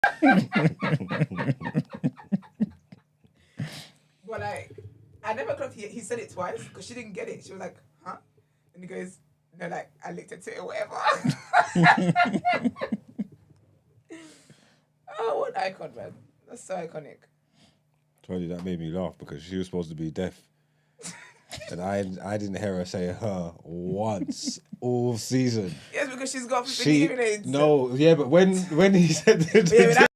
But like, I never clocked he said it twice because she didn't get it. She was like, huh? And he goes, no, like, I licked it or whatever. Oh, what an icon, man. That's so iconic. Told you that made me laugh because she was supposed to be deaf. And I didn't hear her say her once all season. Yes, because she's got hearing aids. No, yeah, but when he said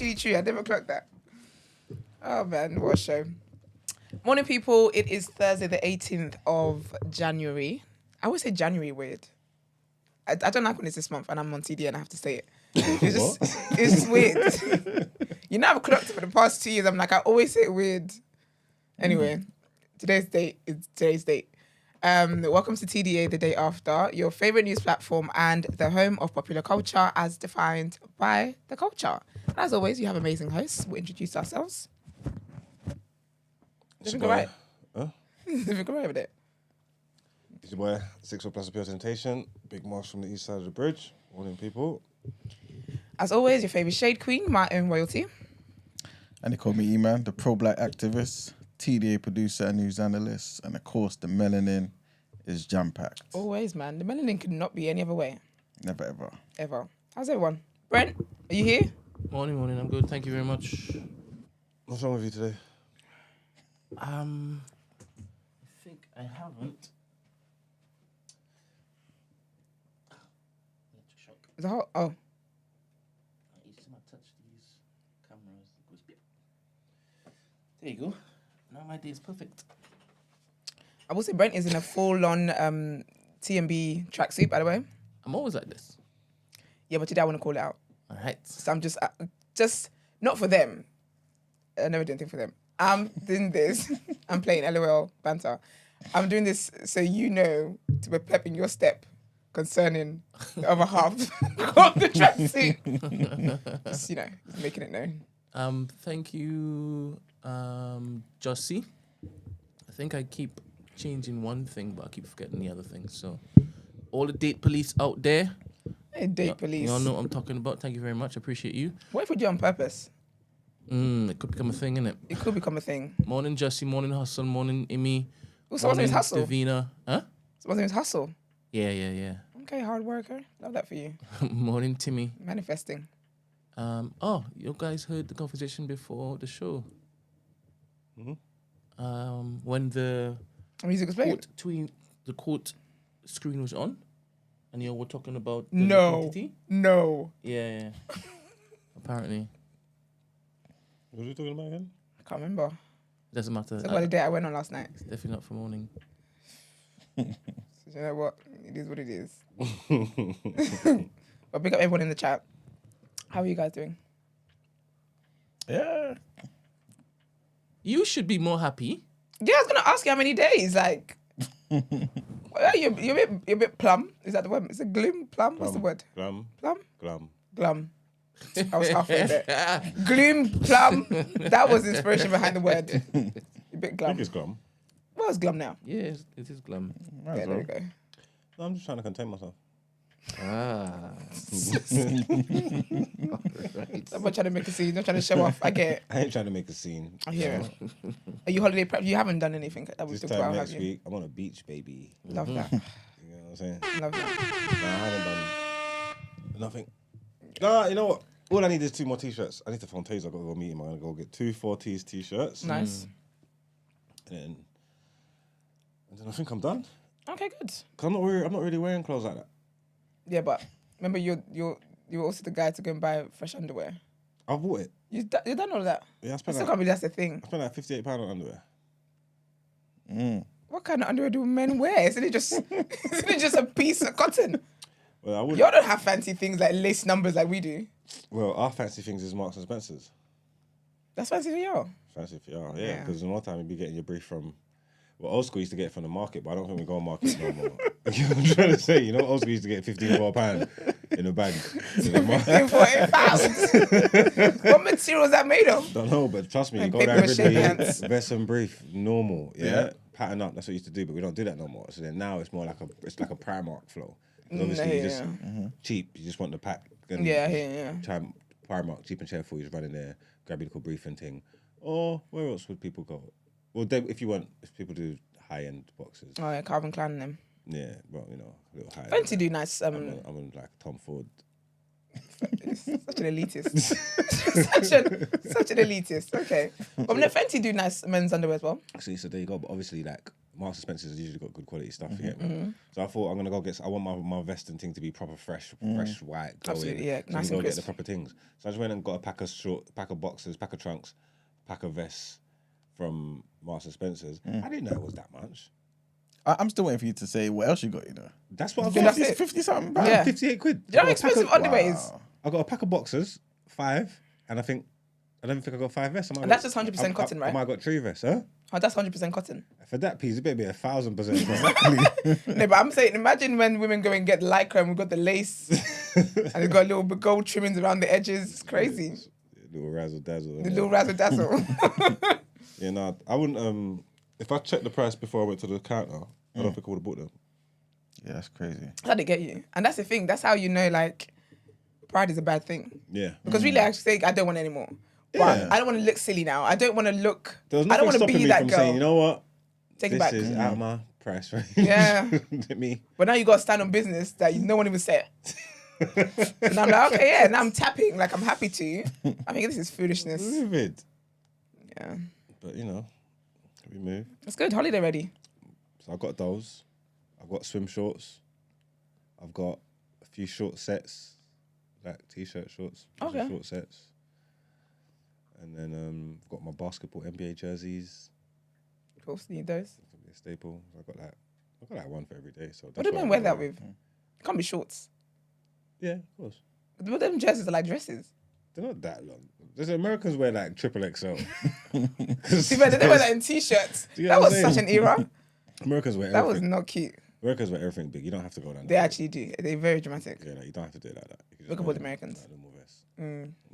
actually true. I never clocked that. Oh man, what a show. Morning people, it is Thursday the 18th of January. I always say January weird. I don't like when it's this month and I'm on TD and I have to say it. It's just weird. You know I've clocked it for the past 2 years. I'm like, I always say it weird. Anyway, today's date is today's date. Welcome to TDA the day after, your favorite news platform and the home of popular culture as defined by the culture. And as always, you have amazing hosts. We'll introduce ourselves. Does it go right? Huh? Does it go right with it? It's your boy, 6 plus representation. Big Marsh from the east side of the bridge. Morning, people. As always, your favorite shade queen, my own royalty. And they call me E-Man, the pro-black activist, TDA producer and news analyst. And of course, the melanin is jam-packed. Always, man. The melanin could not be any other way. Never, ever. Ever. How's everyone? Brent, are you here? Morning. I'm good. Thank you very much. What's wrong with you today? I think I haven't. Is it hot? Oh. Each time I touch these cameras, it goes beep. There you go. Now my day is perfect. I will say Brent is in a full-on TMB tracksuit, by the way. I'm always like this. Yeah, but today I want to call it out. All right. So I'm just not for them. I never do anything for them. I'm doing this. I'm playing LOL banter. I'm doing this so you know to be prepping your step concerning the other half of the tracksuit. Just, you know, just making it known. Thank you, Jossie. I think I keep changing one thing, but I keep forgetting the other thing. So, all the date police out there. Hey, date police. You all know what I'm talking about. Thank you very much. I appreciate you. What if we do it on purpose? It could become a thing, innit? It could become a thing. Morning, Jossie. Morning, Hustle. Morning, Imi. Oh, someone's name is Hustle. Davina. Huh? Someone's name is Hustle. Yeah. Okay, hard worker. Love that for you. Morning, Timmy. Manifesting. You guys heard the conversation before the show? Mm-hmm. When the music was playing. The court screen was on, and you were talking about the No. Yeah. Apparently. What are you talking about again? I can't remember. Doesn't matter. It's about the date I went on last night. It's definitely not for morning. So you know what? It is what it is. But big up everyone in the chat. How are you guys doing? Yeah. You should be more happy. Yeah, I was gonna ask you how many days. Like, you're a bit plum. Is that the word? Is it gloom? Plum? What's the word? Glum. Plum? Glum. I was halfway there. Gloom, plum. That was the inspiration behind the word. A bit I glum. think it's glum. What is glum now? Yeah, it is glum. Yeah, there we go. No, I'm just trying to contain myself. Right. I'm not trying to make a scene. I'm trying to show off. I get it. I ain't trying to make a scene. I hear it. Are you holiday prep? You haven't done anything that we This talked time about, next have you? week, I'm on a beach, baby. Love that. You know what I'm saying? Love that. No, I haven't done nothing. Nah, you know what? All I need is 2 more t-shirts. I need to phone Taser. I've got to go meet him. I'm going to go get 2 4Ts t-shirts. Nice. And then I think I'm done. Okay, good. Cause I'm not really wearing clothes like that. Yeah, but remember you're also the guy to go and buy fresh underwear. I bought it. You've done all of that. Yeah, I I spent still can't believe that's the thing. I spent like £58 on underwear. What kind of underwear do men wear? Isn't it just a piece of cotton? Well, I would. Y'all don't have fancy things like lace numbers like we do. Well, our fancy things is Marks and Spencer's. That's fancy for y'all. Fancy for y'all, yeah. Because in one time you'd be getting your brief from. Well, old school used to get it from the market, but I don't think we go on market no more. You know what I'm trying to say? You know, old school used to get 15 for a pound in a bag. £15 What material is that made of? Don't know, but trust me, you And go paper down mache Ridley, pants. vest and brief, normal, yeah? Yeah. Pattern up, that's what we used to do, but we don't do that no more. So then now it's more like a Primark flow. 'Cause obviously, you just cheap, you just want the pack. And try Primark, cheap and cheerful, you just run in there, grab your little briefing thing. Or where else would people go? Well, if people do high-end boxes. Oh, yeah, Calvin Klein and them. Yeah, well, you know, a little high. Fenty do nice. I'm on like Tom Ford. Such an elitist. such an elitist. Okay. But no, Fenty do nice men's underwear as well. See, so there you go. But obviously, like, Marks and Spencer's has usually got good quality stuff. You get me? So I thought I'm going to go I want my vest and thing to be proper fresh white. Glowing, Absolutely, yeah. So Nice I can and go get crisp. the proper things. So I just went and got a pack of boxes, pack of trunks, pack of vests from Marks and Spencer's. I didn't know it was that much. I'm still waiting for you to say what else you got, That's what I Yeah, got. that's it. 50 something. Yeah. 58 quid. Do you know how expensive underwear is? I got a pack of boxers, 5, and I don't think I got 5 vests. And that's just 100% cotton, right? I might have got 3 vests, huh? Oh, that's 100% cotton. For that piece, it better be 1,000%. No, but I'm saying, imagine when women go and get lycra and we've got the lace and it's got little gold trimmings around the edges. It's crazy. Little razzle dazzle. The little razzle dazzle. Yeah, no, I wouldn't. If I checked the price before I went to the counter, I don't think I would have bought them. Yeah, that's crazy. That's how they get you. And that's the thing. That's how you know, like, pride is a bad thing. Yeah. Because really, I actually say, I don't want it anymore. But Yeah. I don't want to look silly now. I don't want to look. There was I don't nothing want to stopping be me that from girl. saying, you know what? Take it This back. is out of my price range. Yeah. Me. But now you got to stand on business that no one even said. And I'm like, okay, yeah. Now I'm tapping. Like, I'm happy to. I think this is foolishness. Vivid. Yeah. But, you know, we move. It's good. Holiday ready. So I got those. I've got swim shorts. I've got a few short sets, like t-shirt shorts. Okay. Short sets. And then I've got my basketball NBA jerseys. Of course, need those. It's gonna be a staple. I've got like one for every day. So What do men wear that with? Can't be shorts. Yeah, of course. But them dresses are like dresses. They're not that long. There's Americans wear like triple XL. See, but they wear that in t-shirts. You know That what was I'm such saying? an era. Americans wear That was everything. not cute. Americans wear everything big. You don't have to go down They that. actually do. They're very dramatic. Yeah, like, you don't have to do it like that. You can just Look at wear all the Americans. like normal vests.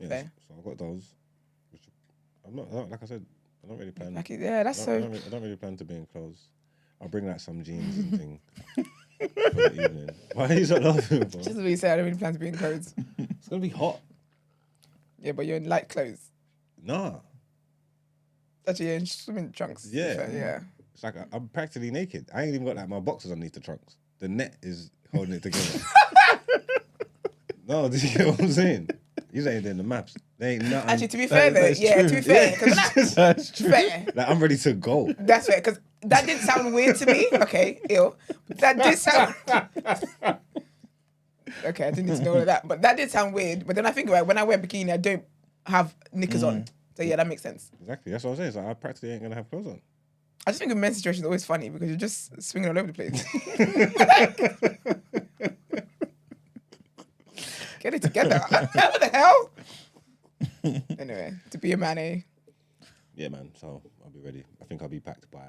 Yeah, Fair. so I've got those. Which like I said, I don't really plan. Like, yeah, that's I so. don't really plan to be in clothes. I'll bring like some jeans and thing for the evening. Why are you so laughing? Bro? Just what you said, I don't really plan to be in clothes. It's gonna be hot. Yeah, but you're in light clothes. Nah, Actually, you're in swimming trunks. to be Yeah. fair, yeah. it's like I'm practically naked. I ain't even got like my boxers underneath the trunks. The net is holding it together. No, do you get what I'm saying? You ain't doing the maps. They ain't nothing. Actually, to be fair, though, yeah, to be fair, because That's true. fair. Like I'm ready to go. That's fair, because that did sound weird to me. Okay, ill. That did sound. Okay, I didn't need to know all of that, but that did sound weird. But then I think about it, when I wear bikini, I don't have knickers on. So yeah, that makes sense. Exactly. That's what I'm saying. So I practically ain't gonna have clothes on. I just think a men's situation is always funny because you're just swinging all over the place. Get it together. What the hell? Anyway, to be a man, eh? Yeah, man. So I'll be ready. I think I'll be packed by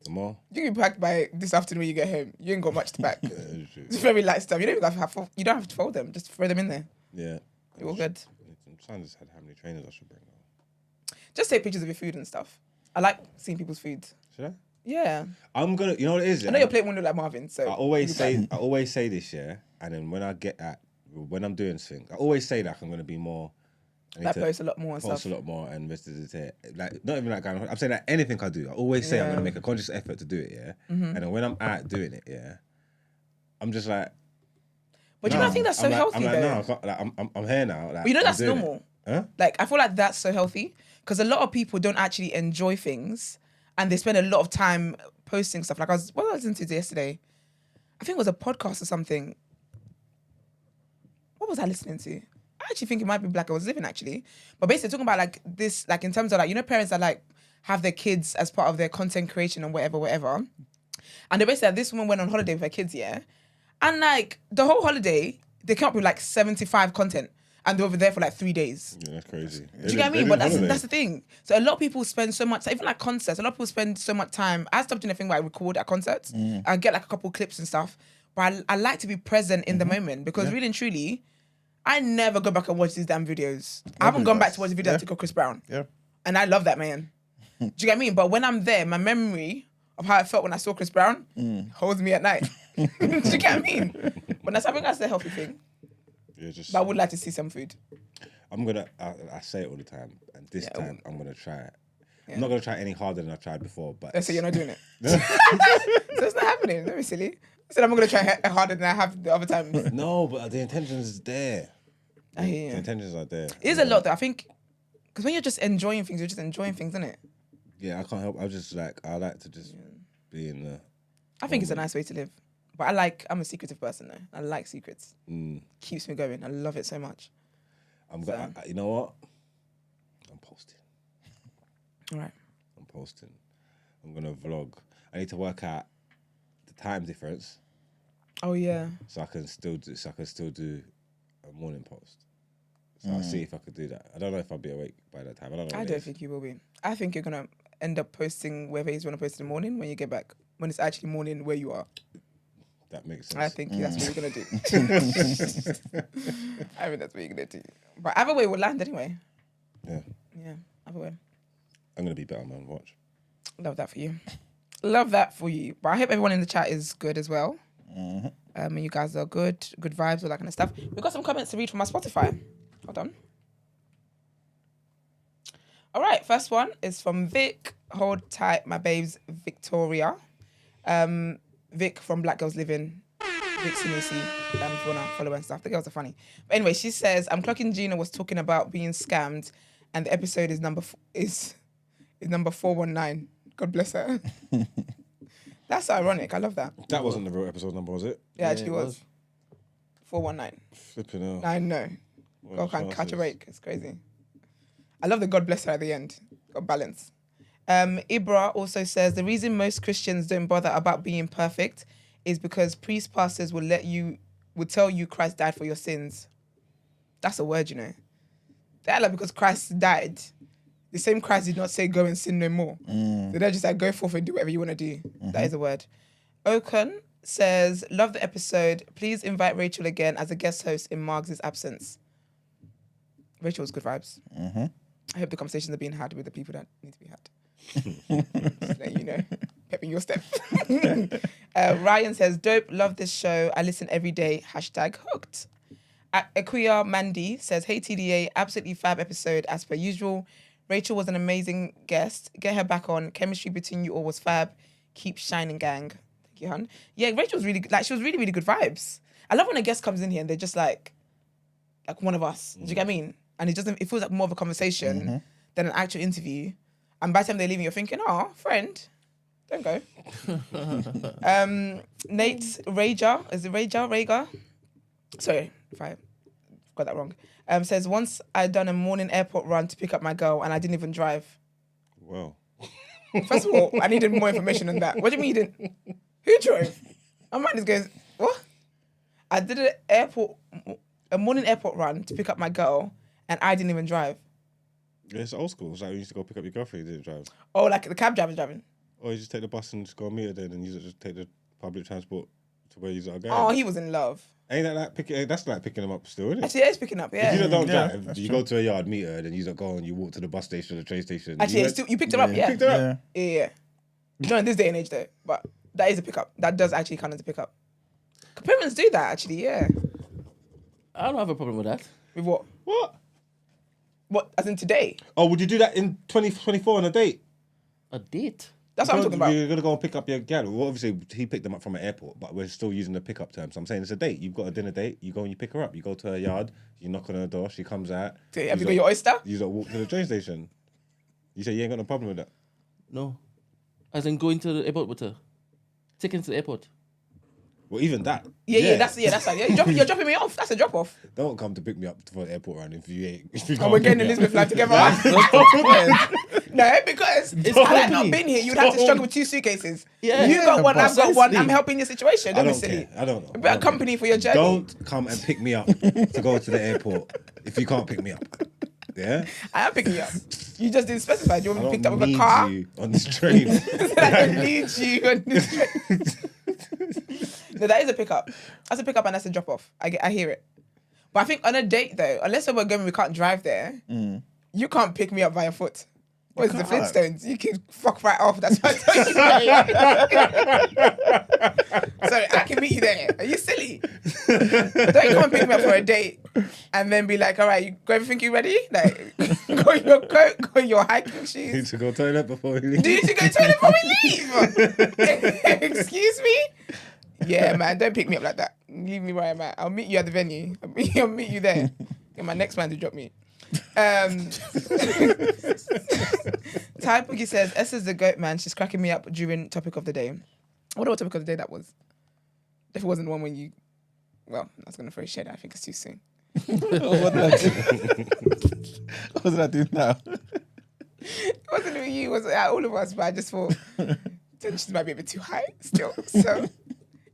tomorrow. You can be packed by this afternoon when you get home. You ain't got much to pack. Yeah, it's true. It's very light stuff. You don't even you don't have to fold them. Just throw them in there. Yeah. You're all good. I'm trying to decide how many trainers I should bring. Just take pictures of your food and stuff. I like seeing people's food. Should I? Yeah. I'm gonna. You know what it is? I know your plate won't look like Marvin, so I always say this, yeah. And then when I'm doing things, I always say like I'm gonna be more. I need like to post a lot more and post stuff. a lot more and like not even like I'm saying that anything I do, I always say I'm Yeah. gonna make a conscious effort to do it, yeah. And then when I'm out doing it, yeah, I'm just like. But you know, I think that's so healthy I'm like, though. no, I can't, like, I'm here now. Like, But you know I'm that's doing it. normal. Huh? Like I feel like that's so healthy because a lot of people don't actually enjoy things and they spend a lot of time posting stuff. Like what was I listening to yesterday? I think it was a podcast or something. What was I listening to? I actually think it might be Black I Was Living actually. But basically talking about like this, like in terms of like, you know, parents that like have their kids as part of their content creation and whatever. And they basically said this woman went on holiday with her kids, yeah. And like the whole holiday, they came up with like 75 content. and they're over there for like 3 days. Yeah, that's crazy. Do you get what I mean? But that's the thing. So a lot of people spend so much, even like concerts, a lot of people spend so much time. I stopped doing a thing where I record at concerts. I get like a couple clips and stuff. But I like to be present in the moment because really and truly, I never go back and watch these damn videos. I haven't gone back to watch the video that took Chris Brown. Yeah. And I love that man. Do you get what I mean? But when I'm there, my memory of how I felt when I saw Chris Brown holds me at night. Do you get what I mean? But that's, I think that's the healthy thing. Yeah, but I would like to see some food. I say it all the time, and this time I'm gonna try it. Yeah. I'm not gonna try any harder than I've tried before, but... So you're not doing it? So it's not happening. Don't be silly. I said I'm not gonna try harder than I have the other times. No, but the intention is there. I hear you. The intentions are there. It is a lot though, I think, because when you're just enjoying things, you're just enjoying things, isn't it? Yeah, I can't help. I like to just be in the... I think it's a nice way to live. But I'm a secretive person though. I like secrets. Keeps me going. I love it so much. You know what? I'm posting. All right. I'm posting. I'm gonna vlog. I need to work out the time difference. Oh yeah. So I can still do a morning post. So I'll see if I could do that. I don't know if I'll be awake by that time. I don't think you will be. I think you're gonna end up posting wherever you want to post in the morning when you get back. When it's actually morning where you are. That makes sense. I think that's what you're gonna do. I think that's what you're gonna do. But either way, we'll land anyway. Yeah. Yeah, either way. I'm gonna be better, man. Watch. Love that for you. Love that for you. But I hope everyone in the chat is good as well. And you guys are good vibes, all that kind of stuff. We've got some comments to read from our Spotify. Hold on. All right, first one is from Vic. Hold tight, my babes, Victoria. Vic from Black Girls Living. Vic Sinusi. If you want to follow her and stuff. The girls are funny. But anyway, she says, I'm clocking Gina was talking about being scammed and the episode is number 419. God bless her. That's ironic. I love that. That wasn't the real episode number, was it? Yeah, actually was. 419. Flipping hell. I know. God can't catch a break. It's crazy. I love the God bless her at the end. Got balance. Ibra also says, the reason most Christians don't bother about being perfect is because priest pastors will tell you Christ died for your sins. That's a word, you know. They're like, because Christ died, the same Christ did not say go and sin no more. So they're just like, go forth and do whatever you want to do. That is a word. Okun says, love the episode. Please invite Rachel again as a guest host in Margs' absence. Rachel's good vibes. I hope the conversations are being had with the people that need to be had. Just let you know, pepping your step. Ryan says, dope, love this show. I listen every day. #hooked. Akuya Mandy says, hey TDA, absolutely fab episode as per usual. Rachel was an amazing guest. Get her back on. Chemistry between you all was fab. Keep shining, gang. Thank you, hon. Yeah, Rachel was really good. Like, she was really, really good vibes. I love when a guest comes in here and they're just like one of us. Do you get what I mean? And it feels like more of a conversation than an actual interview. And by the time they're leaving, you're thinking, oh, friend, don't go. Nate Rager, is it Rager? Sorry if I got that wrong. Says, once I'd done a morning airport run to pick up my girl and I didn't even drive. Wow. First of all, I needed more information on that. What do you mean you didn't? Who drove? My mind is going, what? I did a morning airport run to pick up my girl and I didn't even drive. Yeah, it's old school. It's like you used to go pick up your girlfriend, you didn't drive. Oh, like the cab driver's driving? Or you just take the bus and just go meet her then and you just take the public transport to where you are going. Oh, he was in love. Ain't that like picking? That's like picking them up still, isn't it? Actually, it is picking up, yeah. If you don't drive, you go to a yard, meet her, then you don't go and you walk to the bus station or the train station. Actually, you picked her up, yeah. You picked her up? Yeah. Not in this day and age, though. But that is a pickup. That does actually count as a pickup. Parents do that, actually, yeah. I don't have a problem with that. With what? What, as in today? Oh, would you do that in 2024 on a date? A date? That's what I'm talking about. You're going to go and pick up your gal. Well, obviously, he picked them up from an airport, but we're still using the pickup term. So I'm saying it's a date. You've got a dinner date. You go and you pick her up. You go to her yard. You knock on her door. She comes out. So have you got your oyster? You don't walk to the train station. You say you ain't got no problem with that? No. As in going to the airport with her. Taking to the airport. Well, even that. That's like, you're dropping me off. That's a drop off. Don't come to pick me up for the airport run if you ain't. And we're getting Elizabeth line together. No, because had I not been here, you'd have to struggle with 2 suitcases. Yeah. You got one, I've got one. Precisely. I'm helping your situation. I Don't be don't silly. care. I don't know. A bit of company for your journey. Don't come and pick me up to go to the airport if you can't pick me up. Yeah? I am picking you up. You just didn't specify. Do you want me I picked don't up with a need car? you on this train. I don't need you on this train. No, that is a pickup. That's a pickup and that's a drop off. I hear it. But I think on a date though, unless we're going, we can't drive there. You can't pick me up via foot. What is the Flintstones? You can fuck right off. That's what I tell you. So I can meet you there. Are you silly? Don't come and pick me up for a date and then be like, all right, you got everything you ready? Like, got your coat, got your hiking shoes. Need to go toilet before we leave. Do you need to go to the toilet before we leave? Excuse me? Yeah, man, don't pick me up like that. Leave me where I'm at. I'll meet you at the venue. I'll meet you there. Get my next man to drop me. Ty Pookie says, Esther's the goat, man. She's cracking me up during topic of the day. I wonder what topic of the day that was. If it wasn't the one when you... Well, I was going to throw shade. I think it's too soon. What did I do? What did I do now? It wasn't with you. It was all of us, but I just thought tensions might be a bit too high still. So,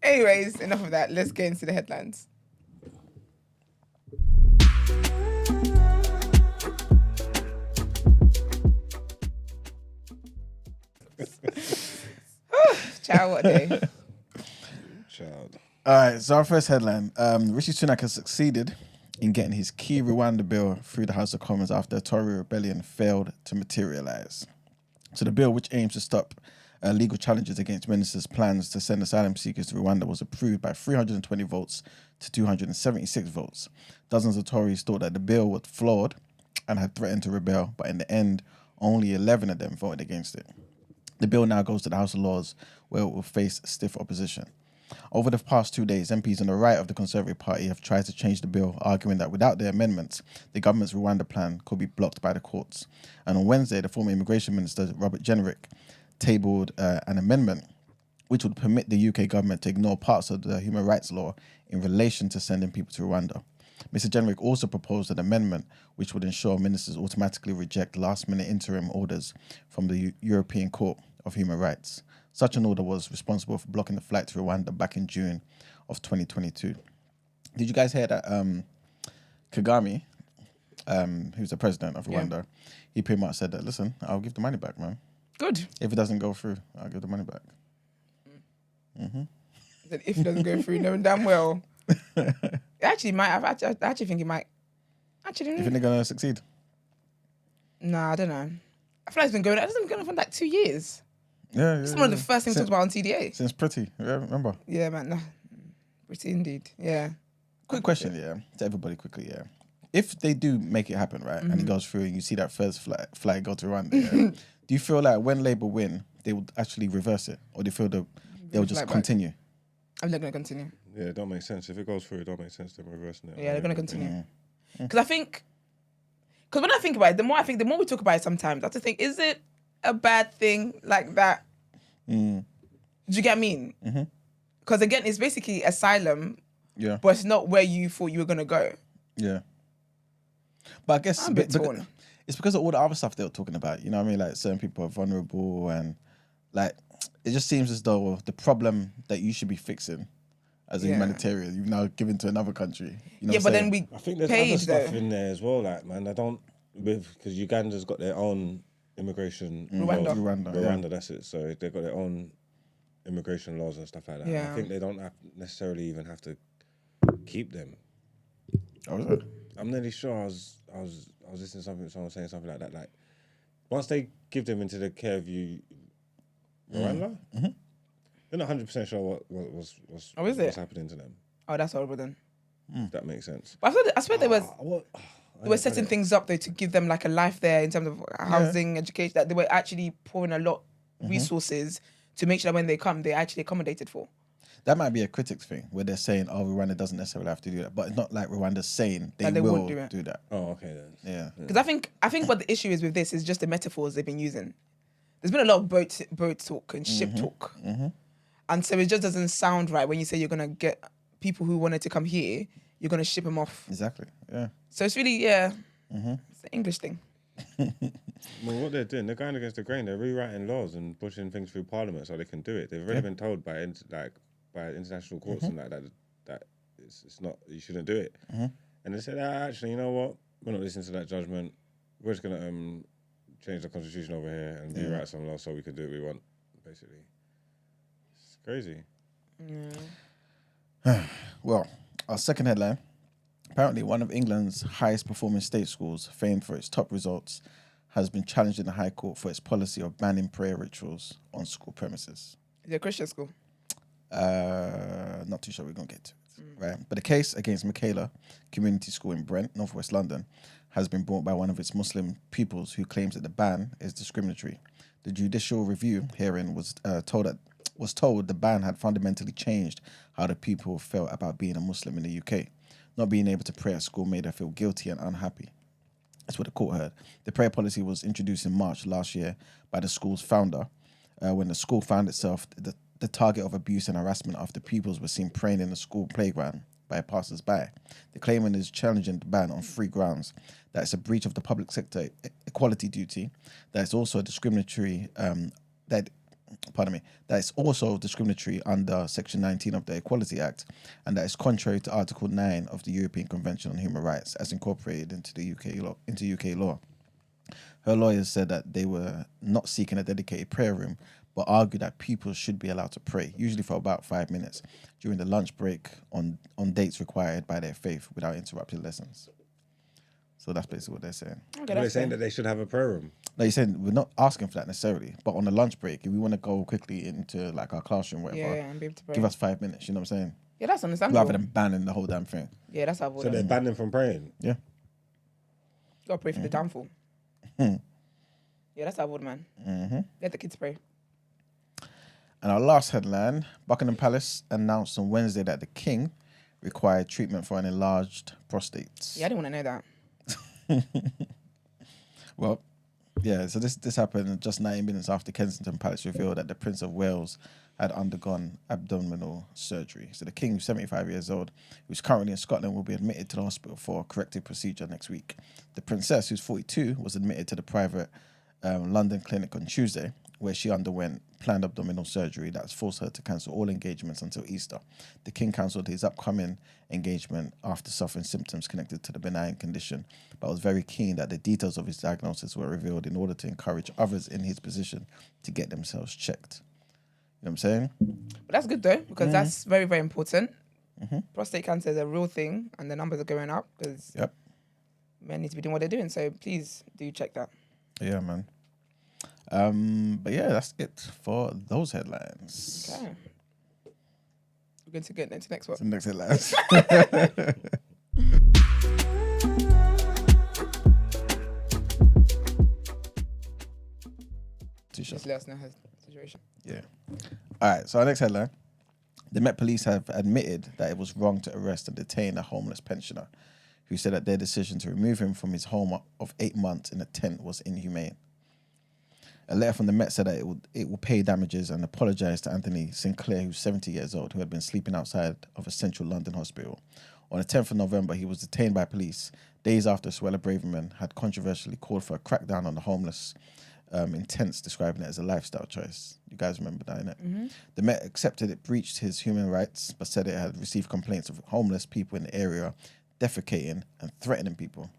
anyways, enough of that. Let's get into the headlines. Ciao, what a day. Child. All right, so our first headline. Rishi Sunak has succeeded in getting his key Rwanda bill through the House of Commons after a Tory rebellion failed to materialise. So the bill, which aims to stop legal challenges against ministers' plans to send asylum seekers to Rwanda, was approved by 320 votes to 276 votes. Dozens of Tories thought that the bill was flawed and had threatened to rebel, but in the end, only 11 of them voted against it. The bill now goes to the House of Lords, where it will face stiff opposition. Over the past 2 days, MPs on the right of the Conservative Party have tried to change the bill, arguing that without their amendments, the government's Rwanda plan could be blocked by the courts. And on Wednesday, the former Immigration Minister, Robert Jenrick, tabled an amendment which would permit the UK government to ignore parts of the human rights law in relation to sending people to Rwanda. Mr. Jenrick also proposed an amendment which would ensure ministers automatically reject last-minute interim orders from the European Court of Human Rights. Such an order was responsible for blocking the flight to Rwanda back in June of 2022. Did you guys hear that Kagame, who's the president of Rwanda, he pretty much said that, listen, I'll give the money back, man. Good. If it doesn't go through, I'll give the money back. If it doesn't go through, knowing damn well. It actually might have. I actually think it might. Actually, you think they're going to succeed? Nah, I don't know. I feel like it's been going on for like 2 years. Yeah. It's one of the first things talked about on TDA. Since Pretty, remember? Yeah, man. Nah. Pretty indeed. Yeah. Quick question, to everybody quickly, If they do make it happen, right, and it goes through and you see that first flight go to Rwanda, do you feel like when Labour win, they would actually reverse it? Or do you feel they'll just continue? I'm not going to continue. Yeah, it don't make sense. If it goes through, it don't make sense them reversing it. Yeah, they're going to continue. Because I think... Because when I think about it, the more we talk about it sometimes, I have to think, is it a bad thing like that? Do you get what I mean? Because again, it's basically asylum, but it's not where you thought you were going to go. Yeah. But I guess I'm a bit torn. It's because of all the other stuff they were talking about. You know what I mean? Like certain people are vulnerable and like it just seems as though the problem that you should be fixing as a humanitarian, you've now given to another country. You know but then we I think there's other stuff in there as well. Like, man, because Uganda's got their own immigration. Rwanda, that's it. So they've got their own immigration laws and stuff like that. Yeah. I think they don't necessarily even have to keep them. Oh, is it? I'm nearly sure I was listening to someone saying something like that. Like, once they give them into the care of Rwanda, they're not 100% sure what's happening to them. Oh, that's horrible then. If that makes sense. But I swear there were setting things up though to give them like a life there in terms of housing, education. That they were actually pouring a lot of resources to make sure that when they come, they're actually accommodated for. That might be a critics thing where they're saying, "Oh, Rwanda doesn't necessarily have to do that," but it's not like Rwanda's saying they will do that. Oh, okay then. Yeah. Because I think what the issue is with this is just the metaphors they've been using. There's been a lot of boat talk and ship talk. And And so it just doesn't sound right when you say you're going to get people who wanted to come here, you're going to ship them off. Exactly, yeah. So it's really, it's an English thing. Well, what they're doing, they're going against the grain. They're rewriting laws and pushing things through Parliament so they can do it. They've already been told by international courts and that it's not, you shouldn't do it. And they said, actually, you know what? We're not listening to that judgment. We're just going to change the constitution over here and rewrite some laws so we can do what we want, basically. It's crazy. Yeah. Well, our second headline. Apparently, one of England's highest performing state schools, famed for its top results, has been challenged in the High Court for its policy of banning prayer rituals on school premises. Is it a Christian school? Not too sure we're going to get to it. Right. But the case against Michaela Community School in Brent, northwest London, has been brought by one of its Muslim pupils who claims that the ban is discriminatory. The judicial review hearing was told the ban had fundamentally changed how the people felt about being a Muslim in the UK. Not being able to pray at school made her feel guilty and unhappy. That's what the court heard. The prayer policy was introduced in March last year by the school's founder, when the school found itself the target of abuse and harassment after pupils were seen praying in the school playground by passers-by. The claimant is challenging the ban on 3 grounds: that it's a breach of the public sector equality duty, that it's also discriminatory, that it's also discriminatory under Section 19 of the Equality Act, and that it's contrary to Article 9 of the European Convention on Human Rights as incorporated into the UK law. Her lawyers said that they were not seeking a dedicated prayer room, but argued that people should be allowed to pray, usually for about 5 minutes, during the lunch break on dates required by their faith without interrupting lessons. So that's basically what they're saying. Okay, They're saying that they should have a prayer room. No, you're saying we're not asking for that necessarily, but on the lunch break, if we want to go quickly into like our classroom, whatever, and be able to pray. give us 5 minutes. You know what I'm saying? Yeah, that's understandable. Rather than banning the whole damn thing. Yeah, that's how I would. So they're banning them from praying? Yeah. Gotta pray for the downfall. Yeah, that's how I would, man. Let the kids pray. And our last headline, Buckingham Palace announced on Wednesday that the king required treatment for an enlarged prostate. Yeah, I didn't want to know that. Well, yeah, so this happened just 90 minutes after Kensington Palace revealed that the Prince of Wales had undergone abdominal surgery. So the king, who's 75 years old, who's currently in Scotland, will be admitted to the hospital for a corrective procedure next week. The princess, who's 42, was admitted to the private London clinic on Tuesday, where she underwent planned abdominal surgery that's forced her to cancel all engagements until Easter. The king cancelled his upcoming engagement after suffering symptoms connected to the benign condition, but was very keen that the details of his diagnosis were revealed in order to encourage others in his position to get themselves checked. You know what I'm saying? But that's good though, because that's very, very important. Prostate cancer is a real thing, and the numbers are going up because men need to be doing what they're doing. So please do check that. Yeah, man. But yeah, that's it for those headlines. Okay. We're going to get into the next one. The next headlines. Just let us know her situation. Yeah. All right, so our next headline. The Met Police have admitted that it was wrong to arrest and detain a homeless pensioner who said that their decision to remove him from his home of 8 months in a tent was inhumane. A letter from the Met said that it will pay damages and apologise to Anthony Sinclair, who's 70 years old, who had been sleeping outside of a central London hospital. On the 10th of November, he was detained by police days after Suella Braverman had controversially called for a crackdown on the homeless in tents, describing it as a lifestyle choice. You guys remember that, innit? The Met accepted it breached his human rights, but said it had received complaints of homeless people in the area defecating and threatening people.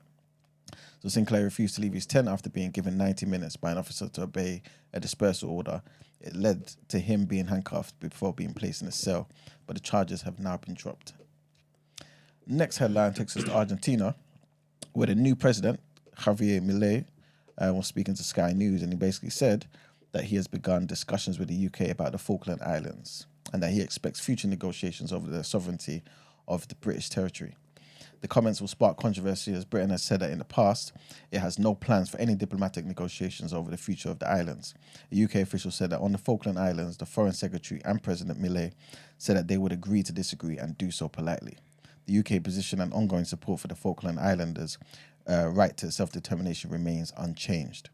So Sinclair refused to leave his tent after being given 90 minutes by an officer to obey a dispersal order. It led to him being handcuffed before being placed in a cell, but the charges have now been dropped. Next headline takes us to Argentina, where the new president, Javier Milei, was speaking to Sky News, and he basically said that he has begun discussions with the UK about the Falkland Islands and that he expects future negotiations over the sovereignty of the British territory. The comments will spark controversy as Britain has said that in the past it has no plans for any diplomatic negotiations over the future of the islands. A UK official said that on the Falkland Islands, the Foreign Secretary and President Milei said that they would agree to disagree and do so politely. The UK position and ongoing support for the Falkland Islanders' right to self-determination remains unchanged.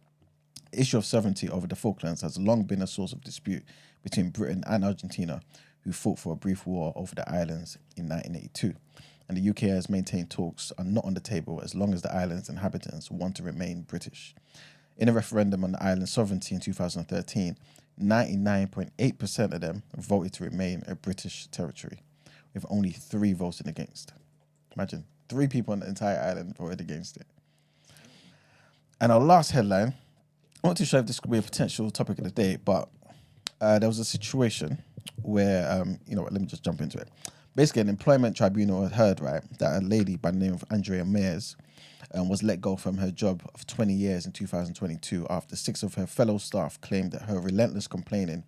The issue of sovereignty over the Falklands has long been a source of dispute between Britain and Argentina, who fought for a brief war over the islands in 1982. And the UK has maintained talks are not on the table as long as the island's inhabitants want to remain British. In a referendum on the island's sovereignty in 2013, 99.8% of them voted to remain a British territory, with only 3 voting against. Imagine, 3 people on the entire island voted against it. And our last headline, I'm not too sure if this could be a potential topic of the day, but there was a situation where, let me just jump into it. Basically, an employment tribunal had heard, right, that a lady by the name of Andrea Mayers was let go from her job of 20 years in 2022 after 6 of her fellow staff claimed that her relentless complaining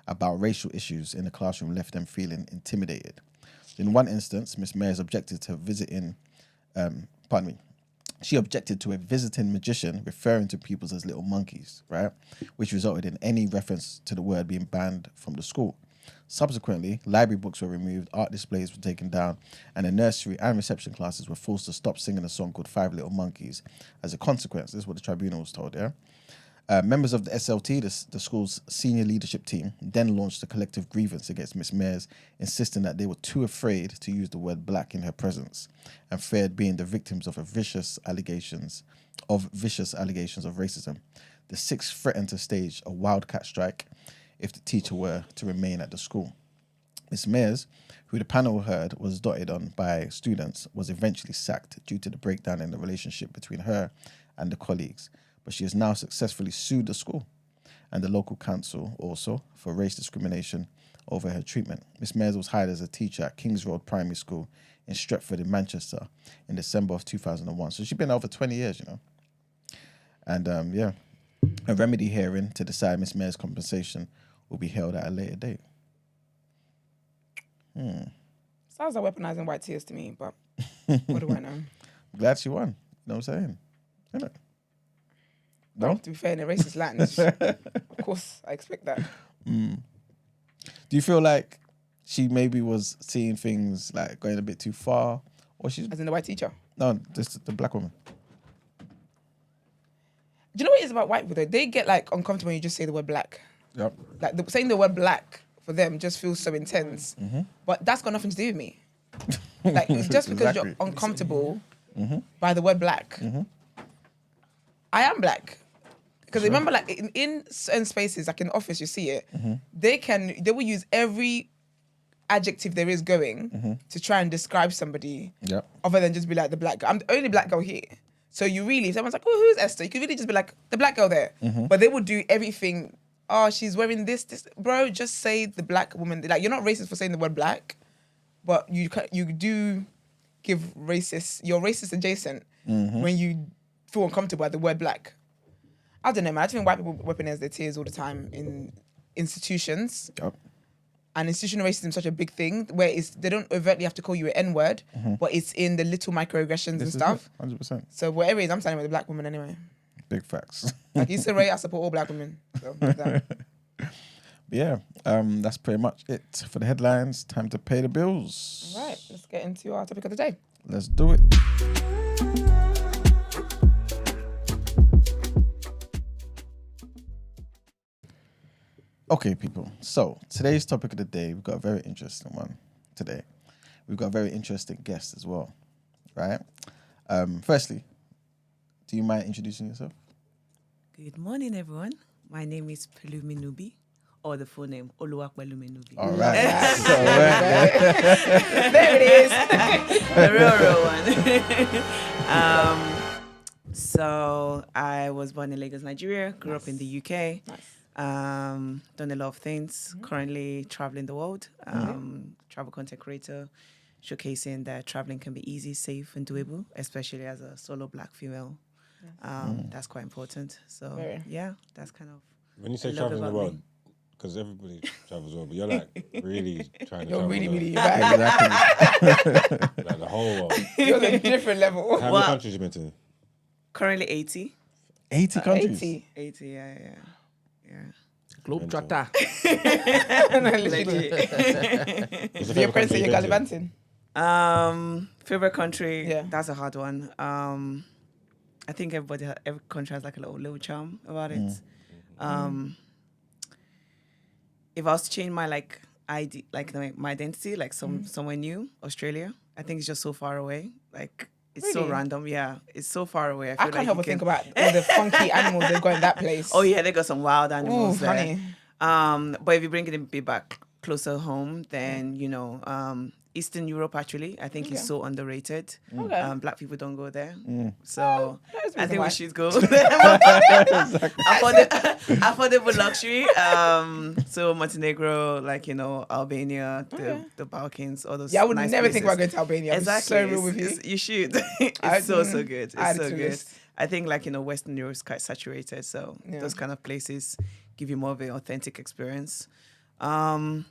about racial issues in the classroom left them feeling intimidated. In one instance, Miss Mayers objected to she objected to a visiting magician referring to pupils as little monkeys, right, which resulted in any reference to the word being banned from the school. Subsequently, library books were removed, art displays were taken down, and the nursery and reception classes were forced to stop singing a song called 5 Little Monkeys. As a consequence, this is what the tribunal was told, yeah? Members of the SLT, the school's senior leadership team, then launched a collective grievance against Miss Mayers, insisting that they were too afraid to use the word black in her presence and feared being the victims of vicious allegations of racism. The 6 threatened to stage a wildcat strike if the teacher were to remain at the school. Miss Mayers, who the panel heard was dotted on by students, was eventually sacked due to the breakdown in the relationship between her and the colleagues. But she has now successfully sued the school and the local council also for race discrimination over her treatment. Miss Mayers was hired as a teacher at Kings Road Primary School in Stretford in Manchester in December of 2001. So she's been there over 20 years, And a remedy hearing to decide Miss Mayers' compensation will be held at a later date. Sounds like weaponizing white tears to me, but what do I know? Glad she won. You know what I'm saying? Isn't it? No? Well, to be fair, in a racist land, of course, I expect that. Do you feel like she maybe was seeing things like going a bit too far? Or she's... As in the white teacher? No, just the black woman. Do you know what it is about white people, though? They get, uncomfortable when you just say the word black. Yep. Saying the word black for them just feels so intense. Mm-hmm. But that's got nothing to do with me. Just because you're uncomfortable by the word black, I am black. Because remember, in certain spaces, like in the office, you see it, they will use every adjective there is going to try and describe somebody other than just be like the black girl. I'm the only black girl here. So you really, if someone's like, oh, who's Esther? You could really just be like, the black girl there. But they would do everything. Oh, she's wearing this. Bro, just say the black woman. You're not racist for saying the word black, but you do give you're racist adjacent when you feel uncomfortable at the word black. I don't know, man. I think white people weaponize their tears all the time in institutions. Yep. And institutional racism is such a big thing where they don't overtly have to call you an N-word, but it's in the little microaggressions and stuff. 100%. So whatever it is, I'm standing with a black woman anyway. Big facts. Like you said, Ray, I support all black women. So, that's pretty much it for the headlines. Time to pay the bills. All right, let's get into our topic of the day. Let's do it. Okay, people. So today's topic of the day, we've got a very interesting one today. We've got a very interesting guest as well, right? Firstly, do you mind introducing yourself? Good morning, everyone. My name is Pelumi Nubi, or the full name Oluwapelumi Nubi. All right. There it is. The real one. So I was born in Lagos, Nigeria, grew up in the UK. Nice. Done a lot of things. Currently traveling the world. Travel content creator, showcasing that traveling can be easy, safe, and doable, especially as a solo black female. That's quite important. So that's kind of. When you say traveling the world, because everybody travels the world, but you're really trying to travel. You're really bad. Exactly. Like the whole world. You're on a different level. How many countries have you been to? Currently 80. 80 countries? 80, yeah. Globetrotter. Do your friends say you're gallivanting? Favorite country? Yeah. That's a hard one. I I think every country has like a little charm about it. If I was to change my like ID, like my identity, like somewhere new, Australia, I think it's just so far away. Like it's so random. Yeah, it's so far away. I can't help but think about all the funky animals they've got in that place. Oh yeah, they got some wild animals there. Funny. But if you bring it a bit back closer home, then Eastern Europe actually, I think is so underrated. Okay. Black people don't go there, so I think we should go. Affordable luxury. So Montenegro, like Albania, the Balkans, all those. Yeah, I would nice never places. think about going to Albania. Exactly. I'm so real with you. You should. It's so good. It's so good. I think Western Europe is quite saturated, so those kind of places give you more of an authentic experience. In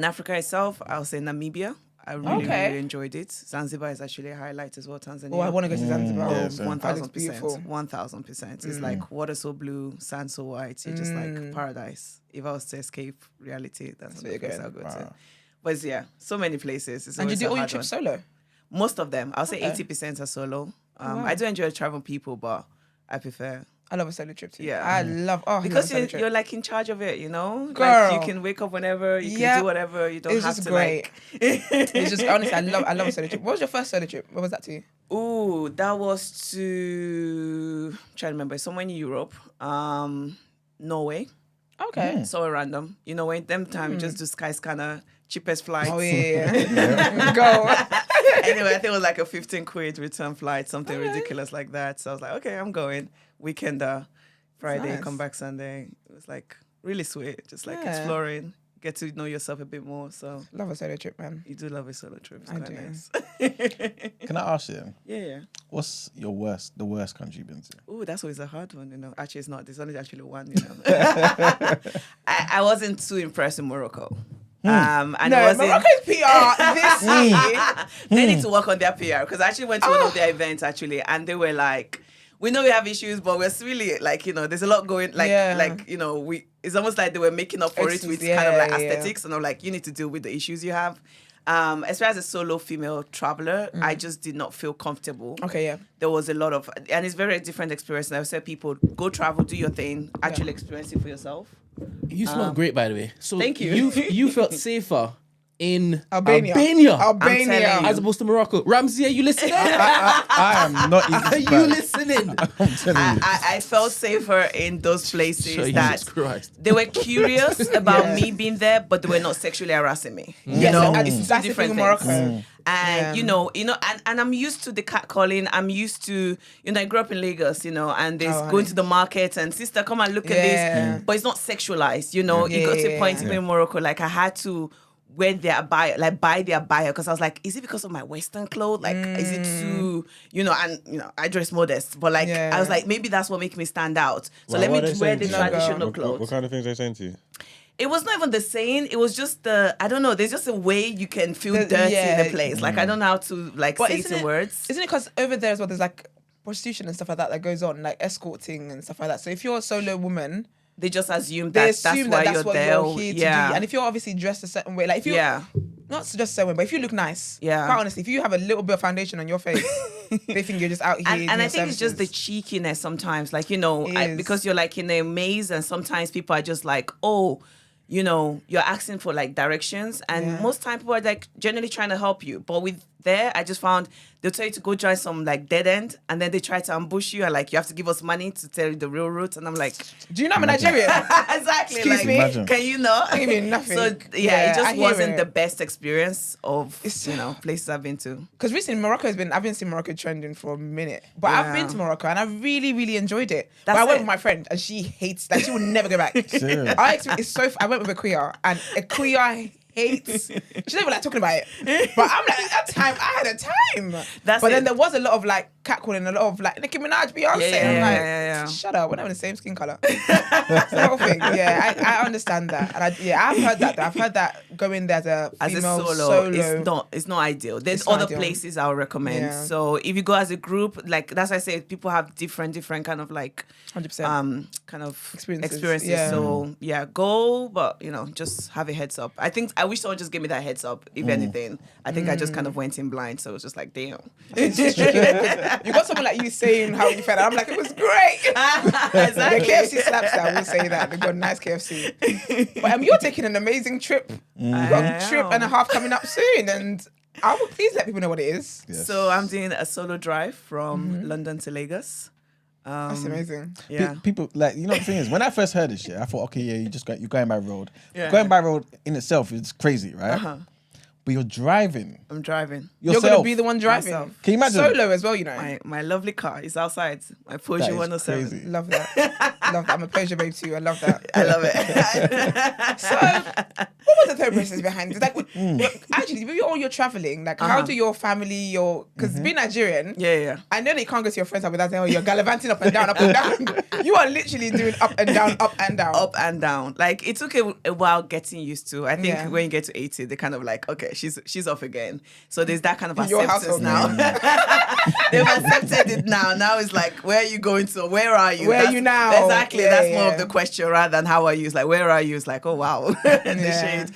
Africa itself, I'll say Namibia. I really enjoyed it. Zanzibar is actually a highlight as well. Tanzania. Oh, I want to go to Zanzibar. 1,000%. 1,000%. It's like water so blue, sand so white. It's just like paradise. If I was to escape reality, that's the place I'll go to. But so many places. And you do all your trips solo? Most of them. I'll say 80% are solo. I do enjoy traveling people, but I prefer. I love a solo trip too. Yeah. I love because you're like in charge of it, Girl. Like you can wake up whenever, you can do whatever. You don't have to great. It's just honestly, I love a solo trip. What was your first solo trip? What was that to? Ooh, that was to try to remember somewhere in Europe, Norway. Okay. So random, when them time just do Skyscanner cheapest flights. Oh yeah. Go. Anyway, I think it was like a 15 quid return flight, something ridiculous like that. So I was like, okay, I'm going. Weekend, Friday, come back Sunday. It was like really sweet, just like exploring, get to know yourself a bit more. So love a solo trip, man. You do love a solo trip. It's quite nice. Can I ask you? Yeah. What's the worst country you've been to? Oh, that's always a hard one. Actually, it's not. There's only actually one. I wasn't too impressed in Morocco. And Morocco's PR this year. They need to work on their PR because I actually went to one of their events and they were like, we know we have issues, but we're really like, there's a lot going it's almost like they were making up for it with kind of like aesthetics. And I'm like, you need to deal with the issues you have. As far as a solo female traveler, I just did not feel comfortable. Okay, yeah. There was a lot of, and it's very different experience. And I would say people go travel, do your thing, actually experience it for yourself. You smell great, by the way. So thank you. You felt safer in Albania as opposed to Morocco. Ramsey, are you listening? I am not even. Are you listening? I'm telling you. I felt safer in those places that Christ. They were curious about me being there, but they were not sexually harassing me. It's that's different in Morocco. And and I'm used to the catcalling. I'm used to I grew up in Lagos, and there's going to the market and sister, come and look at this, but it's not sexualized. You got to a point in Morocco, like I had to wear their abaya, like buy their abaya, because I was like, is it because of my Western clothes? Like, is it too, I dress modest, but like, I was like, maybe that's what makes me stand out. So let me wear the traditional clothes. What kind of things are they saying to you? It was not even the saying. It was just I don't know. There's just a way you can feel dirty in a place. Like, I don't know how to say it in words. Isn't it because over there as well, there's like prostitution and stuff like that goes on, like escorting and stuff like that. So if you're a solo woman, they just assume that's why you're there. You're here to do. And if you're obviously dressed a certain way, like if you not just a certain way, but if you look nice, quite honestly, if you have a little bit of foundation on your face, they think you're just out here. And I think it's just the cheekiness sometimes, like because you're like in a maze, and sometimes people are just like, oh, you're asking for like directions, and most time people are like generally trying to help you, but with there, I just found they'll tell you to go join some like dead end, and then they try to ambush you and like you have to give us money to tell you the real route, and I'm like, do you know I'm a Nigerian? Exactly. Excuse me. Imagine. Can you not? I give you nothing. So it just wasn't the best experience of places I've been to. Because recently I've been seeing Morocco trending for a minute, but I've been to Morocco and I really, really enjoyed it. But I went with my friend and she hates that. She would never go back. I went with a queer, and a queer hates. She's never like talking about it. But I'm like, at that time, I had a time. Then there was a lot of like catcalling, a lot of like Nicki Minaj, Beyonce. I'm like, shut up, we're not in the same skin colour. It's the whole thing. Yeah, I understand that. And I've heard that. I've heard that going there as a female solo. It's not ideal. There's other places I would recommend. Yeah. So if you go as a group, like that's why I say people have different kind of like 100% kind of experiences. Yeah. So go, but just have a heads up. I think I wish someone just gave me that heads up. If anything, I think I just kind of went in blind. So it was just like, damn. It's just tricky, you got someone like you saying how you felt. I'm like, it was great. Exactly. The KFC slaps that. I will say that. They've got a nice KFC. But you're taking an amazing trip. You've got a trip and a half coming up soon. And I would please let people know what it is. Yes. So I'm doing a solo drive from London to Lagos. That's amazing. Yeah. People like, you know, the thing is, when I first heard this shit, I thought, okay, yeah, you're going by road. Yeah. Going by road in itself is crazy, right? But you're driving I'm driving. You're going to be the one driving. Myself. Can you imagine? Solo as well, you know. My lovely car is outside. My Porsche That is 107. crazy. Love that. Love that. I'm a pleasure babe too. I love that. I love it. So, what was the third process behind it? Like, actually, with all your traveling, like, how do your family, because being Nigerian, yeah. I know that you can't go to your friends without saying, oh, you're gallivanting up and down, up and down. You are literally doing up and down, up and down. Up and down. Like, it took a while getting used to. I think Yeah. when you get to 80, they're kind of like, okay, she's off again. So there's that kind of In your acceptance household. now. They've accepted it now. Now it's like, where are you going to? Where are you? Where are you now? Exactly. Yeah, That's more yeah. of the question rather than how are you. It's like, where are you? It's like, oh, wow. The shade.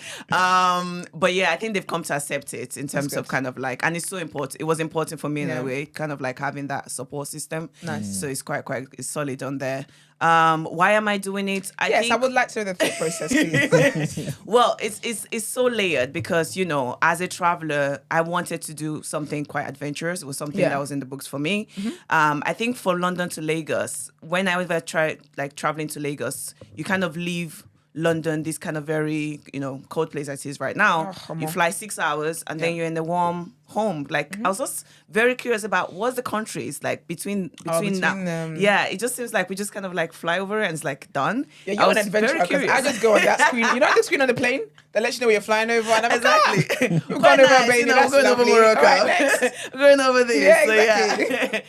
But yeah, I think they've come to accept it in terms of kind of like, and it's so important. It was important for me in a way, kind of like having that support system. Nice. So it's it's solid on there. Why am I doing it? I would like to know the thought process, please. Well, it's so layered because, you know, as a traveler, I wanted to do something quite adventurous. It was something that was in the books for me. I think for London to Lagos, when I ever tried like traveling to Lagos, you kind of leave London, this kind of very, you know, cold place as it is right now. You fly 6 hours and then you're in the warm home. Like, I was just very curious about what's the countries like between now. them. Yeah, it just seems like we just kind of like fly over and it's like done. Yeah, I you're an was adventurer very because curious. I just go on that screen. You know the screen on the plane that lets you know where you're flying over? And I'm Exactly. like, we're Quite going over nice, Albania, you know, that's we're going over lovely. Morocco. All right, next. We're going over this. Yeah, So, exactly.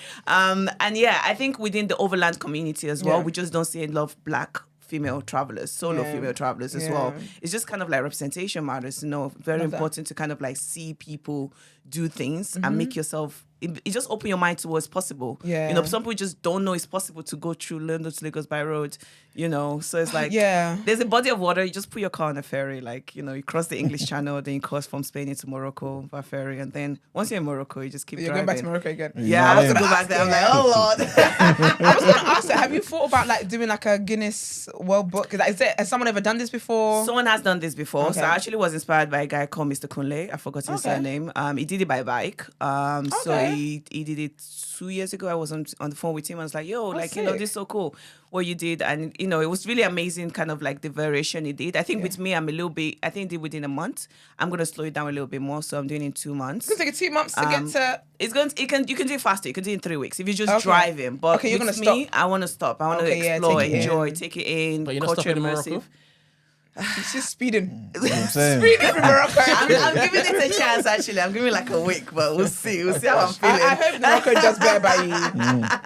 and yeah, I think within the overland community as well, Yeah. we just don't see a lot of black female travelers, solo female travelers as well. It's just kind of like representation matters, you know, very important to kind of like see people do things and make yourself, it just open your mind to what's possible. Yeah. You know, some people just don't know it's possible to go through London to Lagos by road, you know, so it's like, there's a body of water, you just put your car on a ferry, like, you know, you cross the English Channel, then you cross from Spain into Morocco by ferry, and then once you're in Morocco, you just keep You're driving. going back to Morocco again. Yeah, I have to go back there. I'm like, oh Lord. I was going to ask that. Have you thought about like doing like a Guinness World Book? Has someone ever done this before? Someone has done this before. Okay. So I actually was inspired by a guy called Mr. Kunle. I forgot his surname. He did it by bike. So he did it 2 years ago. I was on the phone with him. I was like, yo, like, you know, this is so cool what you did. And, you know, it was really amazing kind of like the variation he did. I think with me, I'm a little bit, I think he did within a month. I'm going to slow it down a little bit more. So I'm doing it in 2 months. It's going to take you 2 months to get to... You can do it faster. You can do it in 3 weeks if you're just driving. But you're with gonna me, I want to stop. I want to explore, enjoy, take it in. But you're not stopping in Morocco? It's just speeding. You know what I'm saying? Speeding from Morocco. I'm giving it a chance, actually. I'm giving it like a week, but we'll see. We'll see how I'm feeling. I hope Morocco does better by you.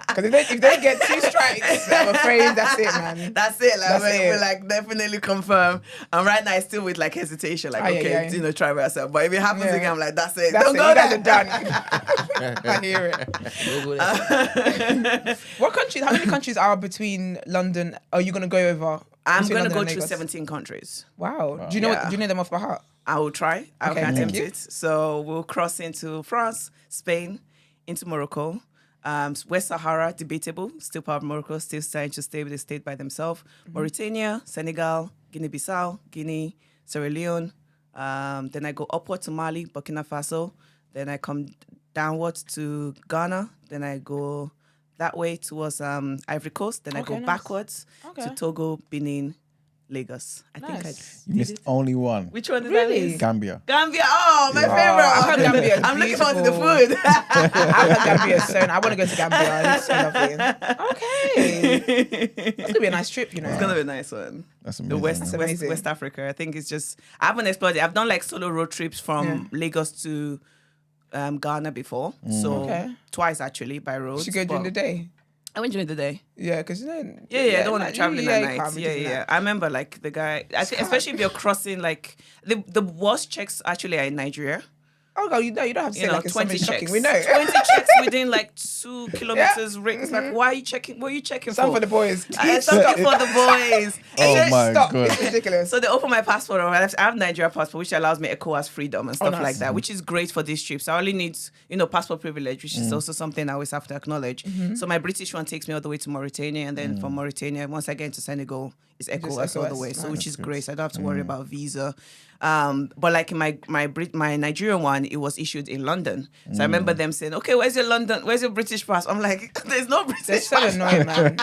Because if they get 2 strikes, I'm afraid that's it, man. That's it. Like, That's we're it. like definitely confirm. And right now, it's still with like hesitation. Like, okay, you know, try myself. But if it happens again, I'm like, that's it. That's Don't it. go You guys there. are done. I hear it. What countries? How many countries are between London? Are you going to go over? I'm between going to London go and through Lagos? 17 countries. Wow. Do you know? Do you know them off by heart? I will try. I Okay, can thank attempt you. it. So we'll cross into France, Spain, into Morocco. West Sahara, debatable. Still part of Morocco, still trying to stay with the state by themselves. Mauritania, Senegal, Guinea-Bissau, Guinea, Sierra Leone. Then I go upward to Mali, Burkina Faso. Then I come downwards to Ghana. Then I go that way towards Ivory Coast. Then I go backwards to Togo, Benin, Lagos. I think I You missed only one. Which one did Really? I miss? Gambia. Gambia. Oh, my favorite. I've heard Gambia is I'm looking forward to the beautiful. food. I've heard Gambia so I want to go to Gambia. It's so lovely. Okay. That's going to be a nice trip, you know. It's gonna be a nice one. That's The amazing. amazing. West Africa. I think it's just I haven't explored it. I've done like solo road trips from Lagos to Ghana before. So twice actually by road. You should go during the day. I went during the day. Yeah, because you know. Yeah, I don't want to be traveling at you night. can't be doing Yeah. that. I remember like the guy, especially if you're crossing like the worst checks actually are in Nigeria. Oh God, you don't have to say like it's 20 something checks. shocking. We know. 20 checks within like 2 kilometers ring. It's like, why are you checking? What are you checking Some for? for the boys. Something for the boys. Oh my Stop. God. It's ridiculous. So they open my passport. I have Nigeria passport, which allows me ECOWAS freedom and stuff nice. like that, which is great for these trips. I only need, passport privilege, which is also something I always have to acknowledge. So my British one takes me all the way to Mauritania, and then from Mauritania, once I get into Senegal, it's ECOWAS all the way. So which is great. So I don't have to worry about visa. But like in my Nigerian one, it was issued in London. So I remember them saying, "Okay, where's your British pass?" I'm like, "There's no British That's so pass. annoying, man.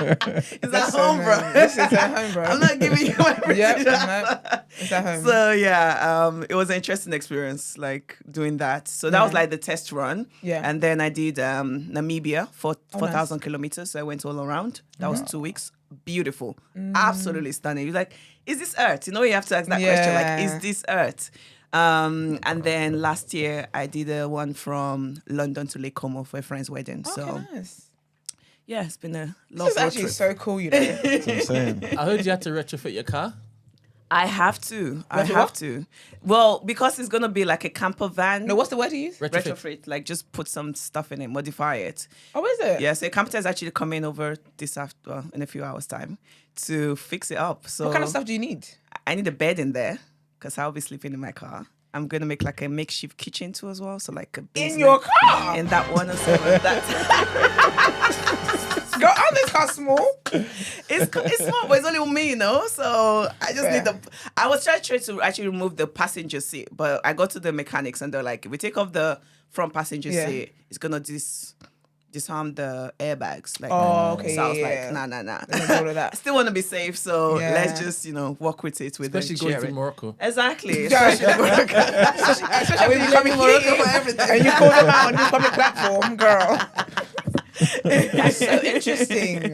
It's at home, bro. This is at home, bro. I'm not giving you my British Yep, pass." no, it's at home. So yeah, it was an interesting experience, like doing that. So that was like the test run. Yeah. And then I did Namibia for 4,000 nice. kilometers. So I went all around. That was 2 weeks. Beautiful, absolutely stunning. You're like, is this Earth? You have to ask that question. Like, is this Earth? And then last year I did one from London to Lake Como for a friend's wedding. So nice. yeah, it's been a long This is actually so cool, you know. That's what I'm saying. I heard you had to retrofit your car. I have to. I Retrofit have what? to. Well, because it's gonna be like a camper van. No, what's the word you use? Retrofit, like just put some stuff in it, modify it. Oh, is it? Yeah, so a company is actually coming over in a few hours' time to fix it up. So What kind of stuff do you need? I need a bed in there because I'll be sleeping in my car. I'm gonna make like a makeshift kitchen too as well. So like a basement In your car? in that one or something like that. Girl, aren't this car small? It's small, but it's only me, So I just need I was trying to actually remove the passenger seat, but I got to the mechanics and they're like, if we take off the front passenger seat, it's gonna disarm the airbags. Like, okay, so I was yeah. like, nah. Let's do all of that. I still want to be safe, so Yeah. let's just walk with it. Especially going to Morocco. Exactly. Yeah. Especially Morocco. Especially when you come in Morocco for everything. and you call them out on your public platform, girl. That's so interesting.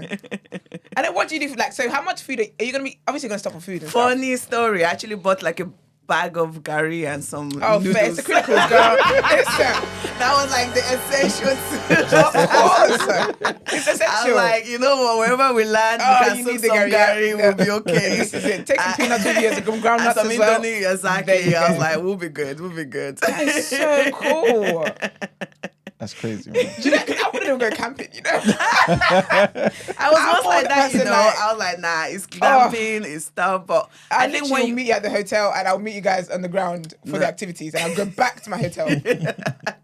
And then what do you do? So how much food are you going to be? Obviously, going to stop for food and stuff. Funny story. I actually bought like a bag of gari and some noodles. Fair. It's a critical, girl. That was like the essentials. Of course. It's I essential. was like, what, wherever we land, we can you soak need the some gari, gari, yeah. we'll be okay. This is it. Take some peanut videos and some ground And nuts some as well. Indomie, There exactly. you I was go. like, we'll be good. That's so cool. That's crazy, man. Do you know, 'cause I wouldn't even go camping, I was once thought like that, person like- I was like, nah, it's glamping, it's stuff. But I I think think when we'll you meet you at the hotel and I'll meet you guys on the ground for the activities and I'll go back to my hotel.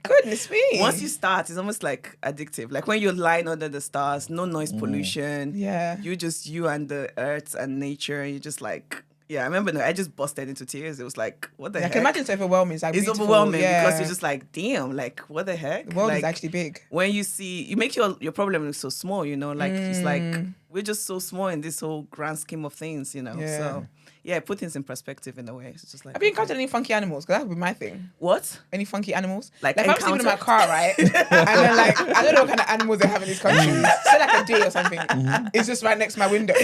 Goodness me. once you start, it's almost like addictive. Like when you're lying under the stars, no noise pollution. Yeah. You and the earth and nature, and you're just like, yeah. I remember I just busted into tears. It was like, what the I heck? can imagine it's overwhelming. It's like It's beautiful. overwhelming Yeah. because you're just like, damn, like what the heck? The world like, is actually big. when you make your problem look so small, like it's like we're just so small in this whole grand scheme of things, Yeah. So yeah, put things in perspective in a way. It's just like, Have you encountered any funky animals? Because that would be my thing. what? Any funky animals? Like if I'm sleeping in my encounter? car, right? And then like, I don't know what kind of animals they have in these countries. Say like a deer or something. It's just right next to my window.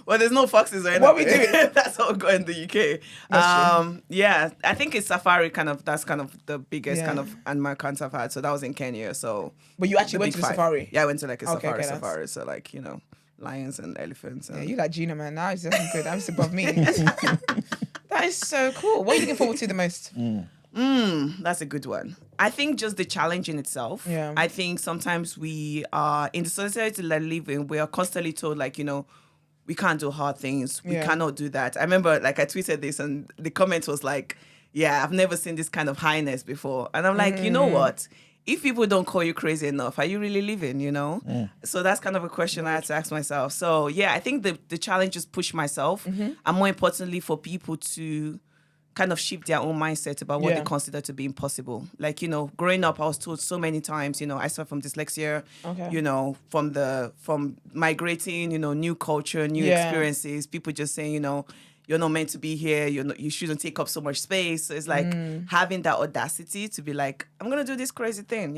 Well, there's no foxes or anything. What we doing? That's how we got in the UK. Yeah, I think it's safari that's kind of the biggest kind of animal encounters I've had. So that was in Kenya. So But you actually the went big to the five. safari? Yeah, I went to like a Okay, okay, safari. So like, lions and elephants. And Yeah, you like Gina, man. Now it's just good. I'm above me. That is so cool. What are you looking forward to the most? That's a good one. I think just the challenge in itself. Yeah. I think sometimes we are in the society that I live in, we are constantly told like, we can't do hard things. We Yeah. cannot do that. I remember like I tweeted this and the comment was like, yeah, I've never seen this kind of highness before. And I'm like, you know what? If people don't call you crazy enough, are you really living, So that's kind of a question I had to ask myself. So yeah, I think the challenge is push myself. And more importantly for people to kind of shift their own mindset about what Yeah. they consider to be impossible. Like, growing up, I was told so many times, I suffer from dyslexia, Okay. from migrating, new culture, new Yeah. experiences, people just saying, you're not meant to be here. You shouldn't take up so much space. So it's like having that audacity to be like, I'm going to do this crazy thing,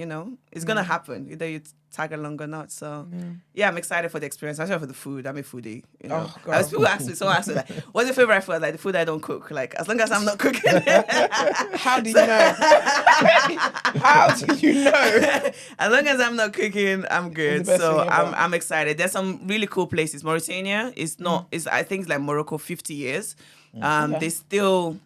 It's going to happen, either you tag along or not. So, yeah, I'm excited for the experience. Especially for the food. I'm a foodie, Oh, God. As people ask me, someone asked me, like, what's your favorite food? Like, the food I don't cook. Like, as long as I'm not cooking. How do you know? How do you know? As long as I'm not cooking, I'm good. It's the best So thing ever. I'm excited. There's some really cool places. Mauritania is not. I think it's like Morocco 50 years. They still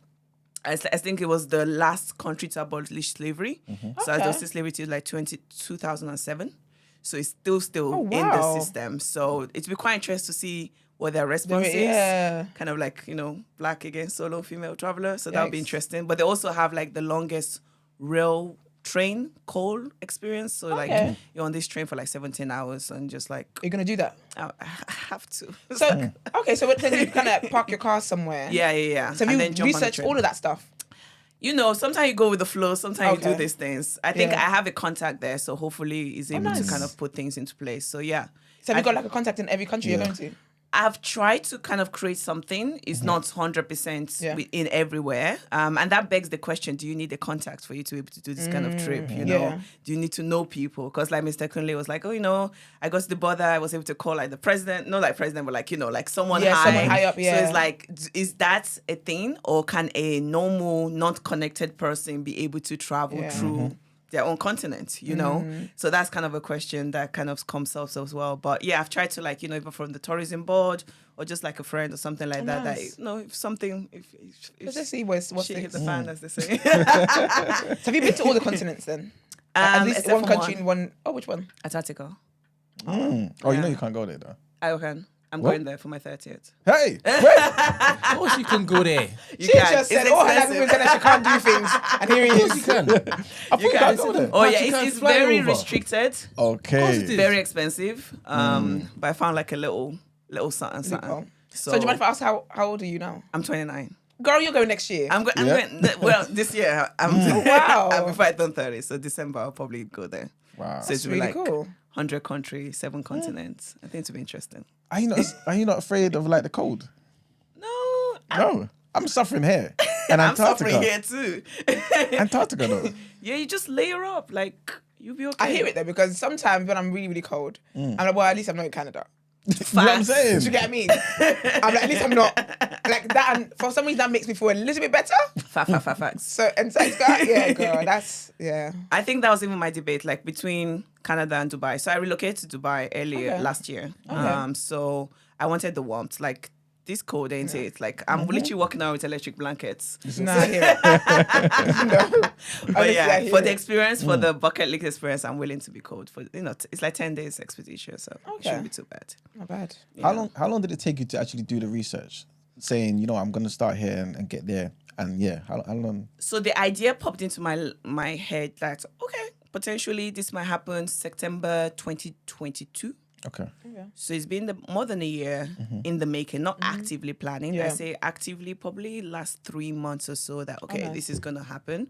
I think it was the last country to abolish slavery. So there was still slavery till like 2007. So it's still in the system. So it's be quite interesting to see what their response is. Kind of like, black against solo female traveler. So that'll be interesting. But they also have like the longest rail train coal experience. So like you're on this train for like 17 hours and just like... You're going to do that? I have to. So, so then you kind of park your car somewhere. Yeah. So you research all of that stuff? Sometimes you go with the flow, sometimes you do these things. I think I have a contact there, so hopefully he's able to kind of put things into place. So yeah. So have you got like a contact in every country you're going to? I've tried to kind of create something. It's not 100% in everywhere. And that begs the question, do you need a contact for you to be able to do this kind of trip, Do you need to know people? Because like Mr. Kunle was like, I got to the border. I was able to call like the president. Not like president, but like, like someone high. Someone high up, So it's like, is that a thing? Or can a normal, not connected person be able to travel through their own continent, So that's kind of a question that kind of comes up as well. But yeah, I've tried to like, either from the tourism board or just like a friend or something like that. Nice. That, if something, if let's see what's shit hit the fan, as they say. So have you been to all the continents then? At least one country in one. Oh, which one? Antarctica. Oh, you can't go there though. I can. I'm going there for my 30th. Hey, wait. Of course you can go there. She just said, her language said that she can't do things. And here he is. You can. You can't go there. Oh, yeah, it's very restricted. Okay. It's very expensive. But I found like a little something. So do you mind if I ask how old are you now? I'm 29. Girl, you're going next year. I'm going, well, this year. Wow. Before I turn 30. So December, I'll probably go there. Wow. So it's really like cool. 100 countries, 7 continents. I think it'll be interesting. Are you not afraid of like the cold? No. I'm suffering here. And I'm Antarctica. suffering here too. Antarctica though. Yeah, you just layer up. Like, you'll be okay. I hear it though, because sometimes when I'm really, really cold, I'm like, well, at least I'm not in Canada. You know what I'm saying? Do you get what I mean? I'm like, at least I'm not like that. And for some reason, that makes me feel a little bit better. Facts. So, Antarctica, yeah, girl, I think that was even my debate, like between Canada and Dubai. So I relocated to Dubai earlier last year. So I wanted the warmth. Like, this cold, ain't it? Like, I'm literally walking around with electric blankets. Nah, I hear it. No. But yeah, for the experience, for the bucket list experience, I'm willing to be cold. For it's like 10 days expedition, so it shouldn't be too bad. Not bad. Yeah. How long did it take you to actually do the research? Saying, I'm going to start here and get there. And yeah, how long? So the idea popped into my head that, okay, potentially this might happen September 2022. Okay. So it's been more than a year in the making, not actively planning. I say actively probably last 3 months or so that, this is going to happen.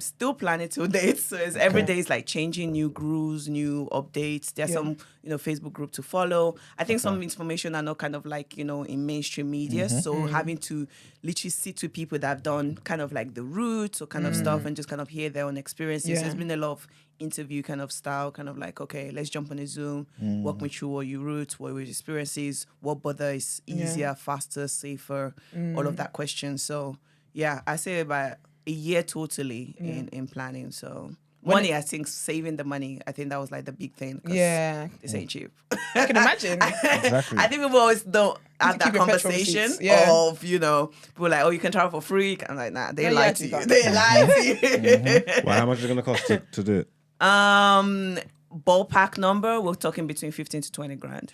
Still planning till date. So it's every day is like changing, new grooves, new updates. There's some, Facebook group to follow. I think some information are not kind of like, in mainstream media. So having to literally sit with people that have done kind of like the route or kind of stuff and just kind of hear their own experiences. Yeah. So there's been a lot of interview kind of style, kind of like, okay, let's jump on a Zoom, walk me through what you route, what your experiences, what border is easier, faster, safer, all of that question. So yeah, I say about a year totally in planning. So money, I think saving the money, I think that was like the big thing. Yeah. This ain't cheap. I can imagine. Exactly. I think people always don't have that conversation of, people like, oh, you can travel for free. I'm like, nah, they lie to you. They lie to you. Well, how much is it going to cost to do it? Ballpark number, we're talking between 15 to 20 grand.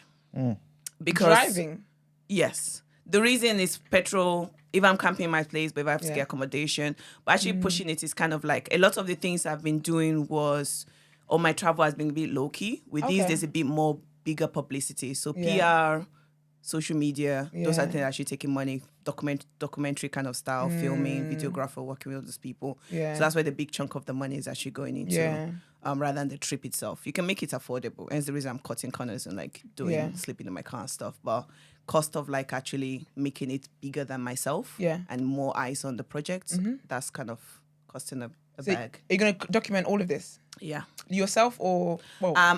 Because driving? Yes. The reason is petrol. If I'm camping in my place, but if I have to get accommodation, but actually pushing it is kind of like a lot of the things I've been doing my travel has been a bit low key. With these, there's a bit more bigger publicity. So PR, social media, those are things actually taking money, documentary kind of style, filming, videographer, working with all those people. Yeah. So that's where the big chunk of the money is actually going into. Rather than the trip itself. You can make it affordable. And it's the reason I'm cutting corners and like sleeping in my car and stuff. But cost of like actually making it bigger than myself and more eyes on the project, that's kind of costing a bag. Are you going to document all of this? Yeah. Yourself or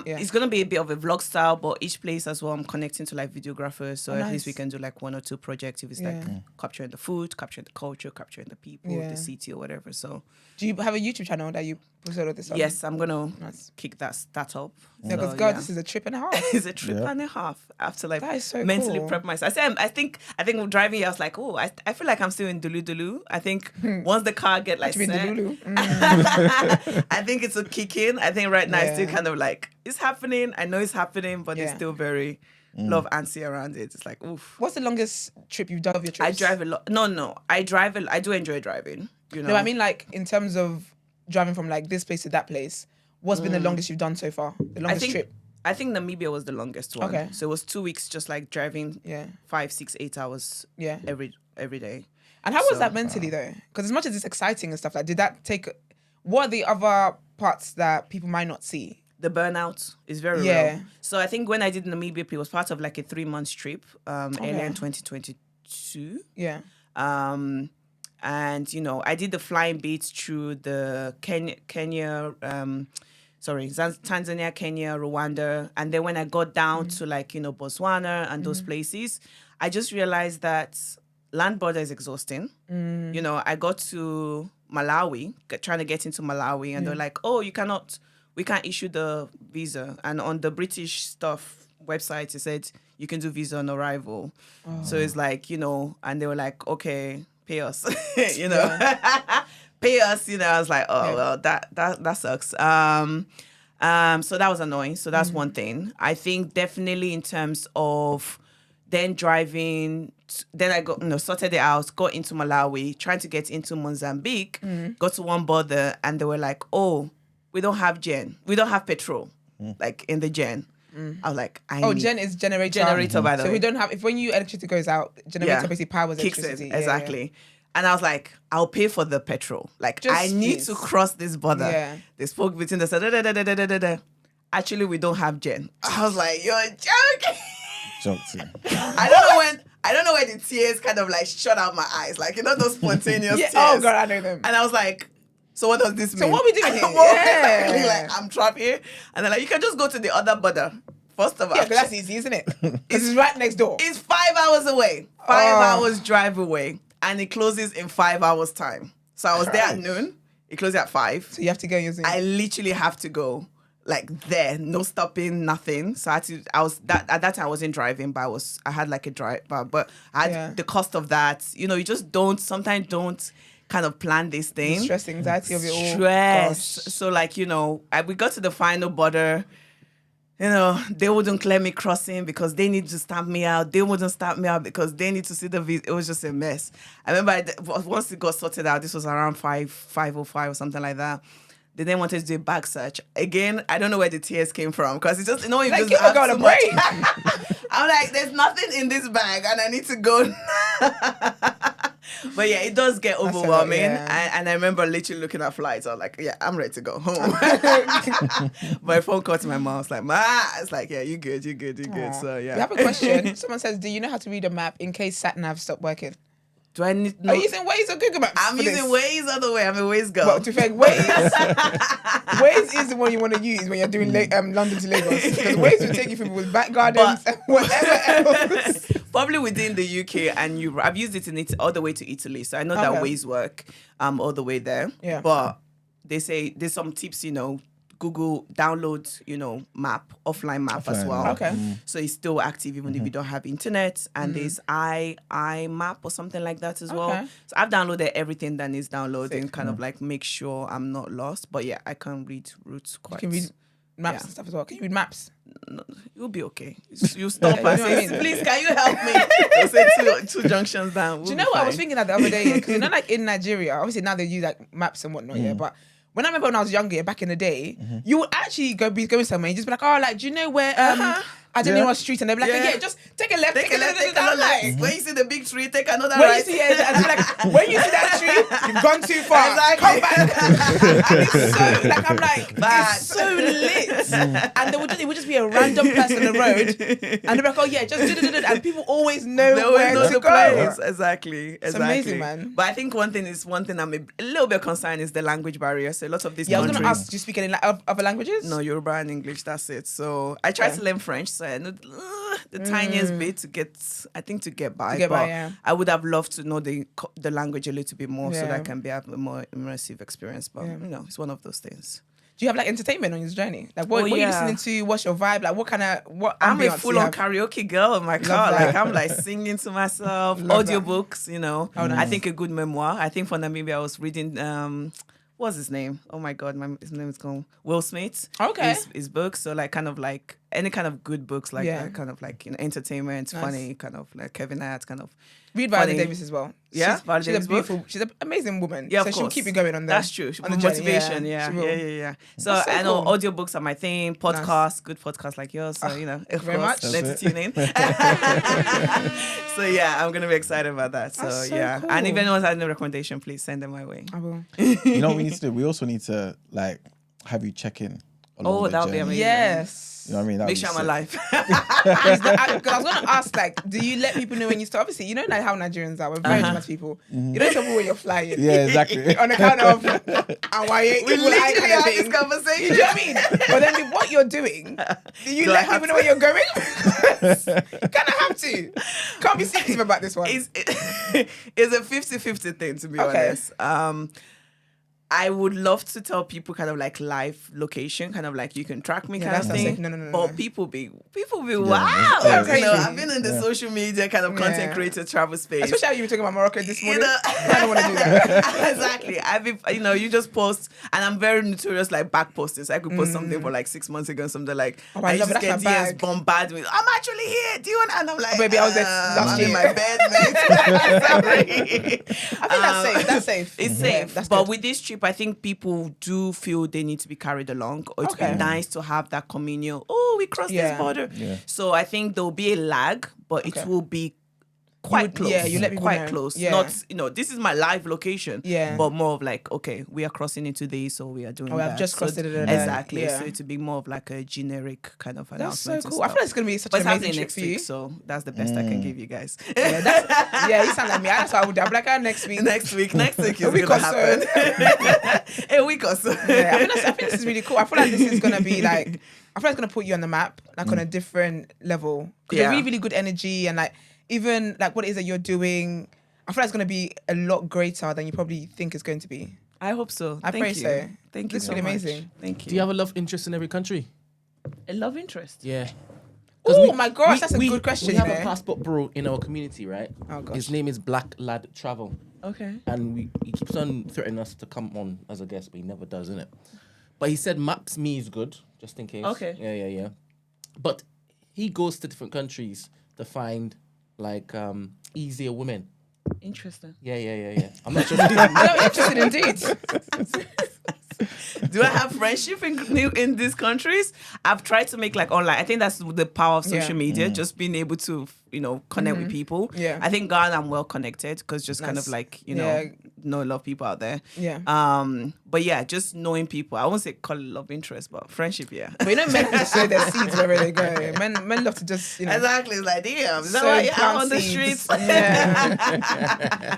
It's gonna be a bit of a vlog style, but each place as well I'm connecting to like videographers, so at least we can do like 1 or 2 projects if it's like capturing the food, capturing the culture, capturing the people, the city or whatever. So do you have a YouTube channel that you post all of this on? yes, I'm gonna kick that up. Yeah, because God, this is a trip and a half. It's a trip and a half. I have to like that is so mentally cool. prep myself. I think driving here, I was like, oh, I feel like I'm still in Dulu. I think once the car get like set, I think it's a kick in. I think right now it's still kind of like it's happening. I know it's happening, but it's still very lot of antsy around it. It's like, oof. What's the longest trip you've done of your trips? I drive a lot. No, I drive. I do enjoy driving. You know. No, I mean like in terms of driving from like this place to that place. What's been the longest you've done so far? The longest trip? I think Namibia was the longest one. Okay. So it was 2 weeks just like driving 5, 6, 8 hours every day. And how was that mentally though? Because as much as it's exciting and stuff, like did that take... What are the other parts that people might not see? The burnout is very real. So I think when I did Namibia, it was part of like a 3-month trip earlier in 2022. Yeah. And, you know, I did the flying beats through the Tanzania, Kenya, Rwanda. And then when I got down to like, you know, Botswana and those places, I just realized that land border is exhausting. You know, I got to Malawi, trying to get into Malawi, and they're like, oh, we can't issue the visa. And on the British stuff website, it said you can do visa on arrival. So it's like, you know, and they were like, okay, pay us, you know, pay us, you know. I was like, oh, well, that sucks. So that was annoying. So that's one thing. I think definitely in terms of then driving, then I got, you know, sorted it out, got into Malawi, trying to get into Mozambique, got to one border, and they were like, oh, we don't have petrol, like in the gen. I was like, gen is generator by the way. So we don't have, if when you electricity goes out, generator basically powers electricity. Exactly. And I was like, I'll pay for the petrol. Like, I need to cross this border. Yeah. They spoke between the said, actually, we don't have gen. I was like, you're joking. I don't know when the tears kind of like shot out my eyes. Like, you know, those spontaneous tears. Oh, God, I know them. And I was like, so what does this mean? So what are we doing here? Exactly, like, I'm trapped here. And they're like, you can just go to the other border. First of all. Yeah, because that's easy, isn't it? It's right next door. It's 5 hours away. 5 hours drive away. And it closes in 5 hours time. So I was there at noon. It closes at 5. So you have to go using... I literally have to go like there, no stopping, nothing. So at that time I wasn't driving, but I had like a drive, but I had the cost of that. You know, you just sometimes don't kind of plan these things. The stress, anxiety of it all. Stress. So like, you know, we got to the final border. You know, they wouldn't let me cross in because they need to stamp me out. They wouldn't stamp me out because they need to see the visa. It was just a mess. I remember once it got sorted out, this was around 5:05 or something like that. They then wanted to do a bag search. Again, I don't know where the tears came from because it's just, you know, you like, just have got a break. I'm like, there's nothing in this bag and I need to go. But yeah, it does get overwhelming. And I remember literally looking at flights. I was like, yeah, I'm ready to go home. But a phone call to my mom, I was like, Ma, it's like, yeah, you good. So yeah. We have a question. Someone says, do you know how to read a map in case sat-nav stopped working? Do I need... Are you using Waze or Google Maps? I'm using Waze all the way. I'm a Waze girl. Well, to be fair, Waze is the one you want to use when you're doing London to Lagos. Because Waze will take you through with back gardens and whatever else. Probably within the UK and Europe. I've used it all the way to Italy. So I know that Waze work all the way there. Yeah. But they say there's some tips, you know, Google download, you know, offline map as well. Okay. So it's still active even if you don't have internet. And there's iMap or something like that as well. So I've downloaded everything that needs downloading, kind of like make sure I'm not lost. But yeah, I can read routes quite. You can read maps and stuff as well. Can you read maps? No, you'll be okay. You stop and say, please, can you help me? I'll say two junctions down. Do you know what I was thinking that the other day? Because you know, like in Nigeria, obviously now they use like maps and whatnot, but when I remember when I was younger, back in the day, you would actually be going somewhere and just be like, oh, like, do you know where I didn't know what street, and they're like, yeah, just take a left, take a left, take another left. When you see the big tree, take another when right. You see, when you see that tree, you've gone too far. Exactly. Come back. And it's so, like, I'm like, it's so lit. And it would just be a random person on the road, and they're like, oh yeah, just do it, and people always know where to go. Place. Exactly. It's amazing, man. But I think one thing I'm a little bit concerned is the language barrier. So lots of these countries. I was going to ask, do you speak any other languages? No, Yoruba and English, that's it. So I tried to learn French, so I know the tiniest bit to get by. I would have loved to know the language a little bit more so that I can have a more immersive experience. But it's one of those things. Do you have like entertainment on your journey? Like what are you listening to? What's your vibe? Like what I'm a full-on karaoke girl in my car. Like I'm like singing to myself, audiobooks, Oh, nice. I think a good memoir. I think for Namibia I was reading what's his name? Oh my God, his name is called Will Smith. Okay. His books. So like kind of like any kind of good books, like kind of like entertainment, funny, kind of like Kevin Hart, kind of. Read Viola Davis as well. Yeah, she's a beautiful, she's an amazing woman. Yeah, so she'll keep you going on That's true. On the motivation. Yeah. So I know audiobooks are my thing. Podcasts, good podcasts like yours. So of course, let's tune in. So I'm gonna be excited about that. So cool. And if anyone has any recommendation, please send them my way. I will. You know what we need to do? We also need to like have you check in. That would be amazing. Yes. You know what I mean? Make sure I'm alive. Because I was going to ask, like, do you let people know when you start? Obviously, you know like how Nigerians are. We're very dramatic people. Mm-hmm. You don't tell people when you're flying. Yeah, exactly. On account of we literally have this conversation. You know what I mean? But then with what you're doing, do you let people know where you're going? You kind of have to. Can't be secretive about this one. It's a 50-50 thing, to be honest. I would love to tell people kind of like live location, kind of like you can track me kind of thing. No. But people be wow. I've been in the social media kind of content creator travel space. Especially how you were talking about Morocco this morning. I don't want to do that. Exactly. I've been, you just post, and I'm very notorious like back posters. I could post something for like 6 months ago and something like, I just get DMs bombarded with, I'm actually here. Do you want? And I'm like, baby, I was there last year. In my bed, mate. Sorry. I think that's safe. It's safe. But with this trip, I think people do feel they need to be carried along, or it's nice to have that communal. Oh, we crossed this border. Yeah. So I think there'll be a lag, but it will be quite close. Yeah, you let people know. Close. Yeah. Not, this is my live location. Yeah. But more of like, okay, we are crossing into this, or we are doing that. I've just crossed it. Exactly. Yeah. So it would be more of like a generic kind of announcement. That's so cool. I feel like it's going to be such an amazing trip for you. So that's the best I can give you guys. You sound like me. That's what I would do. I'm like, next week. Next week is going to happen. A week or so. Yeah, I think this is really cool. I feel like this is going to be like, I feel like it's going to put you on the map, like on a different level. Because you're really, really good energy, and like, even like what it is that you're doing, I feel like it's going to be a lot greater than you probably think it's going to be. I hope so. I pray so. Thank you so much. Amazing. Thank you. Do you have a love interest in every country? A love interest? Yeah. Oh my gosh, that's a good question. We have a passport bro in our community, right? Oh gosh. His name is Black Lad Travel. Okay. And he keeps on threatening us to come on as a guest, but he never does, innit? But he said Maps Me is good, just in case. Okay. Yeah. But he goes to different countries to find like easier women. Interesting. Yeah. I'm not sure. I'm interested indeed. Do I have friendship in these countries? I've tried to make like online. I think that's the power of social media, just being able to, connect with people. Yeah. I think Ghana, I'm well connected because kind of like, know a lot of people out there. Yeah. But yeah, just knowing people. I won't say call it love interest, but friendship, yeah. But men just sow their seeds wherever they go. Men love to just, Exactly. It's like, damn, is that why you're out on the streets? Yeah.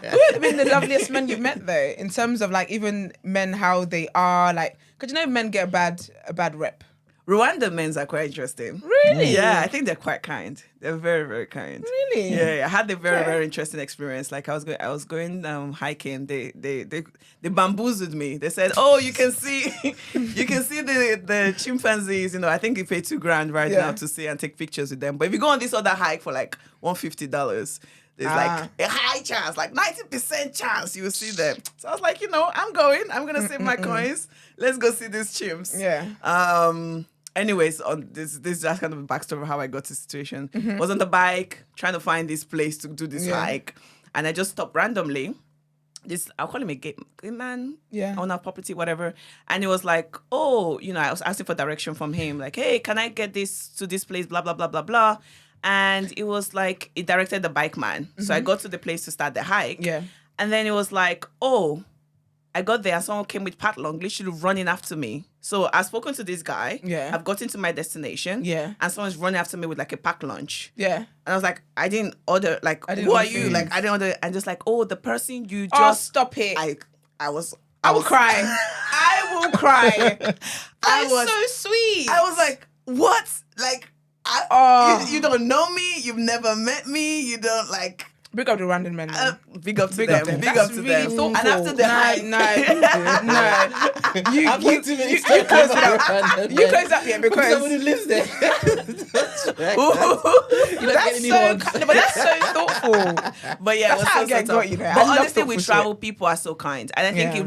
Who have been the loveliest men you've met though? In terms of like even men, how they are like, because men get a bad rep. Rwanda men's are quite interesting. Really? Yeah, I think they're quite kind. They're very, very kind. Really? Yeah, I had a very, very interesting experience. Like I was going hiking. They bamboozled me. They said, "Oh, you can see the chimpanzees. I think you pay $2,000 right now to see and take pictures with them. But if you go on this other hike for like $150." There's like a high chance, like 90% chance you will see them. So I was like, I'm going to save my coins. Let's go see these chimps. Yeah. Anyways, on this is just kind of a backstory of how I got to the situation. I was on the bike trying to find this place to do this hike, and I just stopped randomly. this, I'll call him a gay man, Yeah. on our property, whatever. And it was like, oh, I was asking for direction from him, like, hey, can I get this to this place, blah, blah, blah, blah, blah. And it was like, it directed the bike man. So I got to the place to start the hike. Yeah. And then it was like, oh, I got there and someone came with padlock, literally running after me. So I've spoken to this guy. Yeah. I've gotten to my destination. Yeah. And someone's running after me with like a packed lunch. Yeah. And I was like, I didn't order, like, I didn't who are order you? food. Like, I didn't order. And just like, oh, the person you Oh, just, stop it. I was cry. I will cry. I That's was so sweet. I was like, what? Like, Oh. you don't know me. You've never met me. You don't like. Big up the random men. Man. Big up to Big them. up them. Big That's up to really them. thoughtful. And after the hike, no. You I've close got too many it stories up. about You close up here because someone who lives there. that's so. But that's so thoughtful. but yeah, That's it was how so I get so got you there. I But love honestly, with thoughtful travel, people are so kind, and I think Yeah. it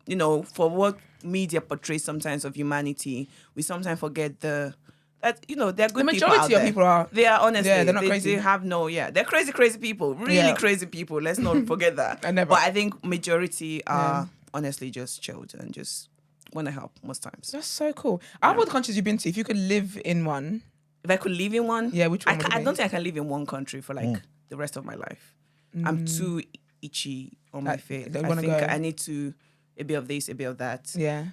really, for what media portrays sometimes of humanity, we sometimes forget that they're good The people out majority of there. people are. They are honestly. Yeah, they're not crazy. They have they're crazy people. Really Yeah. crazy people. Let's not forget that. I never. But I think majority are honestly just chilled and just want to help most times. That's so cool. Out of all the countries you've been to, if you could live in one, If I could live in one, yeah, which one would it I be? don't think I can live in one country for like the rest of my life. I'm too itchy on my Like, feet. don't I wanna think go. I need to a bit of this, a bit of that. Yeah.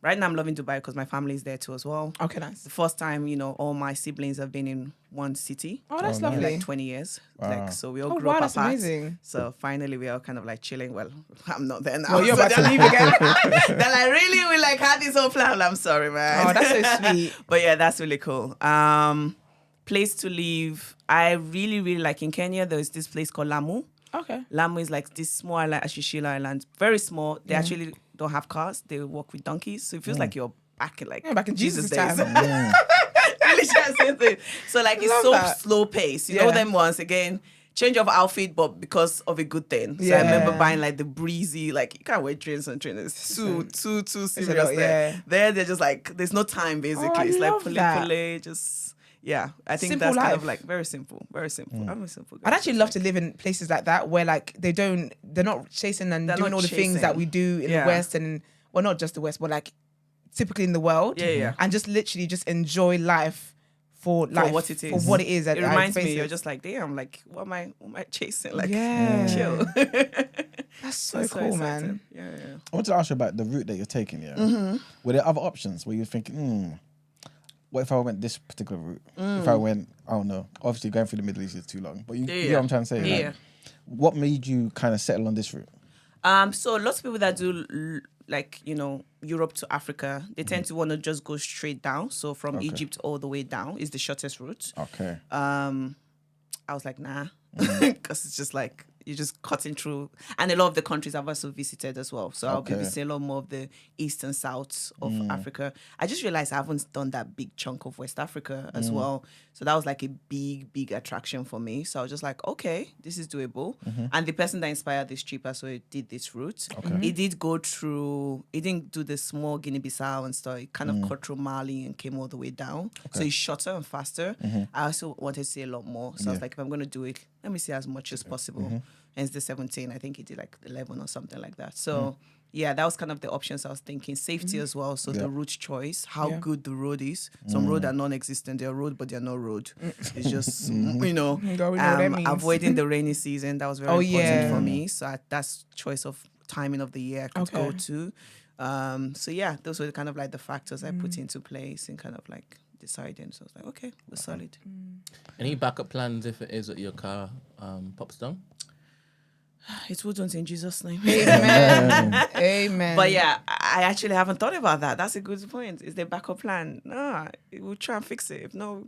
Right now I'm loving Dubai because my family is there too as well. Okay, nice. The first time, all my siblings have been in one city. Oh, that's In lovely. like 20 years. Wow. Like, so we all Oh, grew wow, up that's apart. amazing. So finally we are kind of like chilling. Well, I'm not there now. Well, you're so about to they're leave like- again. They're like, really? We like had this whole plan. I'm sorry, man. Oh, that's so sweet. But yeah, that's really cool. Place to live. I really, really like in Kenya, there's this place called Lamu. Okay. Lamu is like this small island, Ashishila Island. Very small. They actually don't have cars. They walk with donkeys. So it feels like you're back in Back in Jesus' time. Really just same thing. So like it's Love so that. slow pace. You Yeah. know them once again. Change of outfit, but because of a good thing. So Yeah. I remember buying like the breezy, like you can't wear trains and trainers. Too serious lot, there. yeah. There they're just like there's no time basically. Oh, I it's like love pule that. just yeah. I think Simple that's kind life. of like very simple. Very simple. I'm a simple guy. I'd actually love to live in places like that where like they're not chasing and They're doing not all the things chasing. that we do in Yeah. the West and well, not just the West, but like typically in the world. Yeah. And just literally just enjoy life for life, what it is. For what it is. It reminds me, you're just like, damn, like what am I chasing? Like Yeah. chill. that's so That's cool, so man. exciting. Yeah. I want to ask you about the route that you're taking. Yeah, were there other options where you're thinking, what if I went this particular route? If I went, I don't know. Obviously, going through the Middle East is too long, but you get what I'm trying to say. Yeah. Like, what made you kind of settle on this route? So lots of people that do like Europe to Africa, they tend to want to just go straight down. So from Egypt all the way down is the shortest route. Okay. I was like, nah, because it's just like you're just cutting through. And a lot of the countries I've also visited as well. So I'll be visiting a lot more of the east and south of Africa. I just realized I haven't done that big chunk of West Africa as well. So that was like a big attraction for me. So I was just like, okay, this is doable. And the person that inspired this trip also did this route. He did go through, he didn't do the small Guinea-Bissau and stuff. He kind of cut through Mali and came all the way down. So it's shorter and faster. I also wanted to see a lot more. So I was like, if I'm going to do it, let me see as much as possible. And it's the 17. I think he did like 11 or something like that. So yeah, that was kind of the options I was thinking. Safety as well. So the route choice, how good the road is. Some road are non-existent. They're road, but they're no road. It's just, we know what that means. avoiding the rainy season. That was very important for me. So that's choice of timing of the year I could go to. So yeah, those were kind of like the factors I put into place and kind of like deciding. So I was like, okay, we're solid. Any backup plans if it is that your car pops down? It wouldn't in Jesus' name. Amen. Amen. But yeah, I actually haven't thought about that. That's a good point. Is there backup plan? Nah, we'll try and fix it. If not,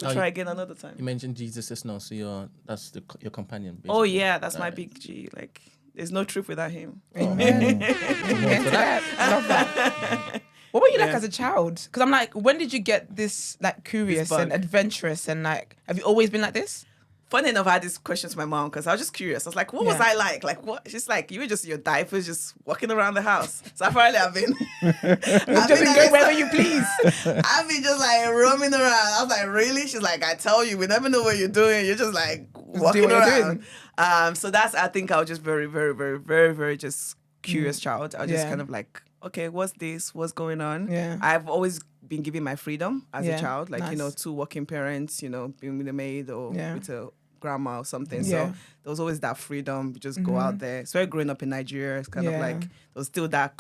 we'll try again another time. You mentioned Jesus is now, so that's your companion. Basically. Oh yeah, that's my big G. Like, there's no truth without him. Amen. Amen to that. I love that. What were you like as a child? Because I'm like, when did you get this like curious This bug. and adventurous and like, have you always been like this? funny enough, I had this question to my mom because I was just curious. I was like, what was I like? Like, what? She's like, you were just your diapers just walking around the house. So apparently I've been... just go wherever you please. I've been just like roaming around. I was like, really? She's like, I tell you, we never know what you're doing. You're just like walking around. So that's, I think I was just very, very, very, very, very just curious child. I was just kind of like, okay, what's this? What's going on? Yeah. I've always been given my freedom as a child. Like, two working parents, being with a maid or with a grandma or something. So there was always that freedom. You just go out there. So growing up in Nigeria, it's kind of like, there was still that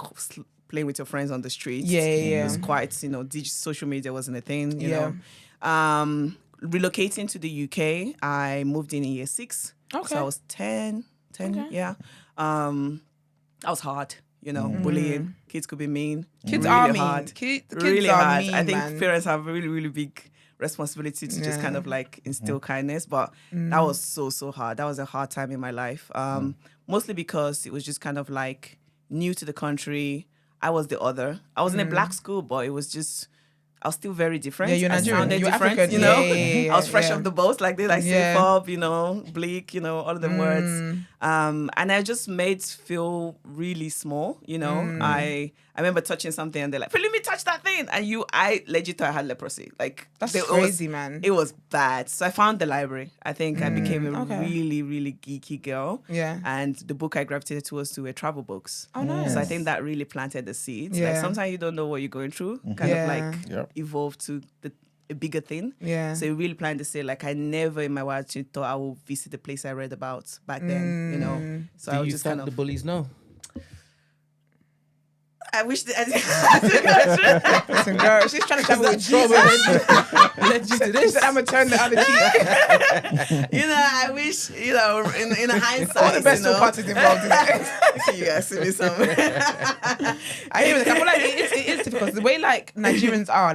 playing with your friends on the streets. It was quite, social media wasn't a thing, you know. Relocating to the UK, I moved in year 6. Okay. So I was 10, That was hard, bullying. Kids could be mean. Kids really are mean. Hard. Kids really are hard. mean, I think man. parents have a really, really big responsibility to just kind of like instill kindness. But that was so hard. That was a hard time in my life. Mostly because it was just kind of like new to the country. I was the other. I was in a black school, but it was just... I was still very different. Yeah, you're Nigerian. You're different, African, I was fresh off the boat, like they like Bob, bleak, all of them words. And I just made feel really small, I remember touching something and they're like, let me touch that thing. And I legit thought I had leprosy. Like that's crazy, man. It was bad. So I found the library. I think I became a really, really geeky girl. Yeah. And the book I gravitated towards were travel books. Oh, nice. So I think that really planted the seeds. Yeah. Like sometimes you don't know what you're going through. Kind of like evolve to a bigger thing. Yeah. So it really planned to say, like, I never in my wildest thought I would visit the place I read about back then, So I was just kind of... the bullies know? I wish that Listen, girl, she's trying to travel with Jesus. Led you to this. I'm going to turn the other cheek. I wish, in hindsight. All the best parties involved in it. You guys see me somewhere. I hear it. I feel like it is difficult. The way, like, Nigerians are,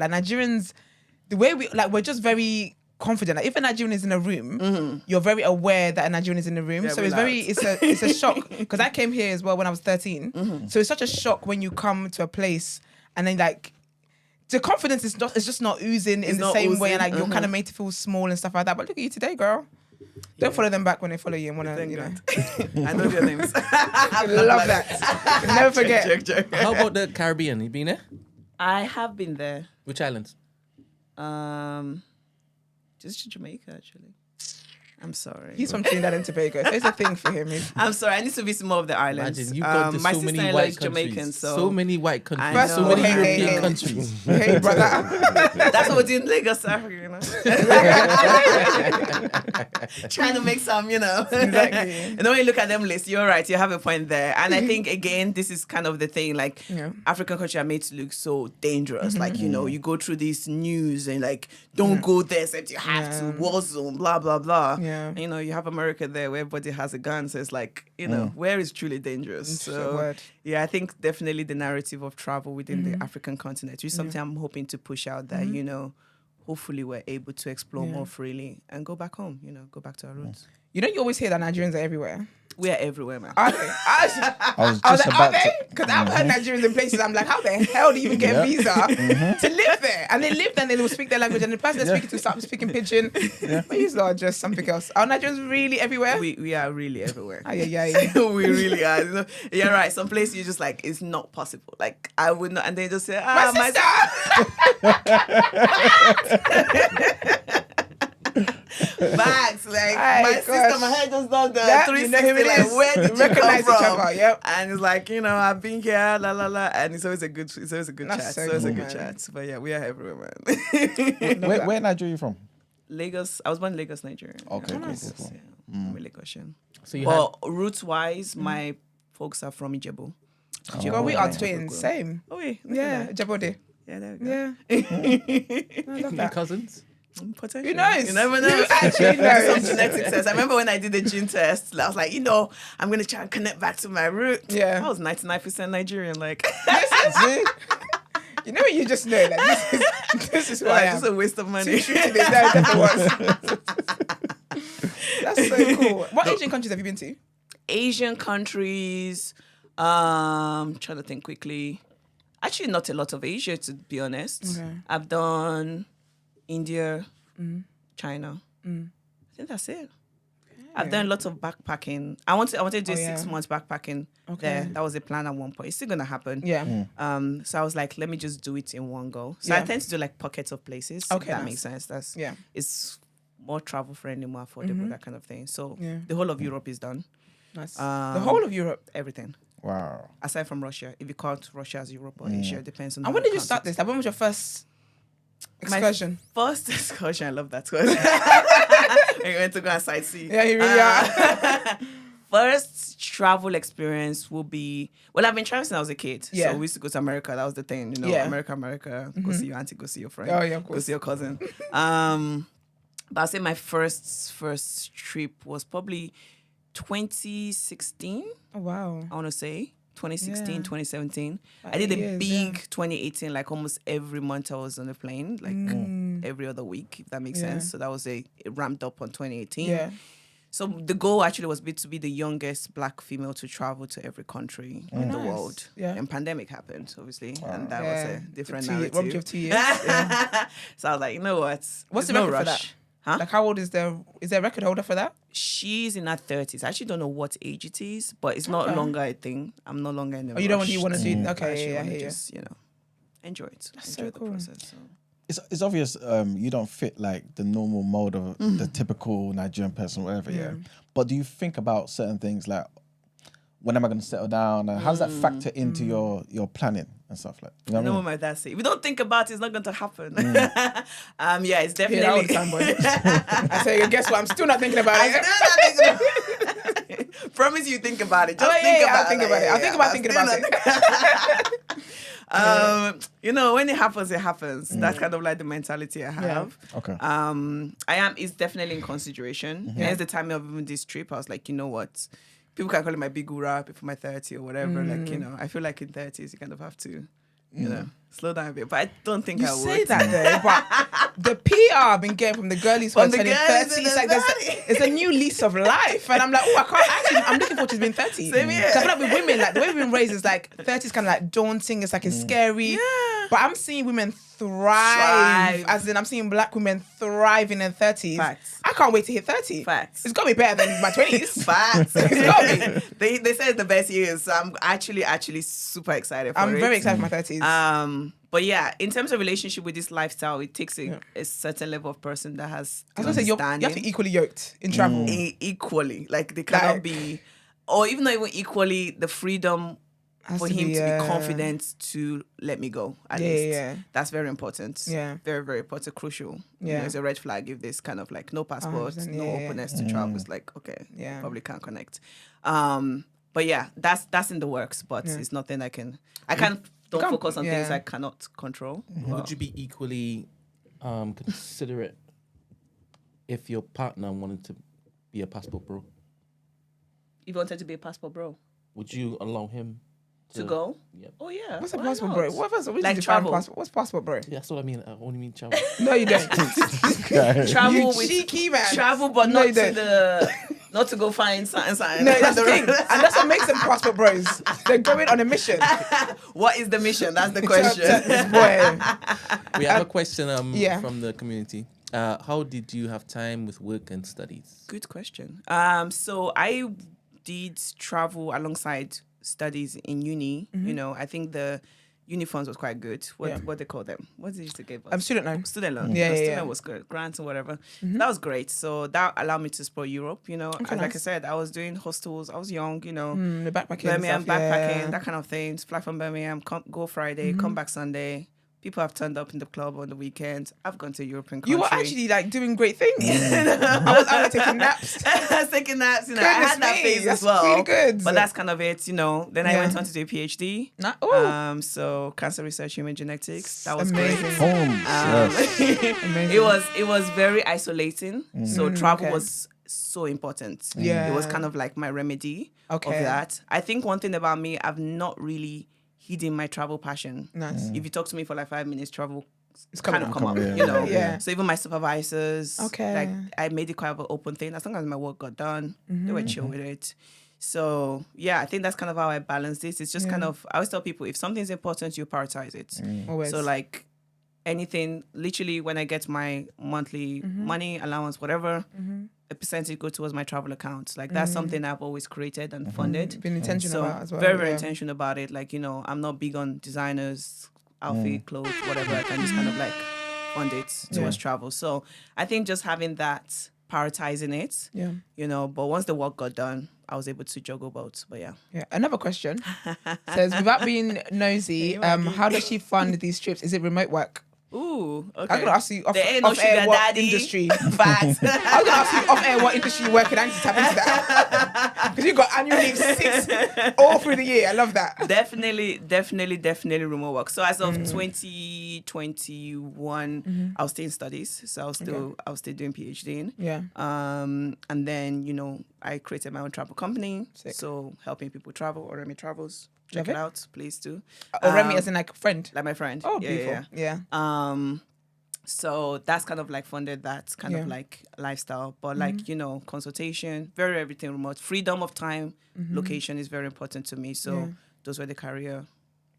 the way we're just very confident. Like, if a Nigerian is in a room, you're very aware that a Nigerian is in the room. Yeah, so it's a shock. Because I came here as well when I was 13. So it's such a shock when you come to a place and then like the confidence is just not oozing in the same way, and like you're kind of made to feel small and stuff like that. But look at you today, girl. Don't follow them back when they follow you and want to, I know their names. I love that. Never forget. Joke. How about the Caribbean? You been there? I have been there. Which islands? Just Jamaica, actually. I'm sorry. He's from Trinidad and Tobago, so it's a thing for him. I'm sorry. I need to visit more of the islands. Imagine, you've gone to so many white countries. Jamaican, so many white countries. First so many European countries. Hey, brother. That's what we do in Lagos, Africa, Trying to make some, Exactly. And when you look at them lists, you're right. You have a point there. And I think, again, this is kind of the thing. Like, African countries are made to look so dangerous. Like, you go through these news and, like, don't go there except you have to. War zone, blah, blah, blah. Yeah. And, you have America there where everybody has a gun. So it's like, where is truly dangerous? So, I think definitely the narrative of travel within the African continent is something I'm hoping to push out that, hopefully we're able to explore more freely and go back home, go back to our roots. You always hear that Nigerians are everywhere. We are everywhere, man. Are they? I was like, are they? Because I've heard Nigerians in places, I'm like, how the hell do you even get a visa to live there? And they live there and they will speak their language, and the person they're speaking to starts speaking pidgin. But he's not just something else. Are Nigerians really everywhere? We are really everywhere. Yeah. We really are. You're right. Some places you're just like, it's not possible. Like, I would not. And they just say, my sister! Bags, like my sister, my head just done the 360, like where did you come from? Yep. And it's like, I've been here, la la la, and it's always a good chat. So it's a good chat. But yeah, we are everywhere, man. Where in Nigeria are you from? Lagos. I was born in Lagos, Nigeria. Okay, cool. I'm a Lagosian. So roots wise, my folks are from Ijebu. Girl, we are twins, same. Oh yeah, Ijebode. Yeah, there we go. Yeah. I love that. Cousins? Potentially. Who knows? You never know. Who actually knows? Some genetic test. I remember when I did the gene test, I was like, I'm going to try and connect back to my root. Yeah. I was 99% Nigerian. Like, you just know that this is who I am. Just a waste of money. That's so cool. What Asian countries have you been to? Asian countries, trying to think quickly. Actually, not a lot of Asia, to be honest. Okay. I've done India, China. I think that's it. I've done lots of backpacking. I wanted to do 6 months backpacking there. Okay. That was the plan at one point. It's still gonna happen. Yeah. So I was like, let me just do it in one go. So I tend to do like pockets of places. Okay, That nice. makes sense. Yeah. It's more travel friendly, more affordable, that kind of thing. So the whole of Europe is done. Nice. The whole of Europe. Everything. Wow. Aside from Russia, if you count Russia as Europe or Asia, depends on. And when did you start this? Like, when was your first excursion? First excursion, I love that excursion. We went to go and sightsee. Yeah, you really are. First travel experience will be, well, I've been traveling since I was a kid. Yeah. So we used to go to America. That was the thing, you know, Yeah. America. Go see your auntie, go see your friend. Oh, yeah, of Go course. see your cousin. But I'd say my first trip was probably 2016. Oh, wow. I want to say 2016, Yeah. 2017. Like I did a 8 years, big yeah. 2018, like almost every month I was on a plane, like every other week, if that makes Yeah. sense. So that was it ramped up on 2018. Yeah. So the goal actually was to be the youngest Black female to travel to every country in the nice. world. Yeah. And pandemic happened, obviously, and that Yeah. was a different Robbed you narrative. of 2 years. Yeah. So I was like, you know what? What's the There's no record for rush. that? Huh? Like, how old is there a record holder for that? She's in her 30s. I actually don't know what age it is, but it's not Okay. longer a thing. I'm no longer in the Oh, you don't rush want to do? I Okay, actually yeah, wanna yeah. just, you know, enjoy it. That's enjoy so the cool. process. So. It's obvious you don't fit like the normal mold of the typical Nigerian person, whatever. Yeah. But do you think about certain things like when am I going to settle down? And how does that factor into your planning and stuff like? You know I know what what my dad said. If you don't think about it, it's not going to happen. Yeah, it's Yeah, that all the definitely. time, boy. I say, guess what? I'm still not thinking about I'm it. still not thinking about it. Promise you think about it. Just think about it. I'll think about it. I'll think about thinking about it. You know, when it happens, it happens. That's kind of like the mentality I have. Okay. It's definitely in consideration. Hence the time of even this trip, I was like, you know what? People can call it my big ura before my 30 or whatever. Like, you know, I feel like in 30s, you kind of have to, you know, slow down a bit. But I don't think You I would. say that though, but the PR I've been getting from the girlies who are From the turning girlies 30, in it's the like 30s. it's a new lease of life. And I'm like, I'm looking forward to being 30. Same here. 'Cause I feel like with women, like the way we've been raised is like 30 is kind of like daunting, it's like it's scary. Yeah. But I'm seeing women thrive. As in, I'm seeing Black women thrive in their 30s. Facts. I can't wait to hit 30. Facts. It's got to be better than my 20s. Facts. It's gotta be. They said it's the best years. So I'm actually super excited for it. I'm very excited for my 30s. But yeah, in terms of relationship with this lifestyle, it takes a certain level of person that has I was going to say, you have to be equally yoked in travel. equally. Like they cannot Like- be, or even not even equally, the freedom Has for to him be, to be confident to let me go. At Yeah, least yeah. that's very important. Yeah. Very, very important. Crucial. Yeah. It's a red flag if there's kind of like no passport, 100%, no yeah, yeah. openness to travel. It's like okay, Yeah. probably can't connect. But yeah, that's in the works. But it's nothing I can't don't can't- focus on things yeah. I cannot control. Would you be equally considerate if your partner wanted to be a passport bro? If you wanted to be a passport bro Would you allow him to go? Yep. Oh yeah. What's a why passport, not? bro? What Like travel. What's passport, bro? Yeah, that's what I mean. I only mean travel. No, you don't. Travel You with cheeky man. travel, but No, not you to don't. the not to go find something. No, that's the thing. And that's what makes them passport bros. They're going on a mission. What is the mission? That's the question. Boy. We have a question Yeah. from the community. How did you have time with work and studies? Good question. So I did travel alongside studies in uni. You know, I think the uniforms was quite good. What they call them? What did you give us? Student loan. Student loan. Yeah, yeah, Student yeah. was good. Grants and whatever. That was great. So that allowed me to explore Europe. You know, like I nice. said, I was doing hostels. I was young. You know, The backpacking. Birmingham and stuff, backpacking, yeah. that kind of things. Fly from Birmingham, go Friday, come back Sunday. People have turned up in the club on the weekends. I've gone to a European country. You were actually like doing great things. I was out there taking naps. I was taking naps, you know. I Goodness had that me, phase that's as well. really good. But that's kind of it, you know. Then I Yeah. went on to do a PhD. Oh, So cancer research, human genetics. That was amazing. great. Yes. It was very isolating. So travel okay. was so important. Yeah. It was kind of like my remedy of Okay. that. I think one thing about me, I've not really hidden my travel passion. Nice. If you talk to me for like 5 minutes, travel It's kind coming of up. come up, Yeah, you know. yeah. So even my supervisors, Okay. like I made it quite of an open thing. As long as my work got done, they were chill with it. So yeah, I think that's kind of how I balance this. It's just kind of I always tell people if something's important, you prioritize it. Always. So like anything, literally when I get my monthly money allowance, whatever, a percentage go towards my travel account. Like that's something I've always created and funded. Been intentional about as well. Very intentional about it. Like, I'm not big on designers, outfit, clothes, whatever. I can just kind of like fund it towards travel. So I think just having that, prioritizing it, but once the work got done, I was able to juggle both. But yeah. Another question says, without being nosy, how does she fund these trips? Is it remote work? Ooh, okay. I'm gonna ask you off There ain't no air sugar what daddy. industry. Facts. I was gonna ask you off air what industry you work in. I need to tap into that because you've got annual leave 6 all through the year. I love that. Definitely remote work. So as of 2021, I was still in studies. So I was still doing PhD. Yeah. And then I created my own travel company. Sick. So helping people travel. Oremi Travels. Check Love it it. out, please do. Remy as in like a friend. Like my friend. Oh, beautiful. Yeah. So that's kind of like funded that kind of like lifestyle. But like, consultation, very everything remote. Freedom of time, location is very important to me. So those were the career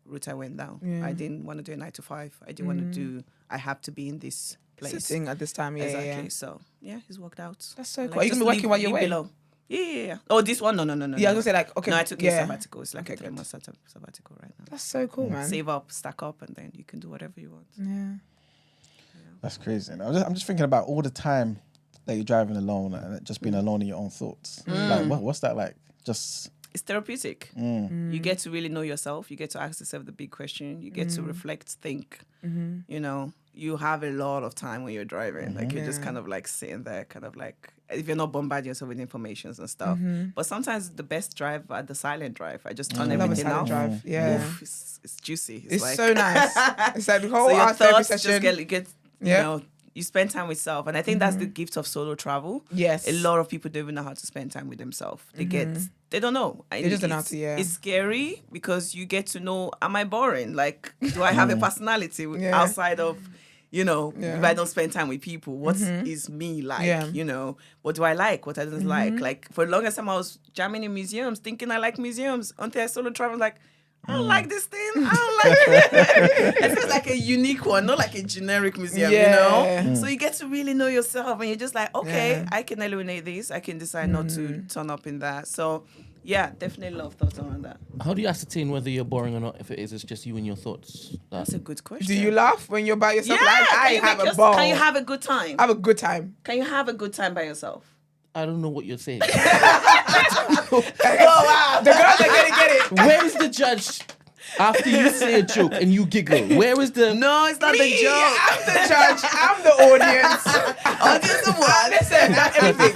route I went down. Yeah. I didn't want to do a 9 to 5. I didn't want to do, I have to be in this place. Sitting at this time. Yeah. Exactly. Yeah. So yeah, it's worked out. That's so Like, cool. Are you just going to be working while you're away? below. Yeah. Oh, this one? No. Yeah, I was going to say like, okay. No, I took a sabbatical. It's like Okay, a 3 good. month sabbatical right now. That's so cool, man. Save up, stack up, and then you can do whatever you want. Yeah. That's crazy. And I'm just thinking about all the time that you're driving alone and just being alone in your own thoughts. Like, what's that like? Just It's therapeutic. You get to really know yourself. You get to ask yourself the big question. You get to reflect, think. You have a lot of time when you're driving. Like you're just kind of like sitting there, kind of like, if you're not bombarding yourself with information and stuff. But sometimes the best drive are the silent drive. I just turn everything silent off. drive. Yeah. Oof, it's juicy. It's like, so nice. It's like the whole so your art therapy thoughts session. just get you spend time with self. And I think that's the gift of solo travel. Yes. A lot of people don't even know how to spend time with themselves. They don't know. They just don't know how to, It's scary because you get to know, am I boring? Like, do I have a personality outside of, if I don't spend time with people, what is me like? What do I like? What I don't like? Like, for the longest time, I was jamming in museums, thinking I like museums. Until I solo travel, like, I don't like this thing. I don't like it. It feels like a unique one, not like a generic museum, So you get to really know yourself and you're just like, okay, I can eliminate this. I can decide not to turn up in that. So, yeah, definitely a lot of thoughts around that. How do you ascertain whether you're boring or not if it's just you and your thoughts? That's a good question. Do you laugh when you're by yourself? Yeah, Like, I have a ball. Can you have a good time? Have a good time. Can you have a good time by yourself? I don't know what you're saying. Oh, wow. The girls that get it. Where is the judge after you say a joke and you giggle? Where is the... No, it's not the Me, joke. I'm the judge. I'm the audience. Audience of what? Listen, everything.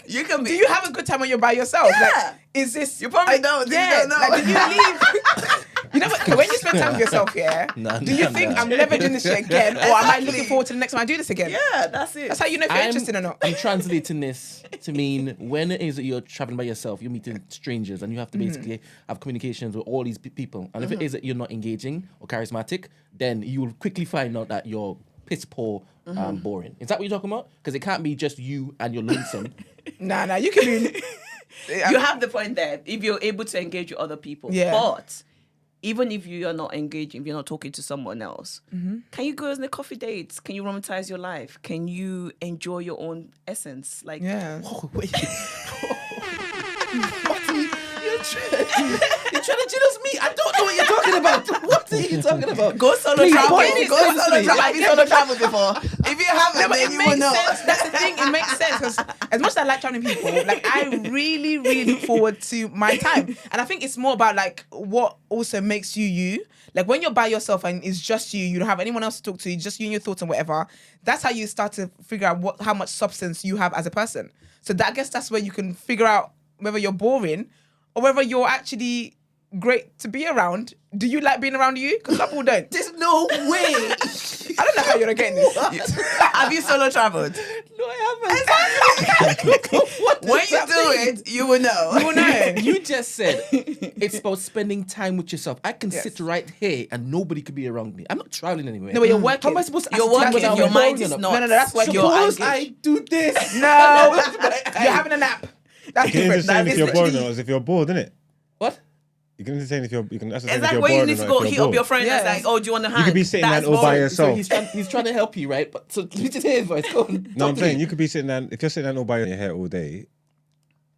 You can be. Do you have a good time when you're by yourself? Yeah. Like, is this... You probably don't. You don't know. Like, did you leave... You know what? When you spend time with yourself, do you think I'm never doing this shit again, or am I looking forward to the next time I do this again? Yeah, that's it. That's how you know if you're interested or not. I'm translating this to mean when it is that you're traveling by yourself, you're meeting strangers and you have to basically have communications with all these people. And if it is that you're not engaging or charismatic, then you will quickly find out that you're piss poor and boring. Is that what you're talking about? Because it can't be just you and your lonesome. Nah, you can be... You have the point there. If you're able to engage with other people. Yeah. But... even if you are not engaging, if you're not talking to someone else, can you go on a coffee date? Can you romanticize your life? Can you enjoy your own essence? Like, Oh, wait. You're trying to jealous me. I don't know what you're talking about. What are you talking about? Go solo Please, travel. point Go it solo to me. travel. Have you solo traveled before? If you haven't, But then it you will makes know. sense. That's the thing. It makes sense because as much as I like traveling people, like I really, really look forward to my time. And I think it's more about like what also makes you you. Like when you're by yourself and it's just you don't have anyone else to talk to, just you and your thoughts and whatever. That's how you start to figure out how much substance you have as a person. So I guess that's where you can figure out whether you're boring or whether you're actually great to be around. Do you like being around you? Because some people don't. There's no way. I don't know how you're not getting this. Have you solo traveled? No, I haven't. When you do it, you will know. You will know. You just said it's about spending time with yourself. I can sit right here and nobody could be around me. I'm not traveling anywhere. No, but you're working. How am I supposed to You're ascertain working. whether Your I'm mind boring is or not. No, that's what you're Suppose engaged. I do this. No, you're having a nap. That's You can different. either say if you're bored or literally- not, as if you're bored, innit? What? You can entertain if you're. You can ascertain Is if that you're where you bored need or to not, go if hit you're up your bored. friend Yeah. that's like, oh, do you want to hang? could be sitting That's there all by boring. yourself. So he's trying to help you, right? But so let me just hear his voice. Go on. No, I'm saying you could be sitting down. If you're sitting down all by your hair all day,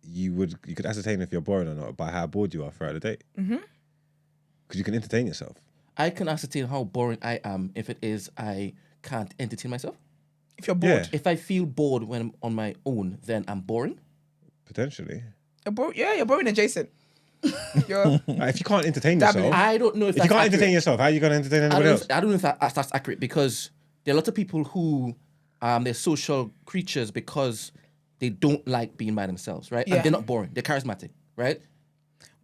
you could ascertain if you're boring or not by how bored you are throughout the day. Because you can entertain yourself. I can ascertain how boring I am if it is I can't entertain myself. If you're bored. Yeah. If I feel bored when I'm on my own, then I'm boring. Potentially. You're boring adjacent. You're, If you can't entertain Dabbling. yourself, I don't know if if you that's can't accurate. entertain yourself, how are you going to entertain anybody else? I don't know if that's accurate because there are a lot of people who they're social creatures because they don't like being by themselves, right? Yeah. And they're not boring. They're charismatic, right?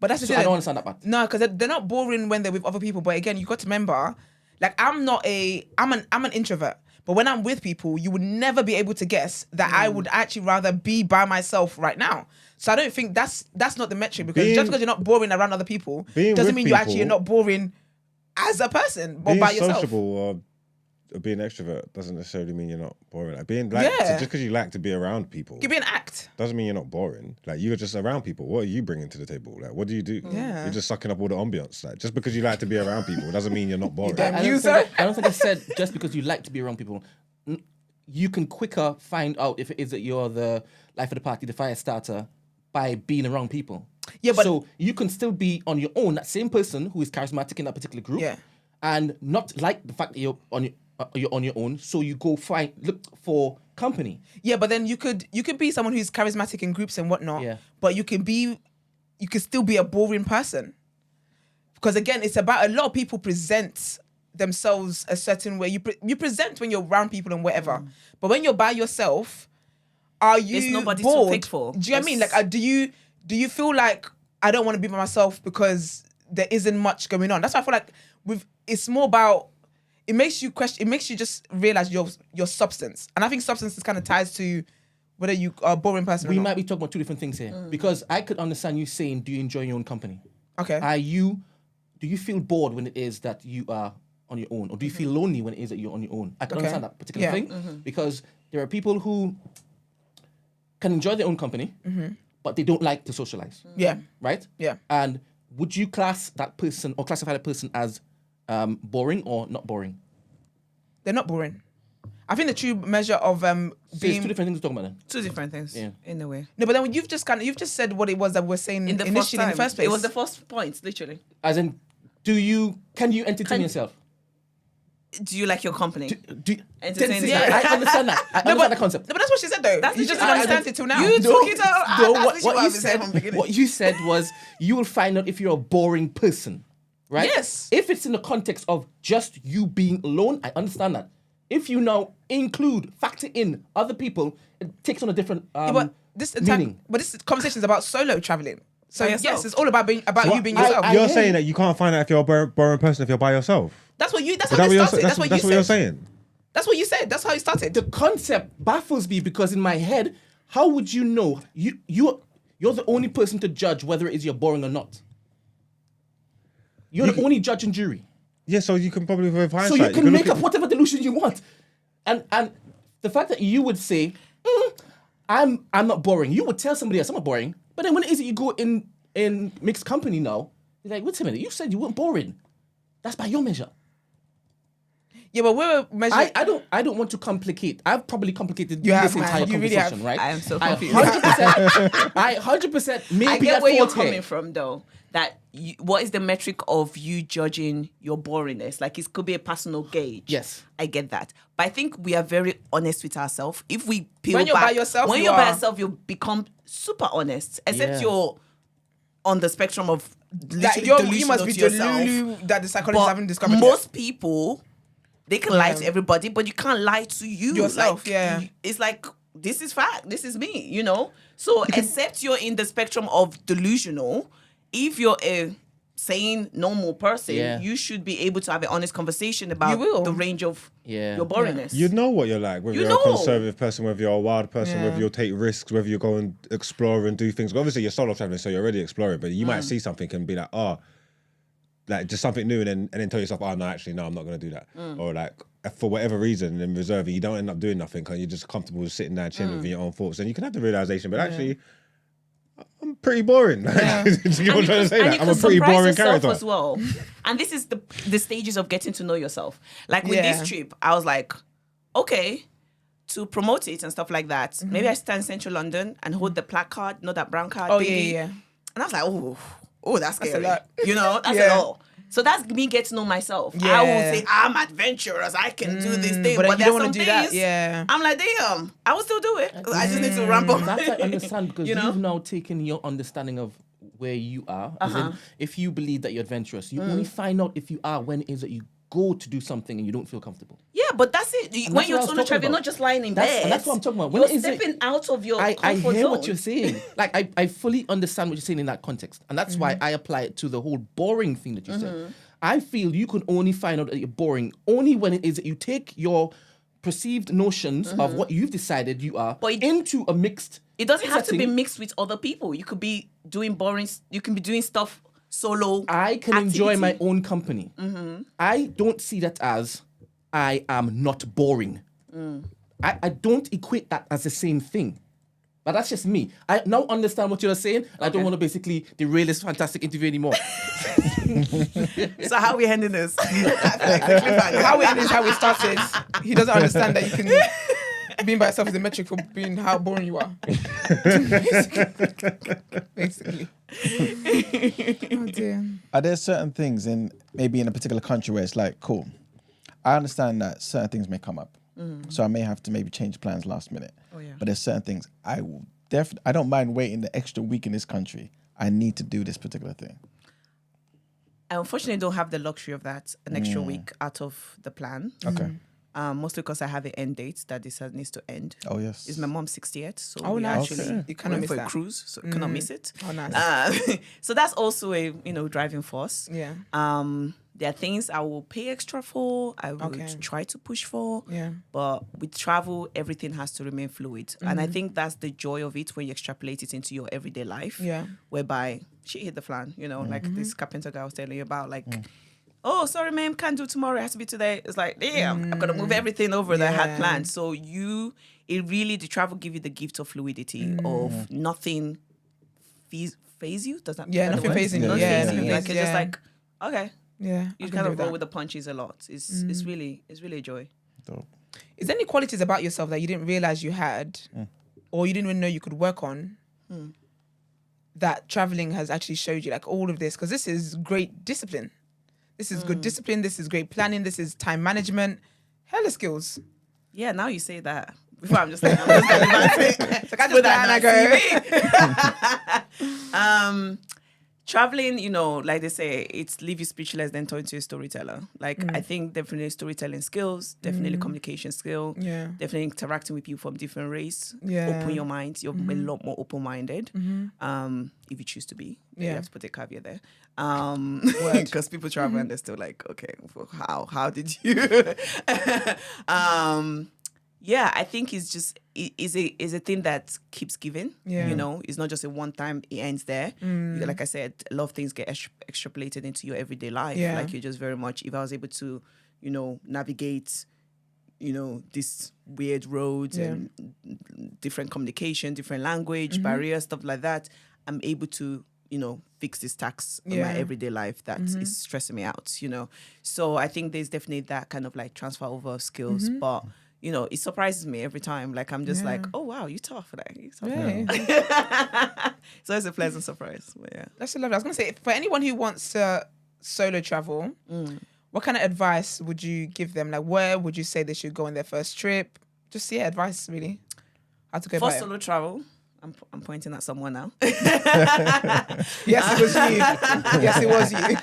but that's the So thing. I don't understand that part. No, because they're not boring when they're with other people. But again, you got to remember, like I'm an introvert. But when I'm with people, you would never be able to guess that I would actually rather be by myself right now. So I don't think that's not the metric, because just because you're not boring around other people being doesn't with mean you're people- not boring as a person or Being by yourself. sociable or being extrovert doesn't necessarily mean you're not boring. Like being like Yeah. just because you like to be around people It could be an act. doesn't mean you're not boring. Like you're just around people. What are you bringing to the table? Like what do you do? Yeah. You're just sucking up all the ambience. Like just because you like to be around people doesn't mean you're not boring. damn I You, don't sir? think I don't think I said just because you like to be around people. You can quicker find out if it is that you're the life of the party, the fire starter, by being around people. Yeah, but- so you can still be on your own, that same person who is charismatic in that particular group, Yeah. and not like the fact that you're on your own. So you go look for company. Yeah, but then you could be someone who's charismatic in groups and whatnot. Yeah. But you could still be a boring person. Because again, it's about, a lot of people present themselves a certain way. You present when you're around people and whatever. But when you're by yourself, are you There's nobody to bored? pick for. Do you know what I mean? Like, do you feel like I don't want to be by myself because there isn't much going on? That's why I feel like it's more about, it makes you question, it makes you just realize your substance. And I think substance is kind of ties to whether you are a boring person or We not. might be talking about two different things here, because I could understand you saying, "Do you enjoy your own company?" Okay. Do you feel bored when it is that you are on your own, or do you feel lonely when it is that you're on your own? I can Okay. understand that particular Yeah. thing, because there are people who can enjoy their own company, but they don't like to socialize, Yeah. right? Yeah. And would you class that person or classify that person as boring or not boring? They're not boring. I think the true measure of So it's being two different things to talk about then. Two different things. Yeah. In a way. no, but then you've just said what it was that we're saying In the initially in the first place. It was the first point, literally. As in, can you entertain yourself? Do you like your company? Do you, Entertain yeah, yourself. I understand that. I understand the concept. No, but that's what she said though. That's You what just she didn't said. understand it till now. You took it out. No, That's what what you I've been saying from the beginning. what you said was you will find out if you're a boring person, right? Yes. If it's in the context of just you being alone, I understand that. If you now factor in other people, it takes on a different but this meaning. this conversation is about solo traveling. So By yes, yourself. it's all about you being What- yourself. You're hear saying you. that you can't find out if you're a boring person if you're by yourself. That's what you. That's Is how that it what started. you're, That's what that's you what you're said. saying? That's what you said. That's how it started. The concept baffles me because in my head, how would you know? You're the only person to judge whether it is you're boring or not. You're the only judge and jury. Yeah, so you can probably with So hindsight. you can look make at- up whatever delusion you want. And the fact that you would say, I'm not boring. You would tell somebody else, I'm not boring. But then when it is that you go in mixed company now, you're like, wait a minute, you said you weren't boring. That's by your measure. Yeah, but we're measuring. I don't want to complicate. I've probably complicated You this have, entire man. You really conversation, have. right? I am so I confused. 100% may I be get at where you're fault here. coming from, though. That what is the metric of you judging your boringness? Like it could be a personal gauge. Yes. I get that, but I think we are very honest with ourselves. If we peel When you're back, by yourself, when you you're by are. yourself, you become super honest. Except Yeah. you're on the spectrum of Like literally you must be delusional to yourself. Delulu that the psychologists But haven't discovered yet. most people, they can lie to everybody, but you can't lie to you. Yourself, Like, yeah. It's like, this is fact, this is me, you know? So except you're in the spectrum of delusional, if you're a sane, normal person, Yeah. you should be able to have an honest conversation about You will. the range of Yeah. your boringness. You'd know what you're like, whether You you're know. a conservative person, whether you're a wild person, whether you'll take risks, whether you go and explore and do things. Obviously, you're solo traveling, so you're already exploring, but you might see something and be like, like just something new, and then tell yourself, no, actually, no, I'm not going to do that. Or like, for whatever reason, in reserve, you don't end up doing nothing because you're just comfortable sitting there chilling with your own thoughts. And you can have the realization, but actually, I I'm pretty boring. Yeah. You know what I'm trying to say? And Like, you I'm a can pretty surprise boring yourself character. as well. And this is the stages of getting to know yourself. Like with Yeah. this trip, I was like, okay, to promote it and stuff like that, maybe I stand in central London and hold the placard, not that brown card. Oh, thingy. yeah. And I was like, oh, that's scary. a lot. You know, that's Yeah. a lot. So that's me getting to know myself. I Yeah. won't say I'm adventurous. I can do this thing, but then but you there's don't wanna some do that, things yeah. I'm like, damn, I will still do it. I just need to ramp up. That's I understand because You know? you've now taken your understanding of where you are. As in, if you believe that you're adventurous, you only find out if you are when it is that you go to do something and you don't feel comfortable. Yeah, but that's it. And When that's you're what I was solo talking traveling, you're about. not just lying in bed. And that's what I'm talking about. When You're is it- stepping out of your I comfort hear zone. what you're saying. Like I fully understand what you're saying in that context. And that's why I apply it to the whole boring thing that you said. I feel you can only find out that you're boring only when it is that you take your perceived notions of what you've decided you are But into a mixed It doesn't have to be setting. mixed with other people. You could be doing boring. You can be doing stuff solo. I can enjoy my activity. own company. I don't see that as I am not boring. I don't equate that as the same thing. But that's just me. I now understand what you're saying. I don't want to basically derail this fantastic interview anymore. So how are we ending this? How we end is how we started. He doesn't understand that you can being by yourself is a metric for being how boring you are. Basically. Oh dear. Are there certain things in maybe in a particular country where it's like, cool, I understand that certain things may come up. So I may have to maybe change plans last minute. Oh, yeah. But there's certain things I will I don't mind waiting the extra week in this country. I need to do this particular thing. I unfortunately don't have the luxury of that, an extra week out of the plan. Okay. Mostly because I have an end date that this needs to end. Oh yes. It's my mom's 60th, so Oh, we nice. actually Okay. You cannot went miss for that. a cruise, so cannot miss it. Oh, nice. So that's also a driving force. Yeah. There are things I will pay extra for. I will Okay. try to push for. Yeah. But with travel, everything has to remain fluid, and I think that's the joy of it when you extrapolate it into your everyday life. Yeah. Whereby shit hit the fan, like this carpenter guy I was telling you about, like. Oh, sorry, ma'am, can't do tomorrow. It has to be today. It's like, damn, I've got to move everything over that I had Yeah. planned. So the travel give you the gift of fluidity, of nothing phase you. Does that? Yeah, is that the nothing word? phasing you. Nothing Yeah, phasing you. yeah. Like it's just Yeah. like, okay, Yeah. you I kind can of do roll that. with the punches a lot. It's really a joy. Dope. Is there any qualities about yourself that you didn't realize you had, or you didn't even know you could work on, that traveling has actually showed you? Like all of this, because this is great discipline. This is good discipline. This is great planning. This is time management. Hella skills. Yeah, now you say that. Before I'm just going to So I just plan, I go. Traveling, like they say, it's leave you speechless, then turn to a storyteller. Like, I think definitely storytelling skills, definitely communication skill, Yeah. definitely interacting with people from different race. Yeah. Open your mind. You're a lot more open-minded, if you choose to be. You Yeah. have to put a caveat there. Because people travel and they're still like, okay, well, how did you? Yeah, I think it's just is a thing that keeps giving. Yeah. It's not just a one time it ends there. Like I said, a lot of things get extrapolated into your everyday life. Yeah. Like you're just very much. If I was able to, navigate, these weird roads and different communication, different language barriers, stuff like that, I'm able to fix this tax in my everyday life that is stressing me out. So I think there's definitely that kind of like transfer over of skills, but. It surprises me every time. Like, I'm just like, oh, wow, you're tough. Like, you're tough. Yeah. So it's a pleasant surprise. But yeah. That's so lovely. I was going to say, for anyone who wants to solo travel, what kind of advice would you give them? Like, where would you say they should go on their first trip? Just, advice, really. How to go For about solo travel, I'm pointing at someone now. Yes, it was you. Yes, it was you.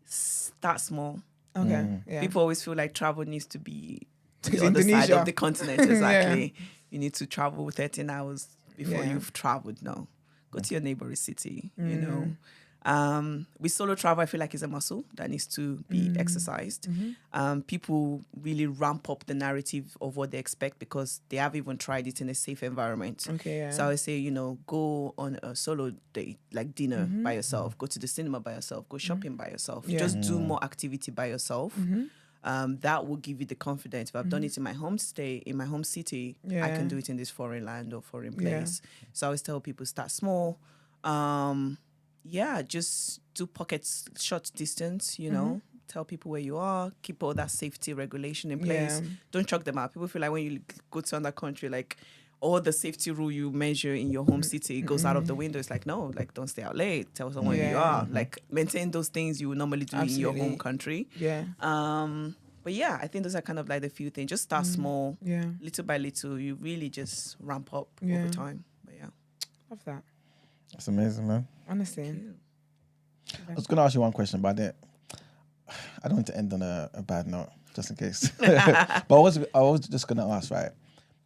Start small. Okay. Yeah. People always feel like travel needs to be to It's the other side Indonesia. of the continent. Exactly. You need to travel 13 hours before Yeah. you've traveled. No. Go to your neighboring city, With solo travel, I feel like it's a muscle that needs to be exercised. People really ramp up the narrative of what they expect because they have even tried it in a safe environment. Okay, yeah. So I would say, go on a solo date, like dinner by yourself, go to the cinema by yourself, go shopping by yourself. Yeah. Just do more activity by yourself. that will give you the confidence. If I've done it in my home city, I can do it in this foreign land or foreign place. So I always tell people, start small. Just do pockets, short distance, you know. Tell people where you are, keep all that safety regulation in place. Don't chuck them out. People feel like when you go to another country, like all the safety rule you measure in your home city goes out of the window. It's like, no, like don't stay out late. Tell someone where you are. Like maintain those things you would normally do in your home country. But yeah, I think those are kind of like the few things. Just start small, little by little. You really just ramp up over time. But yeah. Love that. That's amazing, man. Honestly. I was going to ask you one question, but I don't want to end on a bad note, just in case. But I was just going to ask, right?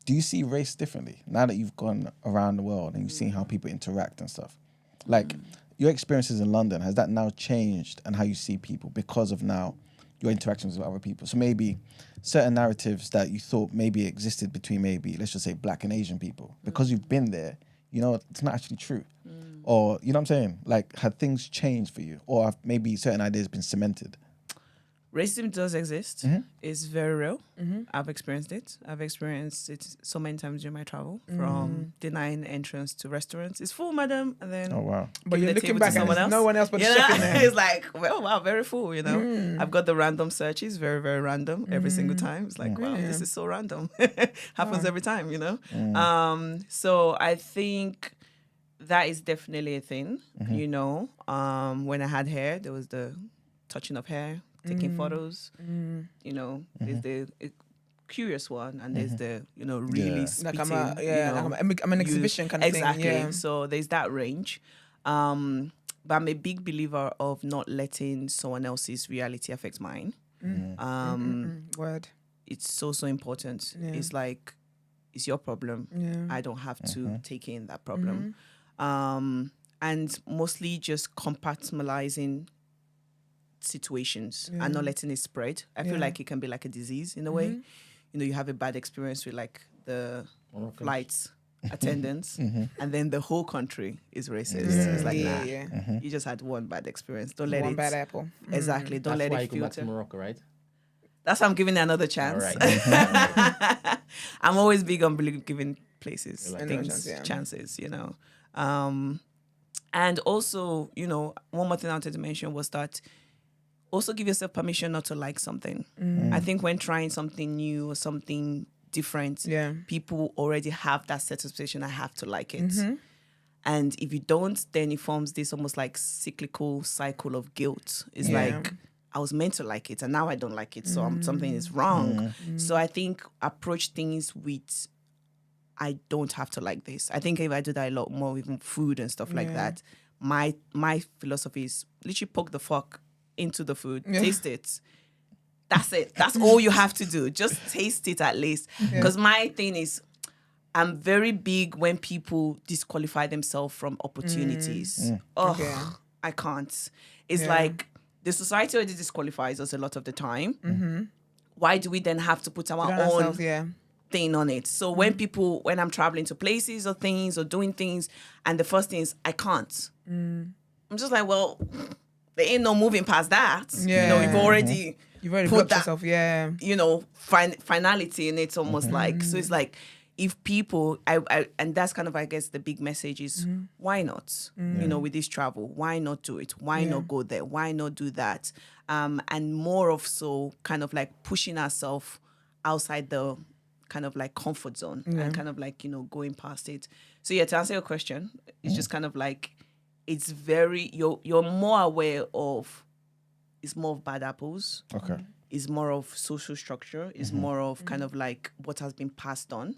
Do you see race differently now that you've gone around the world and you've seen how people interact and stuff? Like, your experiences in London, has that now changed and how you see people because of now your interactions with other people? So maybe certain narratives that you thought maybe existed between maybe, let's just say, Black and Asian people, because you've been there, you know, it's not actually true. Or, you know what I'm saying? Like, have things changed for you? Or have maybe certain ideas been cemented? Racism does exist. It's very real. I've experienced it. I've experienced it so many times during my travel, from denying entrance to restaurants. It's full, madam. And then, oh, wow. But you're looking back and there's no one else but the chef in there. It's like, well, wow, very full, you know. I've got the random searches, very, very random every single time. It's like, wow, this is so random. Happens every time, you know. So I think that is definitely a thing, you know. When I had hair, there was the touching of hair, taking photos, you know. There's the curious one, and there's the, you know, really spitting, I'm an exhibition kind of thing. Exactly. So there's that range. But I'm a big believer of not letting someone else's reality affect mine. Word. It's so important. It's like, it's your problem. I don't have to take in that problem. And mostly just compartmentalizing situations and not letting it spread. I feel like it can be like a disease in a way. You know, you have a bad experience with like the flight attendants, and then the whole country is racist. It's like, you just had one bad experience. Don't let one bad apple. Exactly. Don't let it filter. That's why you go back to Morocco, right? That's why I'm giving it another chance. All right. I'm always big on giving places, Like things, chances, you know. And also, you know, one more thing I wanted to mention was that also give yourself permission not to like something. I think when trying something new or something different, people already have that set expectation, I have to like it. And if you don't, then it forms this almost like cyclical cycle of guilt. It's like, I was meant to like it and now I don't like it, so something is wrong. So I think approach things with, I don't have to like this. I think if I do that a lot more, even food and stuff like that, my philosophy is literally poke the fork into the food, taste it. That's it. That's all you have to do. Just taste it at least. Because my thing is, I'm very big when people disqualify themselves from opportunities. I can't. It's like the society already disqualifies us a lot of the time. Why do we then have to put our own thing on it? So when I'm traveling to places or things or doing things, and the first thing is, I can't. I'm just like, well, there ain't no moving past that. You know, you've already put that, yourself, you know, finality in it, almost like. So it's like, if people, and that's kind of, I guess, the big message is, why not? You know, with this travel, why not do it? Why not go there? Why not do that? And more of so kind of like pushing ourselves outside the kind of like comfort zone and kind of like, you know, going past it. So to answer your question, it's just kind of like, it's very, you're more aware of, it's more of bad apples. Okay. Is more of social structure, is more of kind of like what has been passed on.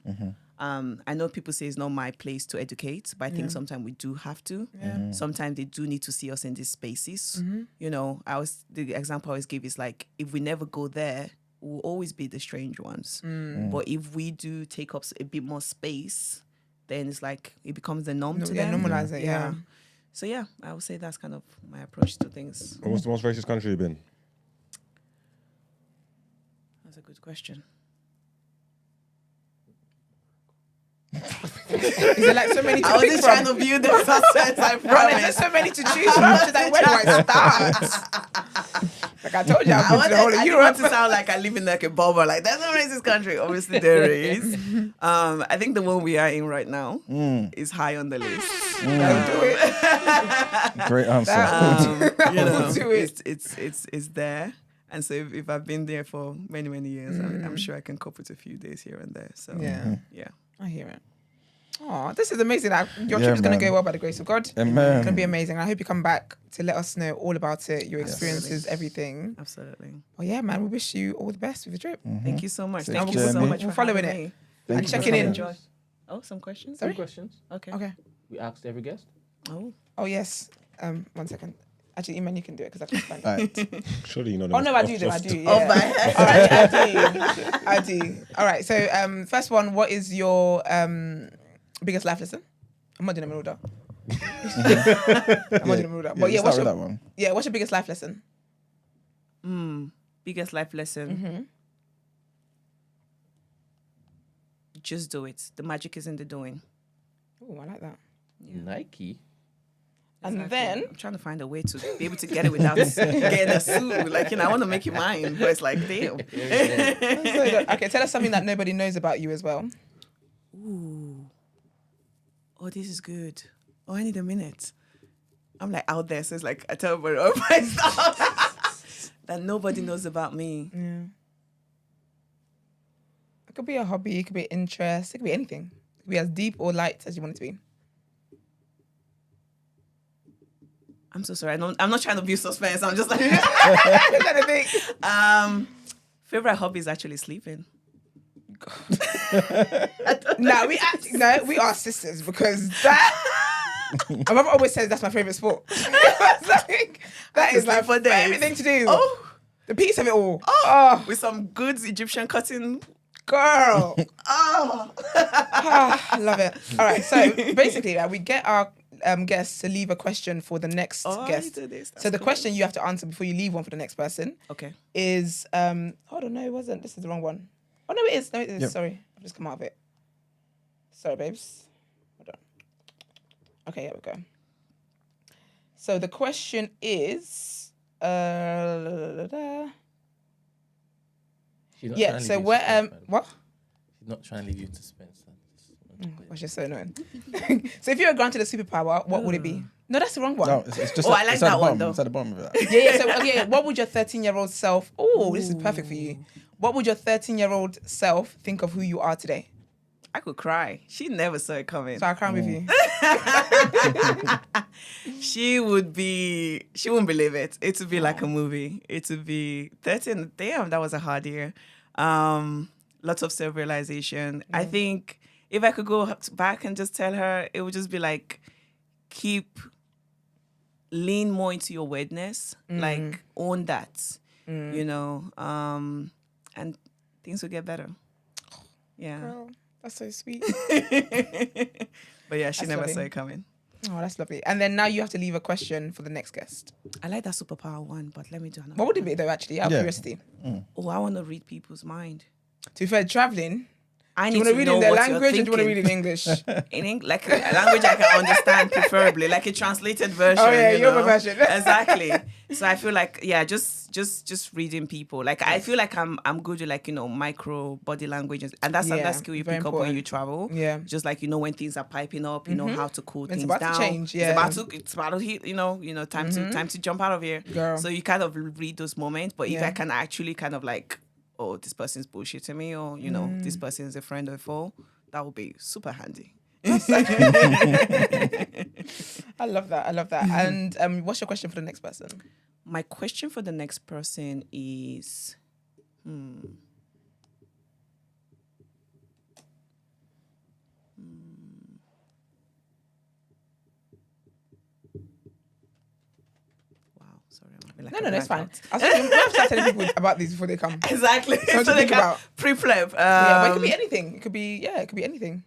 I know people say it's not my place to educate, but I think sometimes we do have to. Sometimes they do need to see us in these spaces. You know, the example I always give is like, if we never go there, we'll always be the strange ones. But if we do take up a bit more space, then it's like, it becomes the norm to them. Normalize it, So I would say that's kind of my approach to things. What's the most racist country you've been? That's a good question. Is there like so many to I pick wasn't from? trying to view the success, I promise. There's so many to choose from. Just like, where do I start? Like I told you, I I've been to the whole of want Europe. to sound like I live in like a bubble. Like there's no racist country. Obviously there is. I think the one we are in right now is high on the list. That'll do it. Great answer. That'll do it. It's there. And so if I've been there for many, many years, I'm sure I can cope with a few days here and there. So Yeah. yeah. I hear it. Oh, this is amazing. Your trip is going to go well by the grace of God. Amen. It's going to be amazing. I hope you come back to let us know all about it, your experiences, everything. Absolutely. Oh yeah, man. We wish you all the best with the trip. Thank you so much. Safe Thank you so journey. much We're for following having it. me. Thank And you for checking in. coming. Oh, some questions? Sorry? Some questions Okay. Okay. we asked every guest. Oh yes. 1 second. Actually, Iman, you can do it because I can't find it. All right. Surely you know. Oh no, I do. I do. Yeah. Oh, my All right, I do. All right. So, first one. What is your biggest life lesson? I'm not doing them in order. I'm not doing them in order. But yeah, start with that one. what's your biggest life lesson? Biggest life lesson. Just do it. The magic is in the doing. Oh, I like that. Nike. And Exactly. then I'm trying to find a way to be able to get it without getting a suit. Like, I want to make it mine, but it's like, damn. okay, tell us something that nobody knows about you as well. Ooh. Oh, this is good. Oh, I need a minute. I'm like out there, so it's like I tell everybody all my stuff that nobody knows about me. Yeah. It could be a hobby, it could be an interest, it could be anything. It could be as deep or light as you want it to be. I'm so sorry. I'm not trying to be suspense. I'm just like Trying to think. favorite hobby is actually sleeping. No, we are sisters because that. My mother always says that's my favorite sport. That is my for days. favorite thing to do. Oh, The piece of it all. with some good Egyptian cutting. Girl. Oh, I love it. All right, so basically, we get our guests to leave a question for the next guest. you do this. So the question you have to answer before you leave one for the next person Okay. is hold on, no, it wasn't. This is the wrong one. Oh no, it is. No, it is. Yep. Sorry, I've just come out of it. Sorry, babes. Hold on. Okay, here we go. So the question is She's not yeah. trying to So leave you where suspense, man. what? She's not trying to leave you to suspense. Gosh, you're so annoying. So if you were granted a superpower, what would it be? No, that's the wrong one. No, it's just. Oh, I like it's at that the one, bottom. though. It's at the bottom of that. Yeah. So okay, what would your 13-year-old self? Oh, this is perfect for you. What would your 13-year-old self think of who you are today? I could cry. She never saw it coming. So I cry with you. She wouldn't believe it. It would be like a movie. It would be 13. Damn, that was a hard year. Lots of self-realization. I think if I could go back and just tell her, it would just be like, lean more into your weirdness, like own that, you know, and things will get better. Yeah. Girl, that's so sweet. But yeah, she That's never lovely. saw it coming. Oh, that's lovely. And then now you have to leave a question for the next guest. I like that superpower one, but let me do another. What would it be though, actually? Out of Yeah. curiosity. Oh, I want to read people's mind. To be fair, traveling. I Do need you want to to read know in their what language or do you're you want to read thinking. in English? Like a language I can understand, preferably, like a translated version. Oh, yeah, you your know? version. Exactly. So I feel like, yeah, just reading people. Like I feel like I'm good with, like, you know, micro body languages, and that's Yeah, that skill you very pick up when important. you travel. Yeah. Just like, you know, when things are piping up, you know how to cool It's things about to down. change, yeah. It's about to hit. You know, time to jump out of here. Girl. So you kind of read those moments, but if Yeah. I can actually kind of like, oh, this person's bullshitting me, or you know, this person is a friend or a foe, that would be super handy. I love that. I love that. And what's your question for the next person? My question for the next person is, wow, sorry. I'm having like No, a that's fine. blackout. I was thinking, we have to start telling people about these before they come. Exactly. Something So to they think can about. pre-pleb. Yeah, but it could be anything. It could be anything.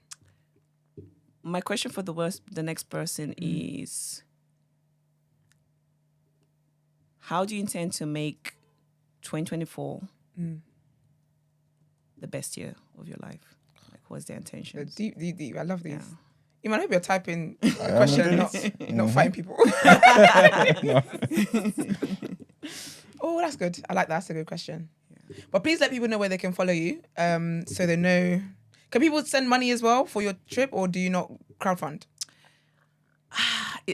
My question for the next person is, how do you intend to make 2024 the best year of your life? Like, what's the intention? Deep. I love these. Yeah. You might hope you're typing a question and not fighting people. Oh, that's good. I like that. That's a good question. Yeah. But please let people know where they can follow you, so they know. Can people send money as well for your trip, or do you not crowdfund?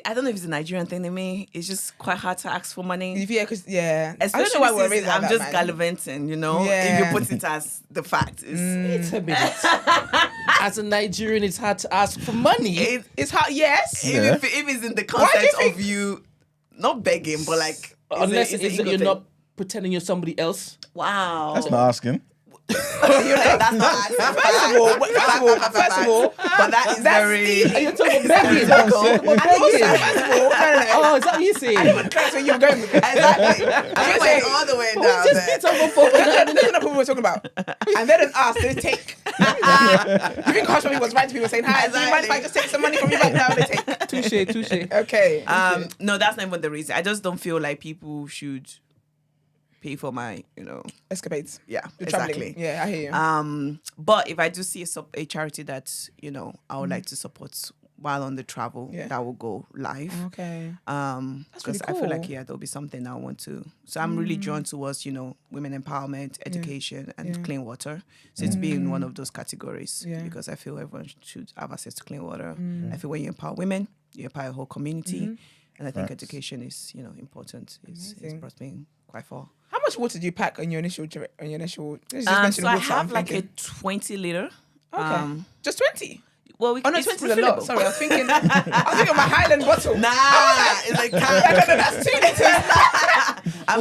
I don't know if it's a Nigerian thing to me. It's just quite hard to ask for money. Yeah, because I don't Especially know why we're raised like I'm that, just man. gallivanting, you know. Yeah. If you put it as the fact, Wait a minute. As a Nigerian, it's hard to ask for money. It's hard. Yes. Yeah. if it's in the Why do you context think- of you not begging, but like Unless it's it's that you're not pretending you're somebody else. wow. That's not asking. That's not First of all, but that is very. Are you talking about begging? Oh, is that what you're saying? That's where you're going with it. Exactly. I went all the way down Just there. beat over for That's not what we're talking about. And they don't ask, they take. You think Hush Puppy was writing to people saying, "Hi, do you mind if I just take some money from you right now?" They take. touche. Okay. No, that's not even the reason. I just don't feel like people should pay for my, Escapades. yeah, You're exactly. traveling. Yeah, I hear you. But if I do see a charity that, I would like to support while on the travel, Yeah. that will go live. Okay. Because really I feel like, cool. there'll be something I want to. So I'm really drawn towards, women empowerment, education, and clean water. So it's being one of those categories because I feel everyone should have access to clean water. I feel when you empower women, you empower a whole community. And I think education is, important. It's brought me quite far. How much water do you pack on your initial trip? Let's just So mention I water, have I'm like thinking. a 20 liter. Okay. Just 20? Well, Oh no, it's 20 is a lot. refillable. Sorry, I was thinking of my Highland bottle. Nah, it's like No, that's 2 liters. I'm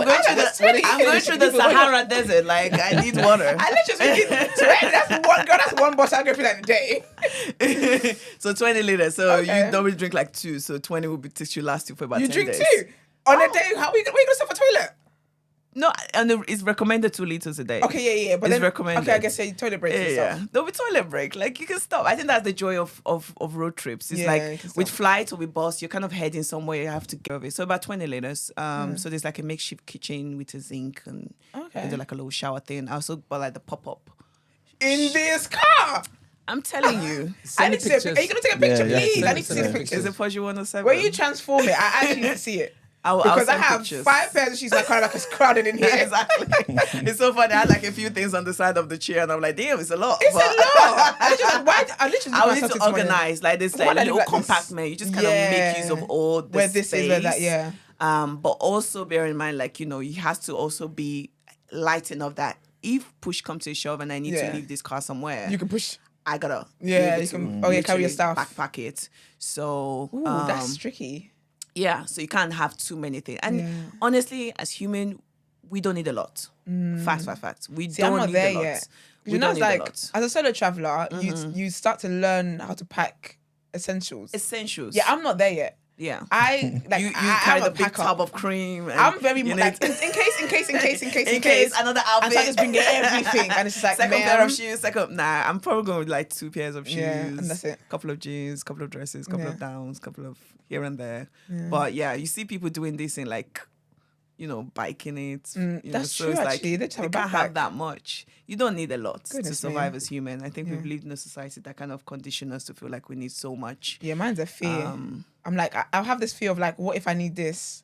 going through the Sahara Desert. Like I need water. I literally thinking 20. That's one bottle I go through that in a day. So 20 liters. So Okay. you normally drink like 2. So 20 will be to last you for about You 10 drink days. 2 on a day. How are you gonna stop for toilet? No, and it's recommended 2 liters a day. Okay, yeah. But It's then recommended. Okay, I guess toilet breaks and Yeah, stuff. there'll be toilet break. Like you can stop. I think that's the joy of road trips. It's Yeah, you like can with stop. flights or with bus, you're kind of heading somewhere. You have to get over it. So about 20 liters. So there's like a makeshift kitchen with a zinc and Okay. there's like a little shower thing. I also bought like the pop-up. In this car. I'm telling you. I need to see a picture. Are you gonna take a picture, Yeah, please? yeah. I need to see the Send it. pictures. Is it Porsche 107? When you transform it, I actually need to see it. I'll Because I send have pictures. 5 pairs of shoes that kind of like it's crowded in here. Exactly. It's so funny. I had like a few things on the side of the chair, and I'm like, damn, it's a lot. It's But- a lot. I literally I will myself need to this morning. organize like this, Why like don't I little do like this? compartment. You just kind of make use of all the Where this space. is, where that, yeah. But also bear in mind, like, it has to also be light enough that if push comes to shove and I need Yeah. to leave this car somewhere, You can push. I gotta Yeah, be able you to can- carry your literally stuff. backpack it. So Ooh, that's tricky. yeah, so you can't have too many things. And honestly, as human, we don't need a lot. Fact. We See, I'm don't not need there a lot. yet. We You know, don't it's need a like lot. as a solo traveler, you start to learn how to pack essentials. Essentials. Yeah, I'm not there yet. Yeah. I like You I carry am the a big packer. tub of cream. And I'm very you like need- in case in case another outfit. And so I just bring everything, and it's just like second ma'am, pair of shoes. Nah, I'm probably going with like 2 pairs of shoes. Yeah, and that's it. Couple of jeans, couple of dresses, couple Yeah. of downs, couple of here and there. But yeah, you see people doing this in like, biking it. that's so true, it's like actually. They just have you a can't backpack. have that much. You don't need a lot to Goodness survive me. as human. I think we've lived in a society that kind of conditions us to feel like we need so much. Yeah, mine's a fear. I'm like, I'll have this fear of like, what if I need this?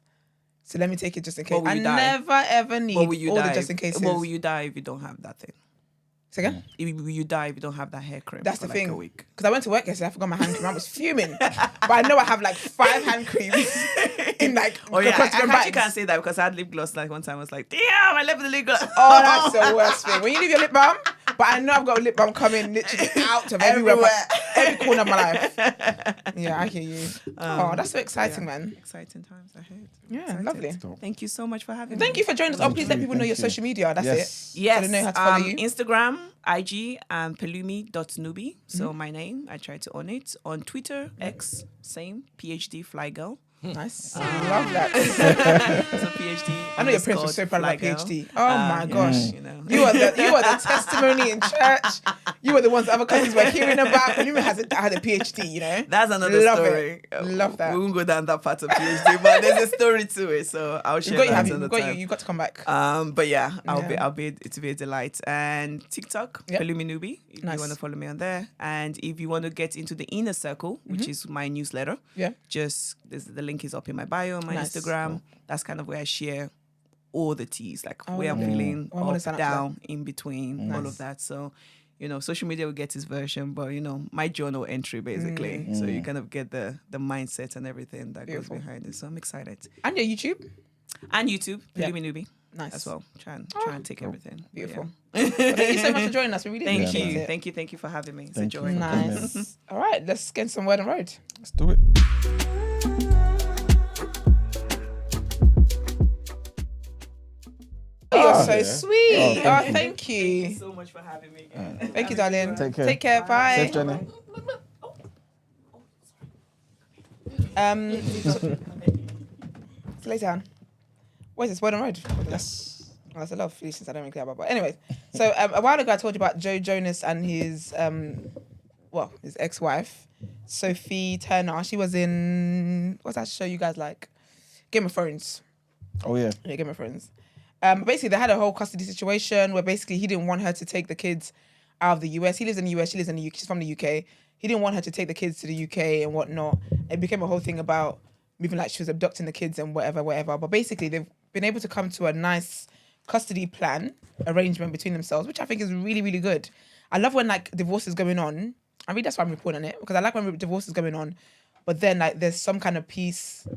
So let me take it just in case. What will I you die? never ever need What will you all die? the just in cases. What will you die if you don't have that thing? Say again? Will you die if you don't have that hair cream? That's for the like thing. a week? Because I went to work yesterday, I forgot my hand cream. I was fuming. But I know I have like 5 hand creams in like Oh yeah, I cross-different actually bags. can't say that because I had lip gloss like one time. I was like, damn, I left the lip gloss. Oh, that's the worst thing. When you leave your lip balm, but I know I've got a lip balm coming literally out of everywhere. Every corner of my life. Yeah, I hear you. Oh, that's so exciting, man. Exciting times ahead. Yeah, Excited. lovely. Thank you so much for having me. Thank you for joining us. Oh, please let people know your social media. That's Yes. it. Yes, So they know how to follow you. Instagram, IG, pelumi.nubi. So my name, I try to own it. On Twitter, X, same, PhD Fly Girl. Nice. Love that. So PhD. I know your parents were so proud of my Fly Girl. PhD. Oh my gosh. You know. You are the testimony in church. You were the ones other cousins were hearing about. Pelumi had a PhD, you know? That's another Love story. it. Love that. We won't go down that part of PhD, but there's a story to it, so I'll share that another time. You've got to come back. But yeah, Yeah. I'll be it'll be a delight. And TikTok, Yep. Pelumi Nubi, if Nice. you want to follow me on there. And if you want to get into the inner circle, which is my newsletter, Yeah. just the link is up in my bio on my Nice. Instagram. That's kind of where I share all the T's, like where I'm feeling I wanna up, sign up to down, in between, all of that. So, social media will get its version, but my journal entry basically. So you kind of get the mindset and everything that goes behind it. So I'm excited. And your YouTube? And YouTube, Pelumi Nubi. Nice. As well. Try and take everything. Beautiful. Yeah. Well, thank you so much for joining us. We really appreciate it. Thank you for having me. It's Thank a you joy. for Nice. All right, let's get some word on road. Let's do it. You're so sweet. Oh, thank thank you. Thank you so much for having me. Thank you, darling. Take care. Take care. Bye. Safe journey. See you later, Han. What is this? Word on road? Yes. Oh, there's a lot of feelings I don't really care about. But anyways, so a while ago I told you about Jonas and his his ex-wife, Sophie Turner. She was in, what's that show you guys like? Game of Thrones. Oh, yeah. Yeah, Game of Thrones. Basically, they had a whole custody situation where basically he didn't want her to take the kids out of the US. He lives in the US, she lives in the UK. She's from the UK. He didn't want her to take the kids to the UK and whatnot. It became a whole thing about moving like she was abducting the kids and whatever. But basically, they've been able to come to a nice custody plan arrangement between themselves, which I think is really, really good. I love when like divorce is going on. I mean, that's why I'm reporting on it, because I like when divorce is going on, but then like there's some kind of peace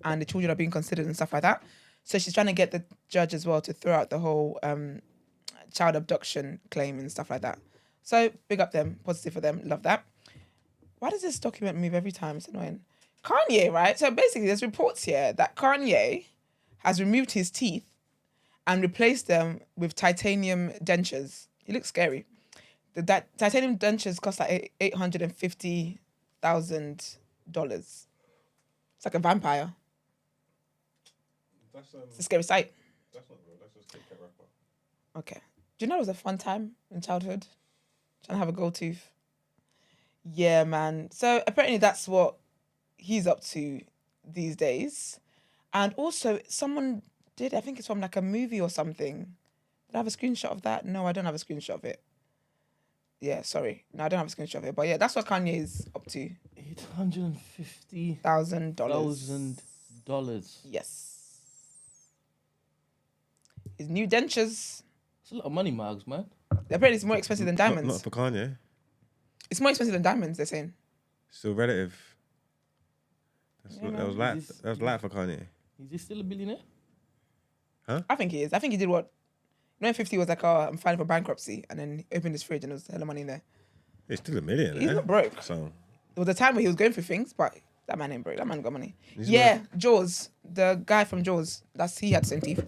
and the children are being considered and stuff like that. So she's trying to get the judge as well to throw out the whole child abduction claim and stuff like that. So big up them, positive for them, love that. Why does this document move every time? It's annoying. Kanye, right? So basically there's reports here that Kanye has removed his teeth and replaced them with titanium dentures. He looks scary. That titanium dentures cost like $850,000. It's like a vampire. It's a scary sight. That's not real. That's just Kit Kat wrapper. Okay. Do you know it was a fun time in childhood? Trying to have a gold tooth. Yeah, man. So apparently that's what he's up to these days. And also someone did, I think it's from like a movie or something. Did I have a screenshot of that? No, I don't have a screenshot of it. Yeah, sorry. No, I don't have a screenshot of it. But yeah, that's what Kanye is up to. $850,000. Yes. His new dentures. It's a lot of money, Margs, man. Apparently it's more expensive than diamonds. Not for Kanye. It's more expensive than diamonds, they're saying. Still relative. Yeah, that was light. That was light for Kanye. Is he still a billionaire? I think he is. I think he did what? 950 was like, I'm filing for bankruptcy, and then he opened his fridge and there was hella money in there. He's still a millionaire. He's not broke. So There was a time where he was going through things, but that man ain't broke. That man got money. He's Jaws, the guy from Jaws, he had the same teeth.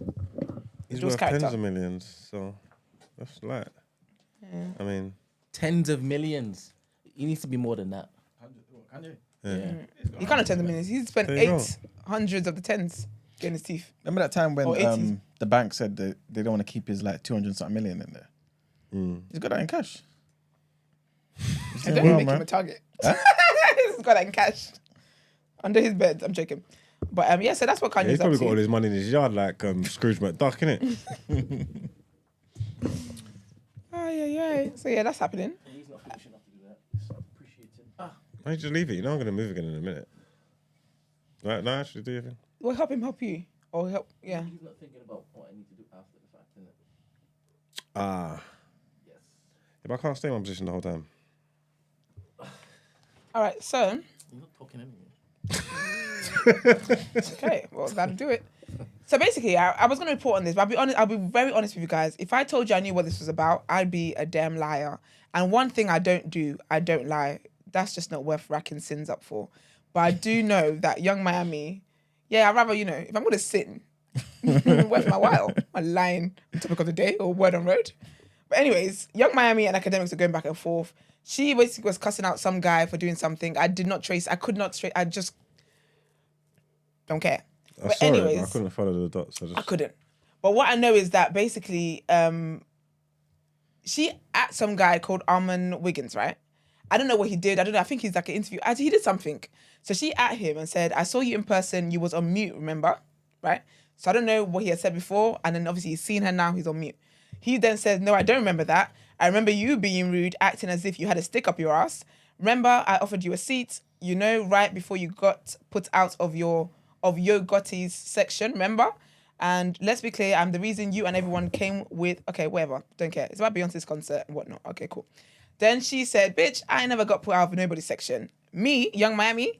he's Jaws worth character. tens of millions. So that's light. Yeah. I mean, Tens of millions. He needs to be more than that. yeah. He can't have tens of millions. He spent There you go. 800s of the tens getting his teeth. Remember that time when Or 80s. the bank said that they don't want to keep his like 200-something million in there? He's got that in cash. I don't well, make him man. a target. He's got that in cash. Under his bed. I'm joking. But yeah, so that's what Yeah, Kanye's he's up probably to. got all his money in his yard like Scrooge McDuck, innit? Oh, yeah. So yeah, that's happening. He's not foolish enough to do that. So appreciate him. Why don't you just leave it? You know I'm going to move again in a minute. Right, no, actually do your thing. We'll help him help you. Or help, yeah. He's not thinking about what I need to do after the fact, innit? Yes. If I can't stay in my position the whole time. All right, so, You're not talking anyway. okay, well, gotta do it. So basically, I was going to report on this, but I'll be honest. I'll be very honest with you guys. If I told you I knew what this was about, I'd be a damn liar. And one thing I don't do, I don't lie. That's just not worth racking sins up for. But I do know that Young Miami, yeah, I'd rather, if I'm going to sin, worth my while. My line on topic of the day or word on road. But anyways, Young Miami and Akademiks are going back and forth. She basically was cussing out some guy for doing something. I could not trace. I just don't care. I But saw anyways, it, but I couldn't follow the dots. I couldn't. But what I know is that basically, she at some guy called Armand Wiggins, right? I don't know what he did. I don't know. I think he's like an interview. He did something. So she at him and said, I saw you in person. You was on mute, remember? Right? So I don't know what he had said before. And then obviously he's seen her now. He's on mute. He then says, no, I don't remember that. I remember you being rude, acting as if you had a stick up your ass. Remember, I offered you a seat, right before you got put out of Yo Gotti's section, remember? And let's be clear, I'm the reason you and everyone came with, okay, whatever, don't care. It's about Beyonce's concert and whatnot. Okay, cool. Then she said, bitch, I never got put out of nobody's section. Me, Young Miami,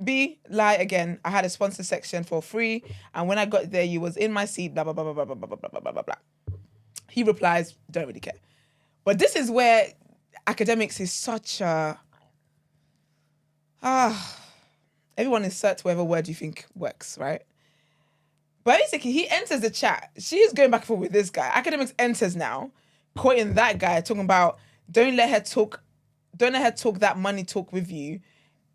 B, lie again. I had a sponsor section for free. And when I got there, you was in my seat, blah, blah, blah, blah, blah, blah, blah, blah, blah, blah, blah. He replies, don't really care. But this is where Akademiks is such a, everyone insert whatever word you think works, right? But basically, he enters the chat. She's going back and forth with this guy. Akademiks enters now, quoting that guy, talking about, don't let her talk that money talk with you.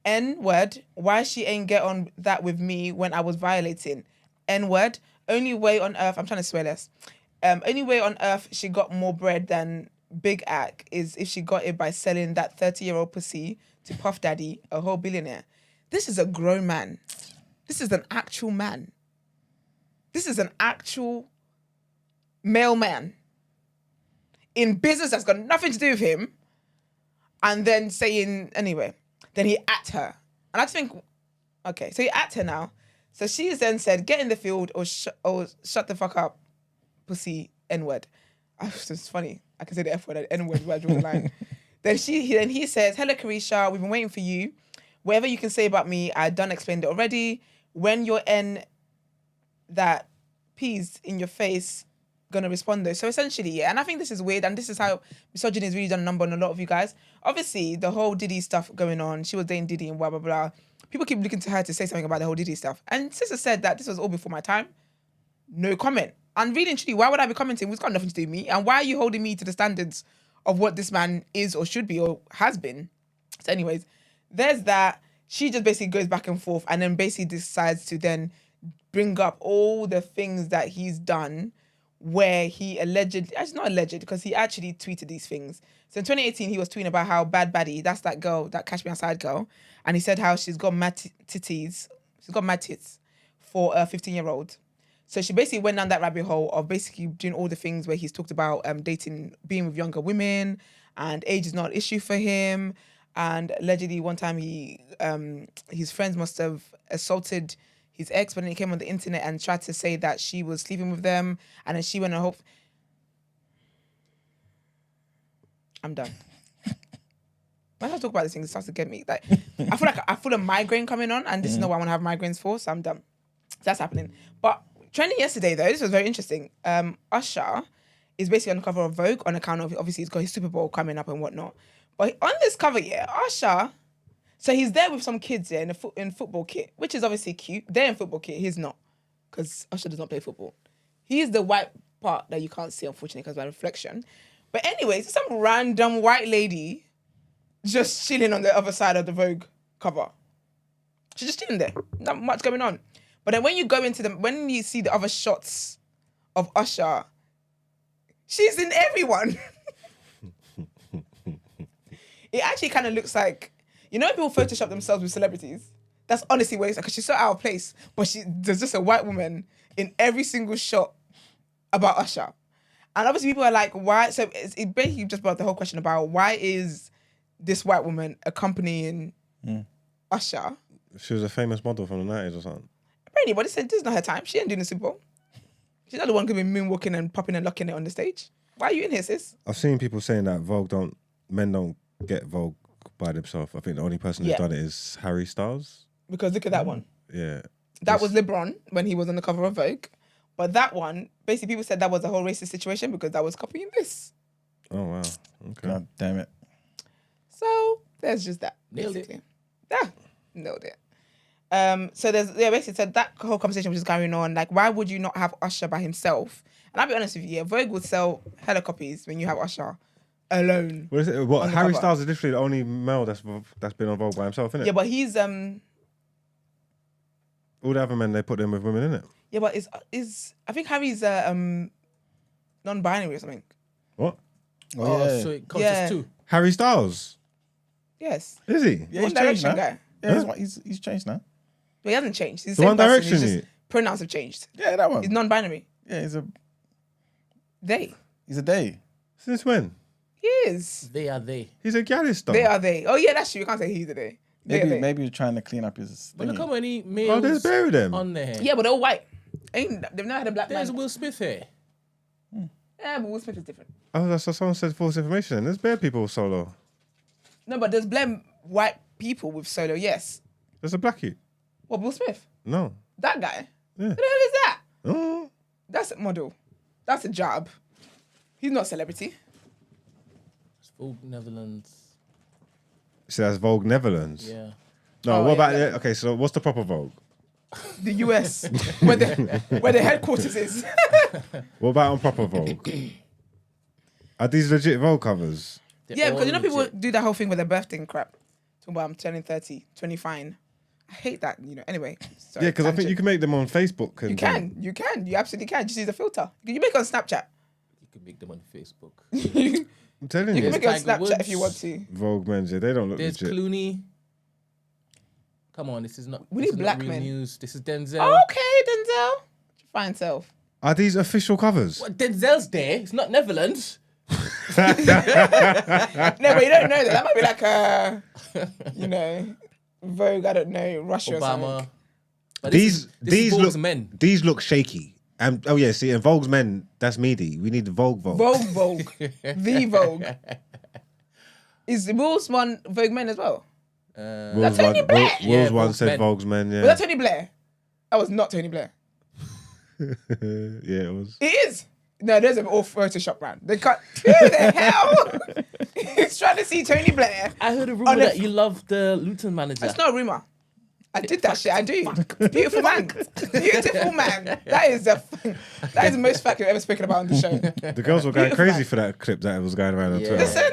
N-word, why she ain't get on that with me when I was violating? N-word, only way on earth, I'm trying to swear less. Only way on earth she got more bread than Big Ack is if she got it by selling that 30-year-old pussy to Puff Daddy, a whole billionaire. This is a grown man. This is an actual man. This is an actual male man in business that's got nothing to do with him, and then saying, anyway, then he at her. And I just think, okay, so he at her now. So she then said, get in the field or shut the fuck up, pussy, N-word. It's funny. I can say the F-word and N-word where I draw the line. Then he says, hello, Carisha, we've been waiting for you. Whatever you can say about me, I done explained it already. When you're in that peas in your face, gonna respond though. So essentially, yeah, and I think this is weird, and this is how misogyny has really done a number on a lot of you guys. Obviously, the whole Diddy stuff going on, she was dating Diddy and blah, blah, blah. People keep looking to her to say something about the whole Diddy stuff. And Sister said that this was all before my time. No comment. And really, truly, why would I be commenting? It's got nothing to do with me. And why are you holding me to the standards of what this man is or should be or has been? So anyways, there's that. She just basically goes back and forth and then basically decides to then bring up all the things that he's done where he allegedly, it's not alleged because he actually tweeted these things. So in 2018, he was tweeting about how Bad Baddie, that's that girl, that Cash Me Outside girl, and he said how she's got mad titties, she's got mad tits for a 15-year-old. So she basically went down that rabbit hole of basically doing all the things where he's talked about dating, being with younger women, and age is not an issue for him. And allegedly one time his friends must have assaulted his ex, but then he came on the internet and tried to say that she was sleeping with them, and then she went and I'm done. When I talk about this thing, it starts to get me. Like, I feel a migraine coming on, and this is not what I want to have migraines for, so I'm done. That's happening. But trending yesterday, though, this was very interesting. Usher is basically on the cover of Vogue on account of, obviously, he's got his Super Bowl coming up and whatnot. But on this cover, yeah, Usher, so he's there with some kids, yeah, in football kit, which is obviously cute. They're in football kit, he's not, because Usher does not play football. He's the white part that you can't see, unfortunately, because by reflection. But anyways, some random white lady just chilling on the other side of the Vogue cover. She's just chilling there, not much going on. But then when you go into when you see the other shots of Usher, she's in everyone. It actually kind of looks like, you know when people Photoshop themselves with celebrities? That's honestly what it's like, because she's so out of place, but there's just a white woman in every single shot about Usher. And obviously people are like, why? So it basically just brought the whole question about why is this white woman accompanying Usher? She was a famous model from the 90s or something. Apparently, but this is not her time. She ain't doing the Super Bowl. She's not the one going to be moonwalking and popping and locking it on the stage. Why are you in here, sis? I've seen people saying that men don't get Vogue by themselves. I think the only person who's done it is Harry Styles. Because look at that one. Yeah. That was LeBron when he was on the cover of Vogue. But that one, basically people said that was a whole racist situation because that was copying this. Oh, wow. Okay. God damn it. So there's just that. Nailed basically. it. Yeah, nailed it. So basically said that whole conversation was just going on. Like, why would you not have Usher by himself? And I'll be honest with you, yeah, Vogue would sell hella copies when you have Usher alone. What is it? What, Harry Styles is literally the only male that's been on Vogue by himself, isn't it? Yeah, but he's all the other men, they put them with women, innit? Yeah, but is I think Harry's non-binary or something. What? So it counts as two. Harry Styles? Yes. Is he? Yeah, One Direction guy. Yeah, he's changed now. But he hasn't changed. He's The the One same person. Direction, He's just pronouns have changed. Yeah, that one. He's non-binary. Yeah, he's a they. Since when? He is. They are they. He's a Galley star. They are they. Oh yeah, that's true. You can't say he's a they. They are they. Maybe he's trying to clean up his But look thingy. how many males there's bury them. on there. Yeah, but they're all white. They've never had a black There's man. Will Smith here. Yeah, but Will Smith is different. Oh, that's what someone said. False information. And there's bare people solo. No, but there's black white people with solo. Yes. There's a blackie. What, Will Smith? No. That guy. Yeah. Who the hell is that? Oh. That's a model. That's a job. He's not a celebrity. It's Vogue Netherlands. So that's Vogue Netherlands. Yeah. No, Oh, what yeah, about that- okay? So what's the proper Vogue? The US, where the headquarters is. What about on proper Vogue? Are these legit Vogue covers? They're Yeah, because you know all people legit. do that whole thing with their birthday and crap. Talking about I'm turning 30, 20 fine. I hate that, Anyway. Sorry, Yeah, because I think tangent. you can make them on Facebook. And You can. You absolutely can. Just use a filter. You make it on Snapchat. You can make them on Facebook. You I'm telling can you, make it on Tiger Snapchat Woods. if you want to. Vogue men's. Yeah, they don't look There's legit. Clooney. Come on, this is not. We this need is black not real men. news. This is Denzel. Okay, Denzel. Fine self. Are these official covers? What, Denzel's there. It's not Netherlands. No, but you don't know that. That might be like Vogue, I don't know, Russia or Obama. something. But These this is Vogue's look men. These look shaky. And oh yeah, see, and Vogue's men. That's meaty. We need the Vogue. Vogue. The Vogue. Is Will's one Vogue men as well? Will's That's Tony one, Blair. Will's Yeah, one Vogue's said men. Vogue's men. Yeah, Was that Tony Blair? That was not Tony Blair. yeah, it was. It is. No, there's an all Photoshop man. They cut. Who the hell? He's trying to see Tony Blair. I heard a rumor that you love the Luton manager. That's not a rumor. I did that shit. I do. Beautiful man. Beautiful man. That is the most fact you've ever spoken about on the show. The girls were going Beautiful crazy man. for that clip that was going around on Yeah. Twitter. Listen.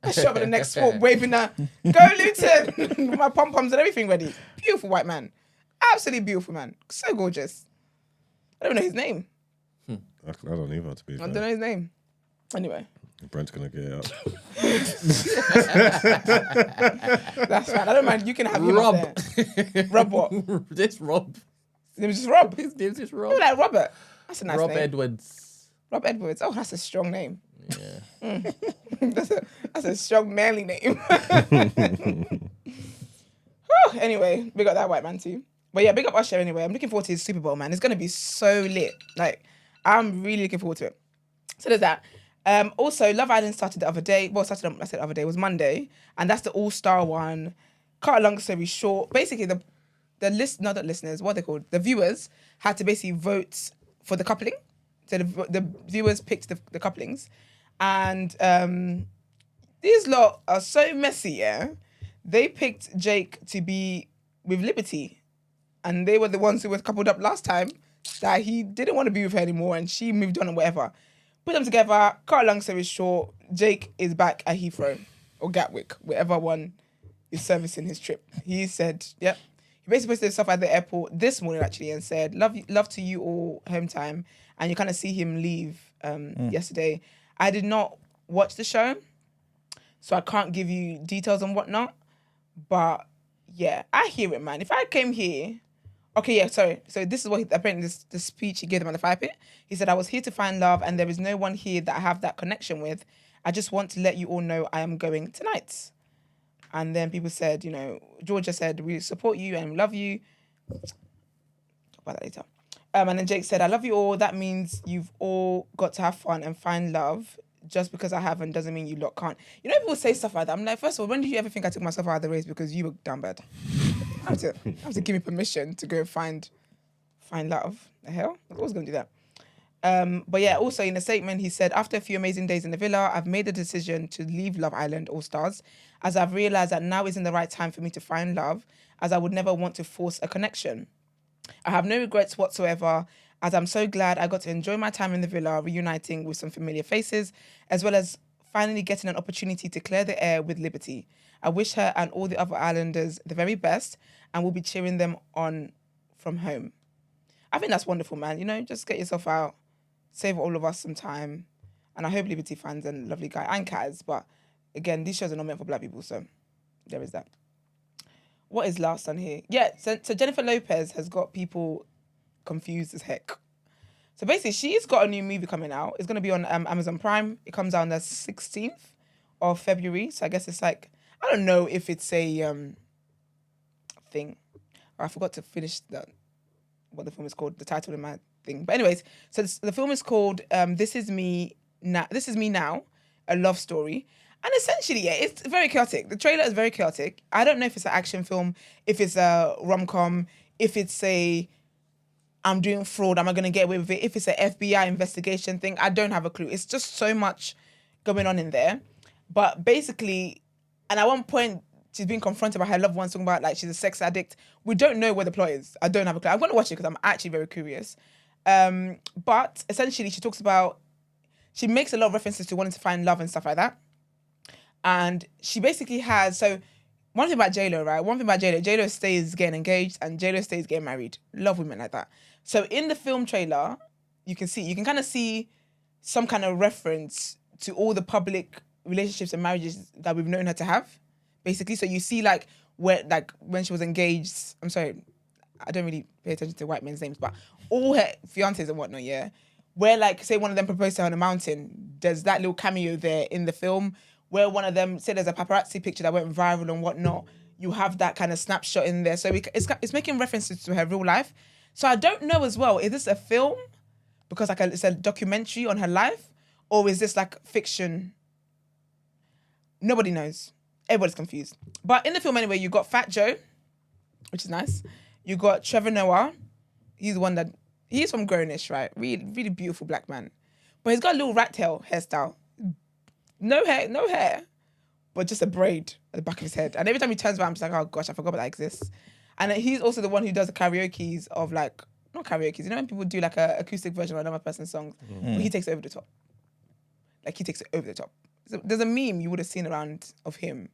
I shot up at the next sport, waving her, go Luton, with my pom-poms and everything ready. Beautiful white man. Absolutely beautiful man. So gorgeous. I don't know his name. I don't even want to be I fair. don't know his name. Anyway, Brent's gonna get it up. that's fine. I don't mind. You can have him Rob. up there. Rob what? This Rob. His name is just Rob. His name's just Rob. Look like Robert. That's a nice Rob name. Edwards. Rob Edwards. Oh, that's a strong name. Yeah. That's a strong manly name. Whew, anyway, we got that white man too. But yeah, big up Usher anyway. I'm looking forward to his Super Bowl, man. It's gonna be so lit. Like, I'm really looking forward to it. So there's that. Also, Love Island started the other day. Well, started on, I said the other day, it was Monday. And that's the all-star one. Cut a long story short. Basically, the listeners, what are they called? The viewers had to basically vote for the coupling. So the viewers picked the couplings. And these lot are so messy, yeah? They picked Jake to be with Liberty. And they were the ones who were coupled up last time that he didn't want to be with her anymore and she moved on and whatever. Put them together, cut a long story short, Jake is back at Heathrow or Gatwick, whichever one is servicing his trip. He said, yep. He basically posted himself at the airport this morning actually and said, love to you all, home time. And you kind of see him leave yesterday. I did not watch the show, so I can't give you details and whatnot. But yeah, I hear it, man. If I came here, okay, yeah, sorry. So this is what apparently the speech he gave them on the fire pit. He said, I was here to find love and there is no one here that I have that connection with. I just want to let you all know I am going tonight. And then people said, Georgia said, we support you and love you. Talk about that later. And then Jake said, I love you all. That means you've all got to have fun and find love. Just because I haven't doesn't mean you lot can't. People say stuff like that. I'm like, first of all, when did you ever think I took myself out of the race because you were down bad? I have to give me permission to go find love. The hell? I was always going to do that. But yeah, also in a statement, he said, after a few amazing days in the villa, I've made the decision to leave Love Island All Stars as I've realised that now isn't the right time for me to find love, as I would never want to force a connection. I have no regrets whatsoever, as I'm so glad I got to enjoy my time in the villa, reuniting with some familiar faces, as well as finally getting an opportunity to clear the air with Liberty. I wish her and all the other islanders the very best and will be cheering them on from home. I think that's wonderful, man. Just get yourself out, save all of us some time. And I hope Liberty finds a lovely guy and Kaz. But again, these shows are not meant for black people, so there is that. What is last on here? Yeah, so Jennifer Lopez has got people confused as heck. So basically, she's got a new movie coming out. It's going to be on Amazon Prime. It comes out on the 16th of February. So I guess it's like, I don't know if it's a thing. I forgot to finish what the film is called, the title in my thing. But anyways, so the film is called This Is Me Now, a love story. And essentially, yeah, it's very chaotic. The trailer is very chaotic. I don't know if it's an action film, if it's a rom-com, if it's I'm doing fraud, am I going to get away with it? If it's an FBI investigation thing, I don't have a clue. It's just so much going on in there. But basically, and at one point, she's being confronted by her loved ones, talking about like she's a sex addict. We don't know where the plot is. I don't have a clue. I'm going to watch it because I'm actually very curious. But essentially, she makes a lot of references to wanting to find love and stuff like that. And she basically has, so one thing about J-Lo, right? J-Lo stays getting engaged and J-Lo stays getting married. Love women like that. So in the film trailer, you can kind of see some kind of reference to all the public relationships and marriages that we've known her to have, basically. So you see when she was engaged, I'm sorry, I don't really pay attention to white men's names, but all her fiancés and whatnot, yeah, where like, say one of them proposed to her on a mountain, there's that little cameo there in the film, where one of them, say there's a paparazzi picture that went viral and whatnot, you have that kind of snapshot in there. So it's making references to her real life. So I don't know as well, is this a film? Because it's a documentary on her life? Or is this like fiction? Nobody knows. Everybody's confused. But in the film anyway, you got Fat Joe, which is nice. You got Trevor Noah. He's the one he's from Grownish, right? Really, really beautiful black man. But he's got a little rat tail hairstyle. No hair, but just a braid at the back of his head. And every time he turns around, I'm just like, oh gosh, I forgot that exists. And he's also the one who does the karaoke's of like, not karaoke's, you know when people do like a acoustic version of another person's songs? But he takes it over the top. Like he takes it over the top. So there's a meme you would have seen around of him.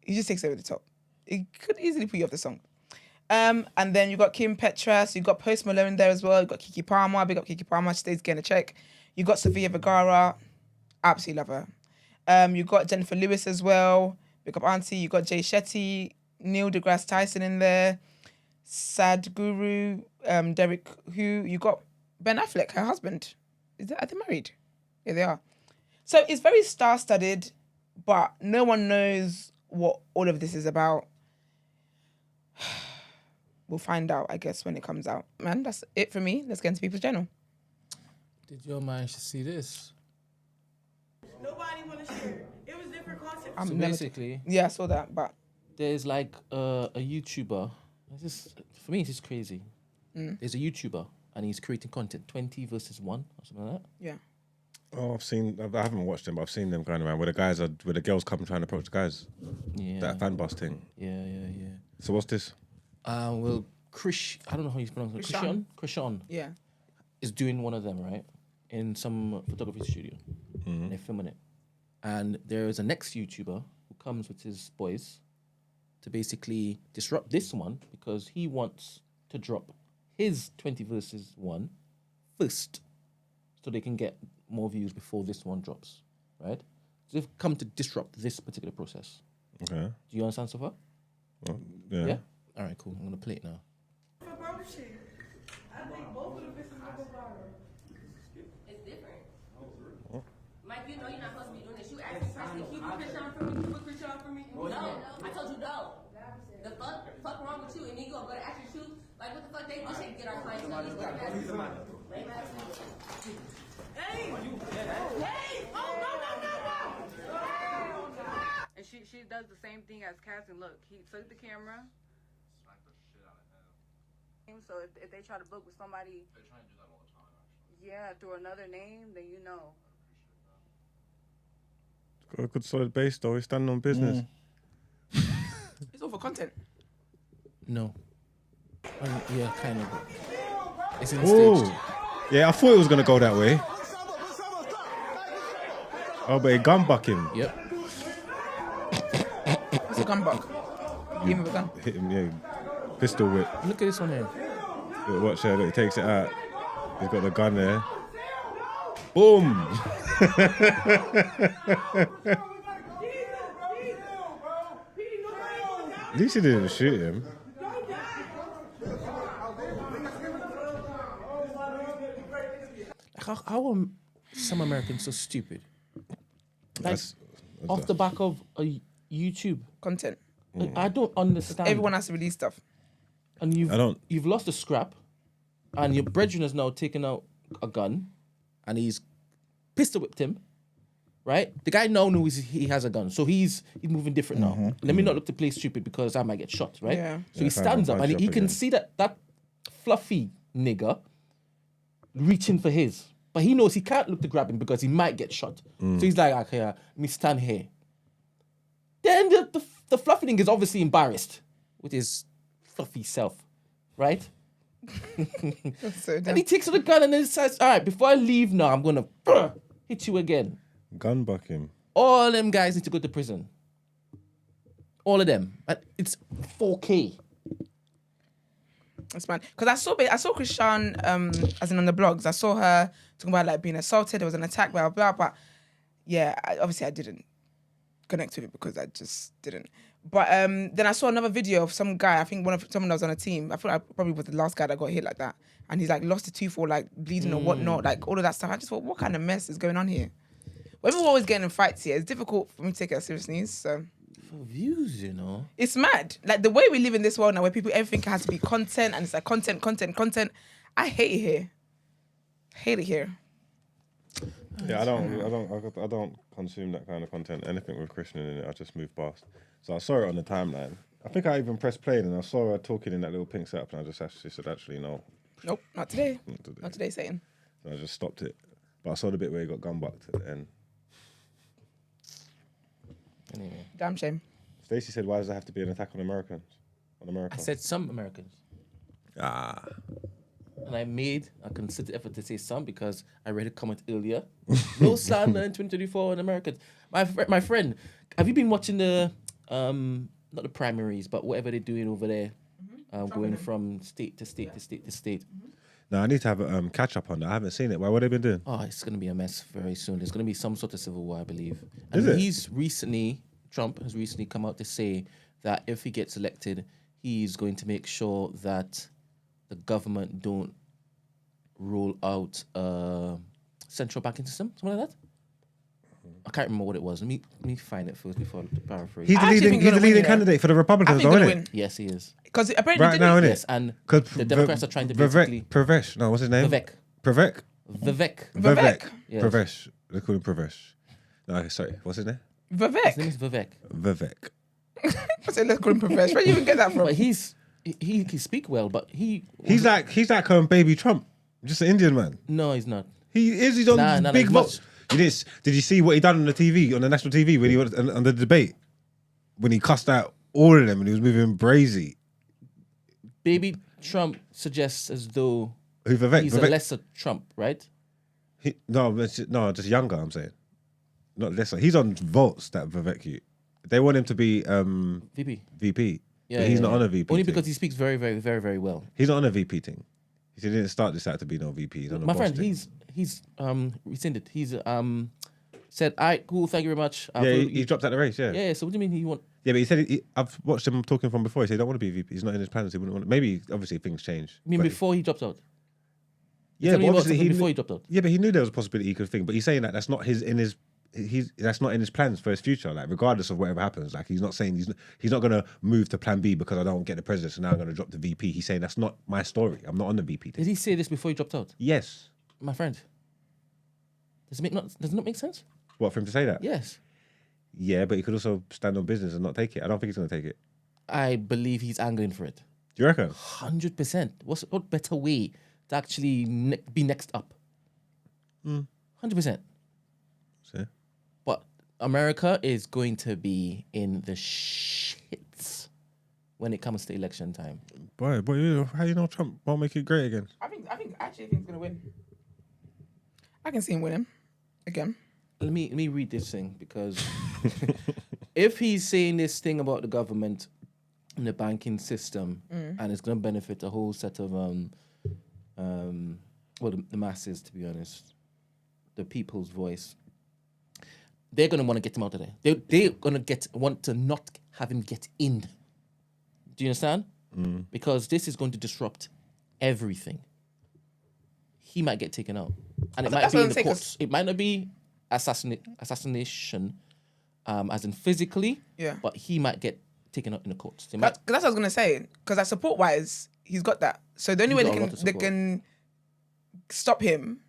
He just takes it over the top. It could easily put you off the song. And then you got Kim Petras, you got Post Malone there as well, you got Keke Palmer, big up Keke Palmer, she stays getting a check. You got Sofia Vergara, absolutely love her. You got Jennifer Lewis as well, big up auntie. You got Jay Shetty, Neil deGrasse Tyson in there, Sadhguru, Derek Hu. You got Ben Affleck, her husband. Are they married? Yeah, they are. So it's very star-studded, but no one knows what all of this is about. We'll find out, I guess, when it comes out. Man, that's it for me. Let's get into People's Journal. Did your manage to see this? Nobody want to share. It was different content. So basically, yeah, I saw that, but there's like a YouTuber. For me, it's just crazy. There's a YouTuber and he's creating content, 20 versus 1 or something like that. Yeah. Oh, I haven't watched them, but I've seen them going around where the girls come trying to approach the guys. Yeah. That fan bus thing. Yeah. So what's this? Well, I don't know how you pronounce it. Krishan. Yeah. Is doing one of them, right? In some photography studio. They're filming it. And there is a next YouTuber who comes with his boys to basically disrupt this one because he wants to drop his 20 versus 1 first so they can get more views before this one drops, right? So they've come to disrupt this particular process. Okay. Do you understand so far? Well, yeah. All right, cool. I'm going to play it now. For publishing, I think both of the businesses will go viral. It's different. Mike, you know you're not supposed to be doing this. You asked me personally, can you put Krishan for me? Can you put Krishan for me? No. I told you no. The fuck wrong with you? And then you gonna go to action shoot? Like, what the fuck? They should get our clients on this. Hey! Oh, no! And she does the same thing as casting. Look, he took the camera. Smacked the shit out of him. So if they try to book with somebody, They try and do that all the time, actually. yeah, through another name, then you know. Got a good solid base though. He's standing on business. It's all for content. No. Yeah, kind of. It's in Whoa. staged. Yeah, I thought it was gonna go that way. Oh, but he gun buck him. Yep. What's a gun buck? Give him a gun. Hit him, yeah. Pistol whip. Look at this one here. Look, watch there. Look, he takes it out. He's got the gun there. Boom. At least he didn't shoot him. How are some Americans so stupid? Like, That's off the back of a YouTube Content. I don't understand. Everyone has to release stuff. and I don't. you've lost a scrap, and your brethren has now taken out a gun, and he's pistol whipped him. Right, the guy now knows he has a gun, so he's moving different now. Let me not look to play stupid because I might get shot. Right, Yeah. so he stands up and he can see that fluffy nigger reaching for his, but he knows he can't look to grab him because he might get shot. So he's like, okay, let me stand here. Then the fluffy nigger is obviously embarrassed with his fluffy self, right? So And he takes out the gun and then says, all right, before I leave now, I'm gonna hit you again. Gun buck him. All them guys need to go to prison. All of them. And it's 4K. That's mad. Because I saw Christian, as in on the blogs, I saw her talking about like being assaulted, there was an attack, blah, blah, blah. But yeah, obviously I didn't connect with it because I just didn't. But then I saw another video of some guy, I think someone that was on a team, I thought I probably was the last guy that got hit like that. And he's like lost a tooth or like bleeding or whatnot, like all of that stuff. I just thought, what kind of mess is going on here? When we're always getting in fights here, it's difficult for me to take it seriously. So For views, you know. it's mad. Like the way we live in this world now, where everything has to be content, and it's like content. I hate it here. Hate it here. Yeah, I don't consume that kind of content. Anything with Christian in it, I just move past. So I saw it on the timeline. I think I even pressed play and I saw her talking in that little pink setup, and I just actually said, actually, no. Nope, not today. Not today, Satan. So I just stopped it. But I saw the bit where he got gun bucked at the end. Anyway. Damn shame. Stacey said, why does there have to be an attack on Americans? On America? I said some Americans. And I made a considered effort to say some because I read a comment earlier. No slander in 2024 on Americans. My friend, have you been watching the, not the primaries, but whatever they're doing over there, going from state to state to state to state? No, I need to have a catch up on that. I haven't seen it. Why? What have they been doing? Oh, it's going to be a mess very soon. There's going to be some sort of civil war, I believe. Is And it? Trump has recently come out to say that if he gets elected, he's going to make sure that the government don't roll out a central banking system, something like that. I can't remember what it was. Let me find it first before I paraphrase. He's the leading candidate for the Republicans, though, isn't it? Yes, he is. Because apparently Right now, isn't it? Yes, and the Democrats are trying to basically... Pravesh. No, what's his name? Vivek. Vivek. Yes. Pravesh. They call him Pravesh. No, sorry. What's his name? Vivek. His name is Vivek. Vivek. I said, let's call him Professor. Where do you even get that from? But he can speak well, but He's like baby Trump, just an Indian man. No, he's not. He is. He's on big vote. Did you see what he done on the TV, on the national TV, when he was on the debate, when he cussed out all of them and he was moving brazy? Baby Trump suggests as though he's a lesser Trump, right? Just younger. I'm saying, not lesser. He's on votes, that Vivek. They want him to be VP. Yeah, but he's not on a VP. Only because he speaks very, very, very, very well. He's not on a VP thing. He didn't start this out to be no VP. He's on My friend, he's rescinded. He's said, "All right, cool, thank you very much." He dropped out the race. Yeah. Yeah. So what do you mean he want? Yeah, but he said I've watched him talking from before. He said he don't want to be VP. He's not in his plans. He wouldn't want. Maybe obviously things change. I mean, before he dropped out. Yeah, but obviously before he dropped out. Yeah, but he knew there was a possibility he could think. But he's saying that that's not that's not in his plans for his future. Like regardless of whatever happens, like he's not saying he's not gonna move to Plan B because I don't get the president, so now I'm gonna drop the VP. He's saying that's not my story. I'm not on the VP thing. Did he say this before he dropped out? Yes. My friend. Does it not make sense? What, for him to say that? Yes. Yeah, but he could also stand on business and not take it. I don't think he's gonna take it. I believe he's angling for it. Do you reckon? 100%. What better way to actually be next up? 100%. See? But America is going to be in the shits when it comes to election time. Boy, how you know Trump won't make it great again? I actually think he's gonna win. I can see him winning again. Let me read this thing because if he's saying this thing about the government and the banking system and it's going to benefit a whole set of the masses, to be honest, the people's voice, they're going to want to get him out of there. They're going to want to not have him get in. Do you understand? Because this is going to disrupt everything. He might get taken out, and it might be in the courts. It might not be assassination, as in physically. Yeah. But he might get taken out in the courts. That's what I was gonna say. Because support wise, he's got that. So the only way they can stop him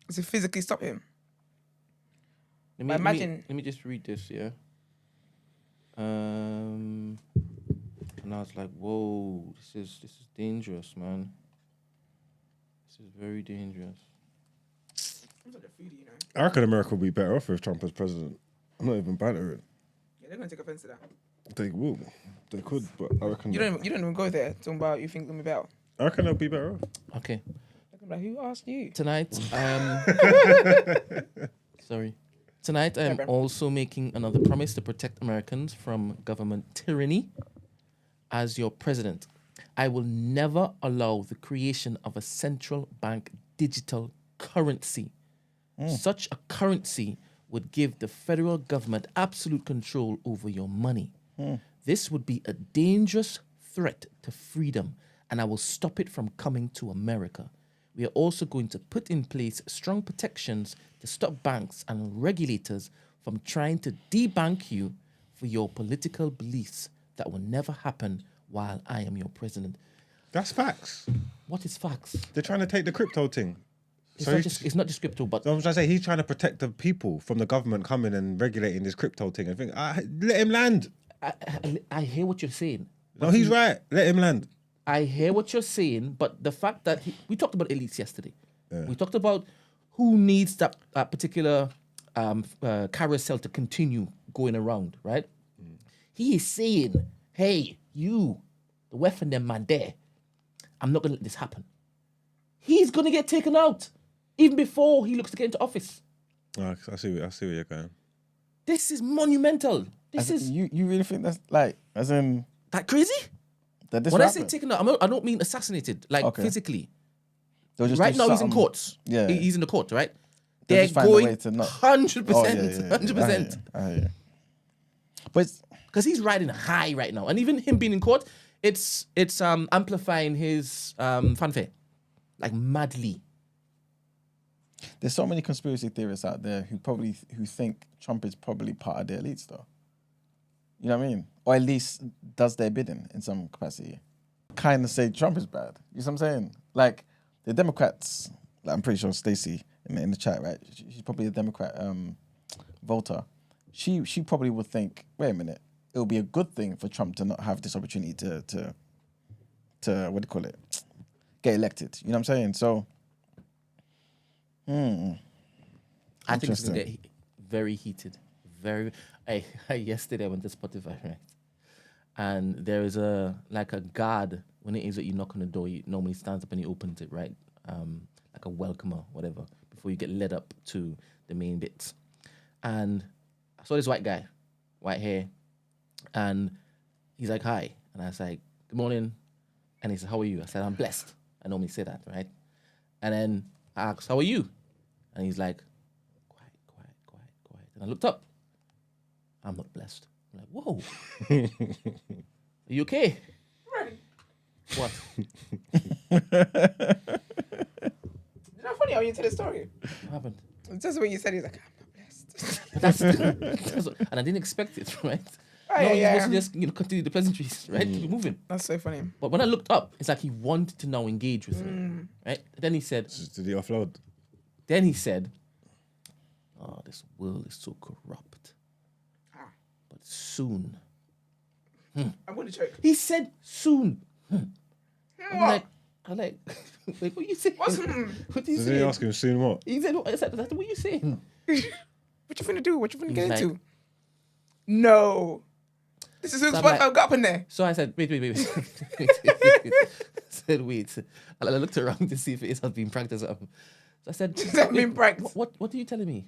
is to physically stop him. Let me just read this, yeah. And I was like, whoa, this is dangerous, man. This is very dangerous. I reckon America would be better off with Trump as president. I'm not even bantering. Yeah, they're gonna take offense to that. They will. They could, but I reckon you don't even go there talking about you think they'll be better. I reckon they'll be better off. Okay. Like, who asked you? Tonight, sorry. Tonight, I'm also making another promise to protect Americans from government tyranny. As your president, I will never allow the creation of a central bank digital currency. Such a currency would give the federal government absolute control over your money. This would be a dangerous threat to freedom, and I will stop it from coming to America. We are also going to put in place strong protections to stop banks and regulators from trying to debank you for your political beliefs. That will never happen while I am your president. That's facts. What is facts? They're trying to take the crypto thing. It's not just crypto, but... So I'm trying to say, he's trying to protect the people from the government coming and regulating this crypto thing. I think, let him land. I hear what you're saying. No, he's right. Let him land. I hear what you're saying, but the fact that we talked about elites yesterday. Yeah. We talked about who needs that particular carousel to continue going around, right? He is saying, hey, you, the weapon them man there, I'm not going to let this happen. He's going to get taken out even before he looks to get into office. Oh, I see where you're going. This is monumental. You really think that's like, as in... That crazy? When I say taken out, I don't mean assassinated, like physically. Right now he's in courts. Yeah. He's in the court, right? They're going 100%. 100%. I hear. But because he's riding high right now. And even him being in court, it's amplifying his fanfare. Like madly. There's so many conspiracy theorists out there who think Trump is probably part of the elites, though. You know what I mean? Or at least does their bidding in some capacity. Kind of say Trump is bad. You know what I'm saying? Like the Democrats, like I'm pretty sure Stacey in the chat, right? She's probably a Democrat voter. She probably would think, wait a minute, it would be a good thing for Trump to not have this opportunity to what do you call it? Get elected. You know what I'm saying? So, I think it's going to get very heated. Yesterday I went to Spotify, right? And there is a guard when it is that you knock on the door. He normally stands up and he opens it, right? Like a welcomer, whatever, before you get led up to the main bits. And I saw this white guy, white hair, and he's like, "Hi," and I was like, "Good morning," and he said, "How are you?" I said, "I'm blessed." I normally say that, right? And then I asked, "How are you?" And he's like, "Quiet." And I looked up. I'm not blessed. I'm like, whoa. Are you okay? Ready. What? Is that funny how you tell the story? What happened? It's just when you said, he's like, I'm not blessed. That's and I didn't expect it, right? You're supposed to just continue the pleasantries, right? Keep moving. That's so funny. But when I looked up, it's like he wanted to now engage with me, right? Then he said... Did he offload? Then he said, "Oh, this world is so corrupt. But soon..." I'm going to choke. He said soon. I'm like, wait, what are you saying? What are you saying? Did he ask him soon what? He said, what are you saying? What you finna do? What you finna get into? No. This is who's Spotify got up in there. So I said, wait. I said, wait. I looked around to see if it is being practiced. So I said, what are you telling me?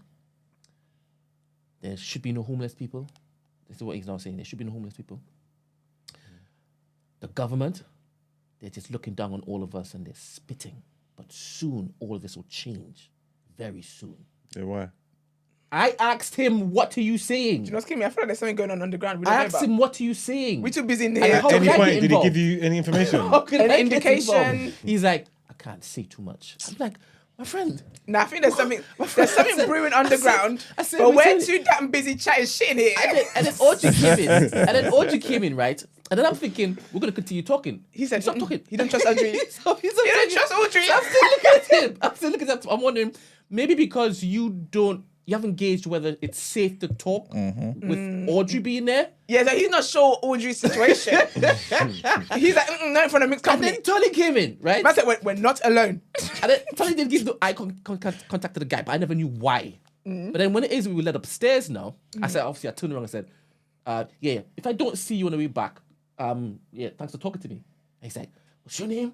There should be no homeless people. This is what he's now saying. There should be no homeless people. The government, they're just looking down on all of us and they're spitting. But soon, all of this will change. Very soon. Yeah, why? I asked him, what are you saying? Do you know what's kidding me? I feel like there's something going on underground. I asked him, what are you saying? We're too busy in here. At any point, did he give you any information? An indication? He's like, I can't say too much. I'm like, My friend. Nah, I think there's something brewing underground. But we're too damn busy chatting shit in here. And then Audrey came in, right? And then I'm thinking, we're gonna continue talking. He said, stop talking. He don't trust Audrey. He don't trust Audrey. I'm still looking at him. I'm wondering, maybe because you haven't gauged whether it's safe to talk with Audrey being there. Yeah, so he's not sure Audrey's situation. He's like, not in front of mixed company. And then Toney came in, right? Man said, we're not alone. And then Toney didn't give the eye contact to the guy, but I never knew why. But then when it is we were led upstairs now, I said, obviously I turned around and said, yeah, if I don't see you on the way back, yeah, thanks for talking to me. And he's like, what's your name?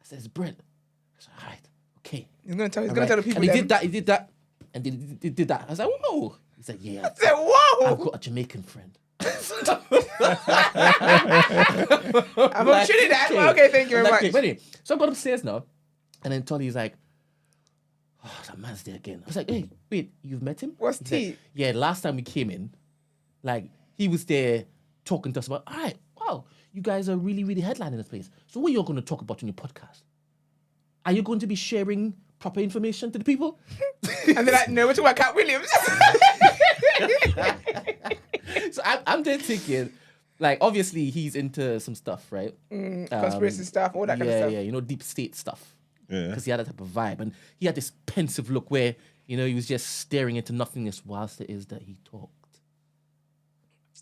I said, it's Brent. I said, all right, okay. He's gonna tell the people. And he did that. And he did that. I was like, whoa. He said, yeah. I said, whoa. I've got a Jamaican friend. I'm from Trinidad. Okay, thank you very much. But anyway, so I got upstairs now, and then Tony's like, oh, that man's there again. I was like, hey, wait, you've met him? What's He's tea? like, yeah, last time we came in, like, he was there talking to us about, all right, wow, you guys are really, really headlining this place. So what are you going to talk about on your podcast? Are you going to be sharing proper information to the people? And they're like, no, we're talking about Cat Williams. So I'm there thinking, like, obviously he's into some stuff, right? Conspiracy stuff, all that kind of stuff. Yeah, you know, deep state stuff. Yeah. Because he had that type of vibe. And he had this pensive look where, you know, he was just staring into nothingness whilst it is that he talked.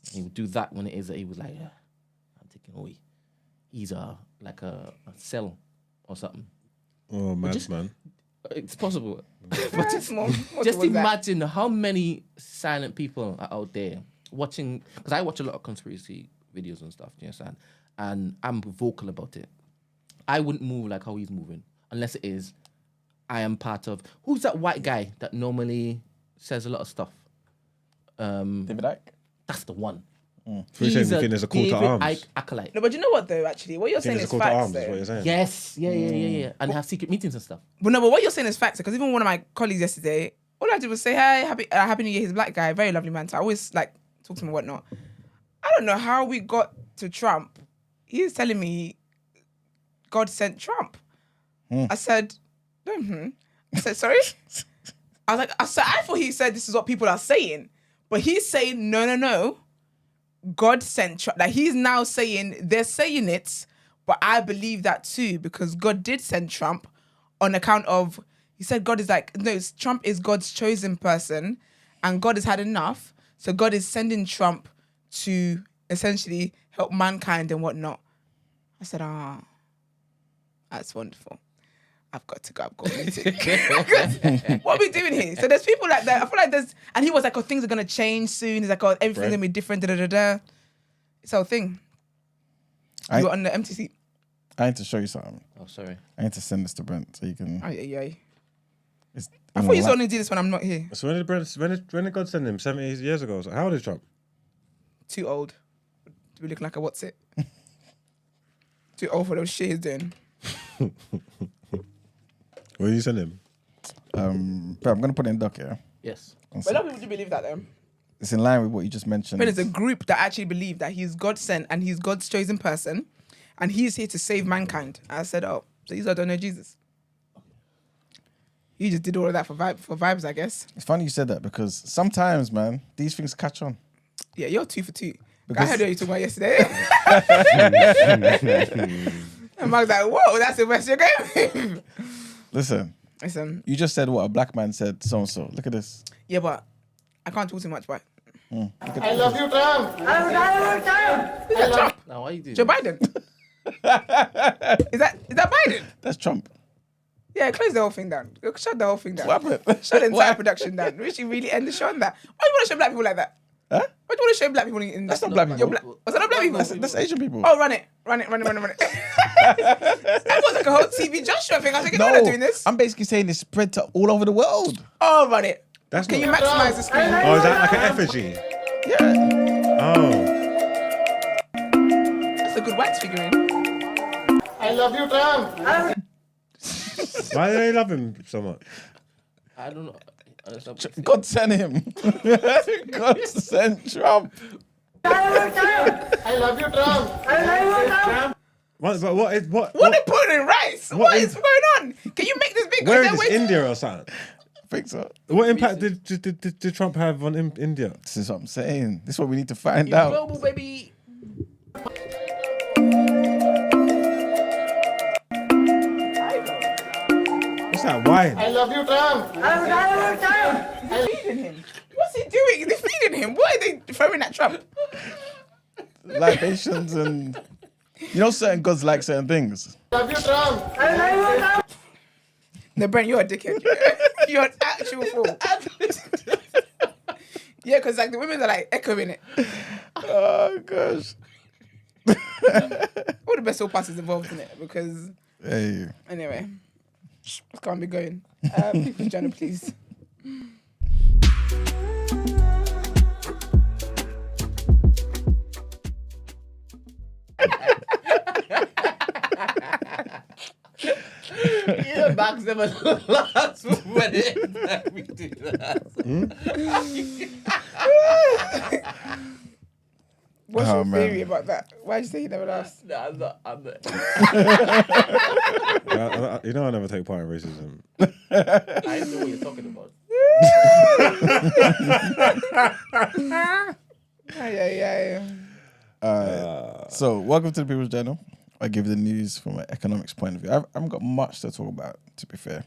And he would do that when it is that he was like, yeah, I'm thinking, oh, he's like a cell or something. Oh, man. It's possible. But just imagine how many silent people are out there watching, because I watch a lot of conspiracy videos and stuff, do you understand? And I'm vocal about it. I wouldn't move like how he's moving, unless it is, I am part of, who's that white guy that normally says a lot of stuff? David Icke? That's the one. He's a there's a call to David arms. Icke acolyte. No, but you know what though, actually? What you're saying is facts Is what though. you're saying. Yes, yeah. And they have secret meetings and stuff. But what you're saying is facts, because even one of my colleagues yesterday, all I did was say, hey, happy New Year. He's a black guy, very lovely man. So I always like talk to him and whatnot. I don't know how we got to Trump. He's telling me God sent Trump. I said, I said, sorry? I thought he said this is what people are saying. But he's saying, no. God sent Trump. Like he's now saying, they're saying it, but I believe that too, because God did send Trump on account of, he said God is like, no, Trump is God's chosen person and God has had enough. So God is sending Trump to essentially help mankind and whatnot. I said, that's wonderful. I've got to go. I've got a meeting. What are we doing here? So there's people like that. I feel like and he was like, oh, things are going to change soon. He's like, oh, everything's going to be different. It's the whole thing. You were on the empty seat. I need to show you something. Oh, sorry. I need to send this to Brent so you can... I thought you only do this when I'm not here. So when did God send him? 70 years ago. So how old is Trump? Too old. To be looking like a what's it? Too old for those shit he's doing. Where did you send him? But I'm going to put it in doc, yeah? Yes. But a lot of people do believe that though. It's in line with what you just mentioned. But there's a group that actually believe that he's God sent and he's God's chosen person and he's here to save mankind. I said, oh, so you don't know Jesus. You just did all of that for vibes, I guess. It's funny you said that because sometimes, man, these things catch on. Yeah, you're 2 for 2. I heard what you talking about yesterday. And Mark's like, whoa, that's the best you're going. Listen, you just said what a black man said, so-and-so. Look at this. Yeah, but I can't talk too much, but... I love you, Trump. Is that Trump? Now, why are you doing Joe Biden? Is that Biden? That's Trump. Yeah, close the whole thing down. Shut the whole thing down. What happened? Shut the entire production down. Richie really end the show on that. Why do you want to show black people like that? Huh? Why do you want to show black people in That's not black people. Was that not black people? That's Asian people. Oh, run it. That was like a whole TV Joshua thing. I was like, no, not doing this. I'm basically saying it's spread to all over the world. Oh, run it. That's Can not... you maximize the screen? Oh, is that like an effigy? Yeah. Oh. That's a good wax figurine. I love you, Trump. Why do they love him so much? I don't know. God sent him. God sent Trump. I love you, Trump. But what is what? What are they putting in rice? What is going on? Can you make this big? Where is this, India or something? I think so. What impact did Trump have on India? This is what I'm saying. This is what we need to find out. Global, baby. What's that wine? I love you, Trump. Feeding him. What's he doing? They're feeding him. What are they throwing at Trump? Libations and certain gods like certain things. Love you, Trump. No, Brent, you're a dickhead. You're an actual fool. Yeah, because like the women are like echoing it. Oh gosh. All the best all parties involved in it because. Hey. Anyway, let's go and be going. People's journal, please. Yeah, Max never laughs when we do that. What's your theory about that? Why did you say he never laughs? No, I'm not. I never take part in racism. I know what you're talking about. So, welcome to the People's Journal. I give the news from an economics point of view. I haven't got much to talk about, to be fair.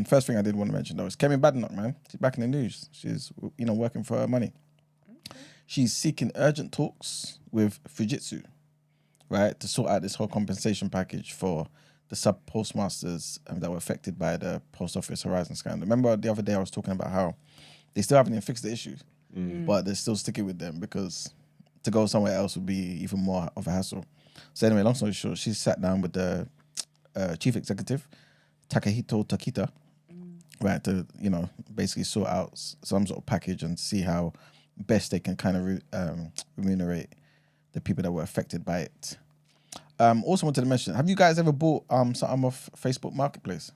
First thing I did want to mention, though, is Badenoch, man. She's back in the news. She's, working for her money. She's seeking urgent talks with Fujitsu, right, to sort out this whole compensation package for the sub-postmasters that were affected by the Post Office Horizon scandal. Remember the other day I was talking about how they still haven't even fixed the issues, but they're still sticking with them because to go somewhere else would be even more of a hassle. So anyway, long story short, she sat down with the chief executive, Takahito Takita, right, to, basically sort out some sort of package and see how best they can kind of remunerate the people that were affected by it. Also wanted to mention, have you guys ever bought something off Facebook Marketplace?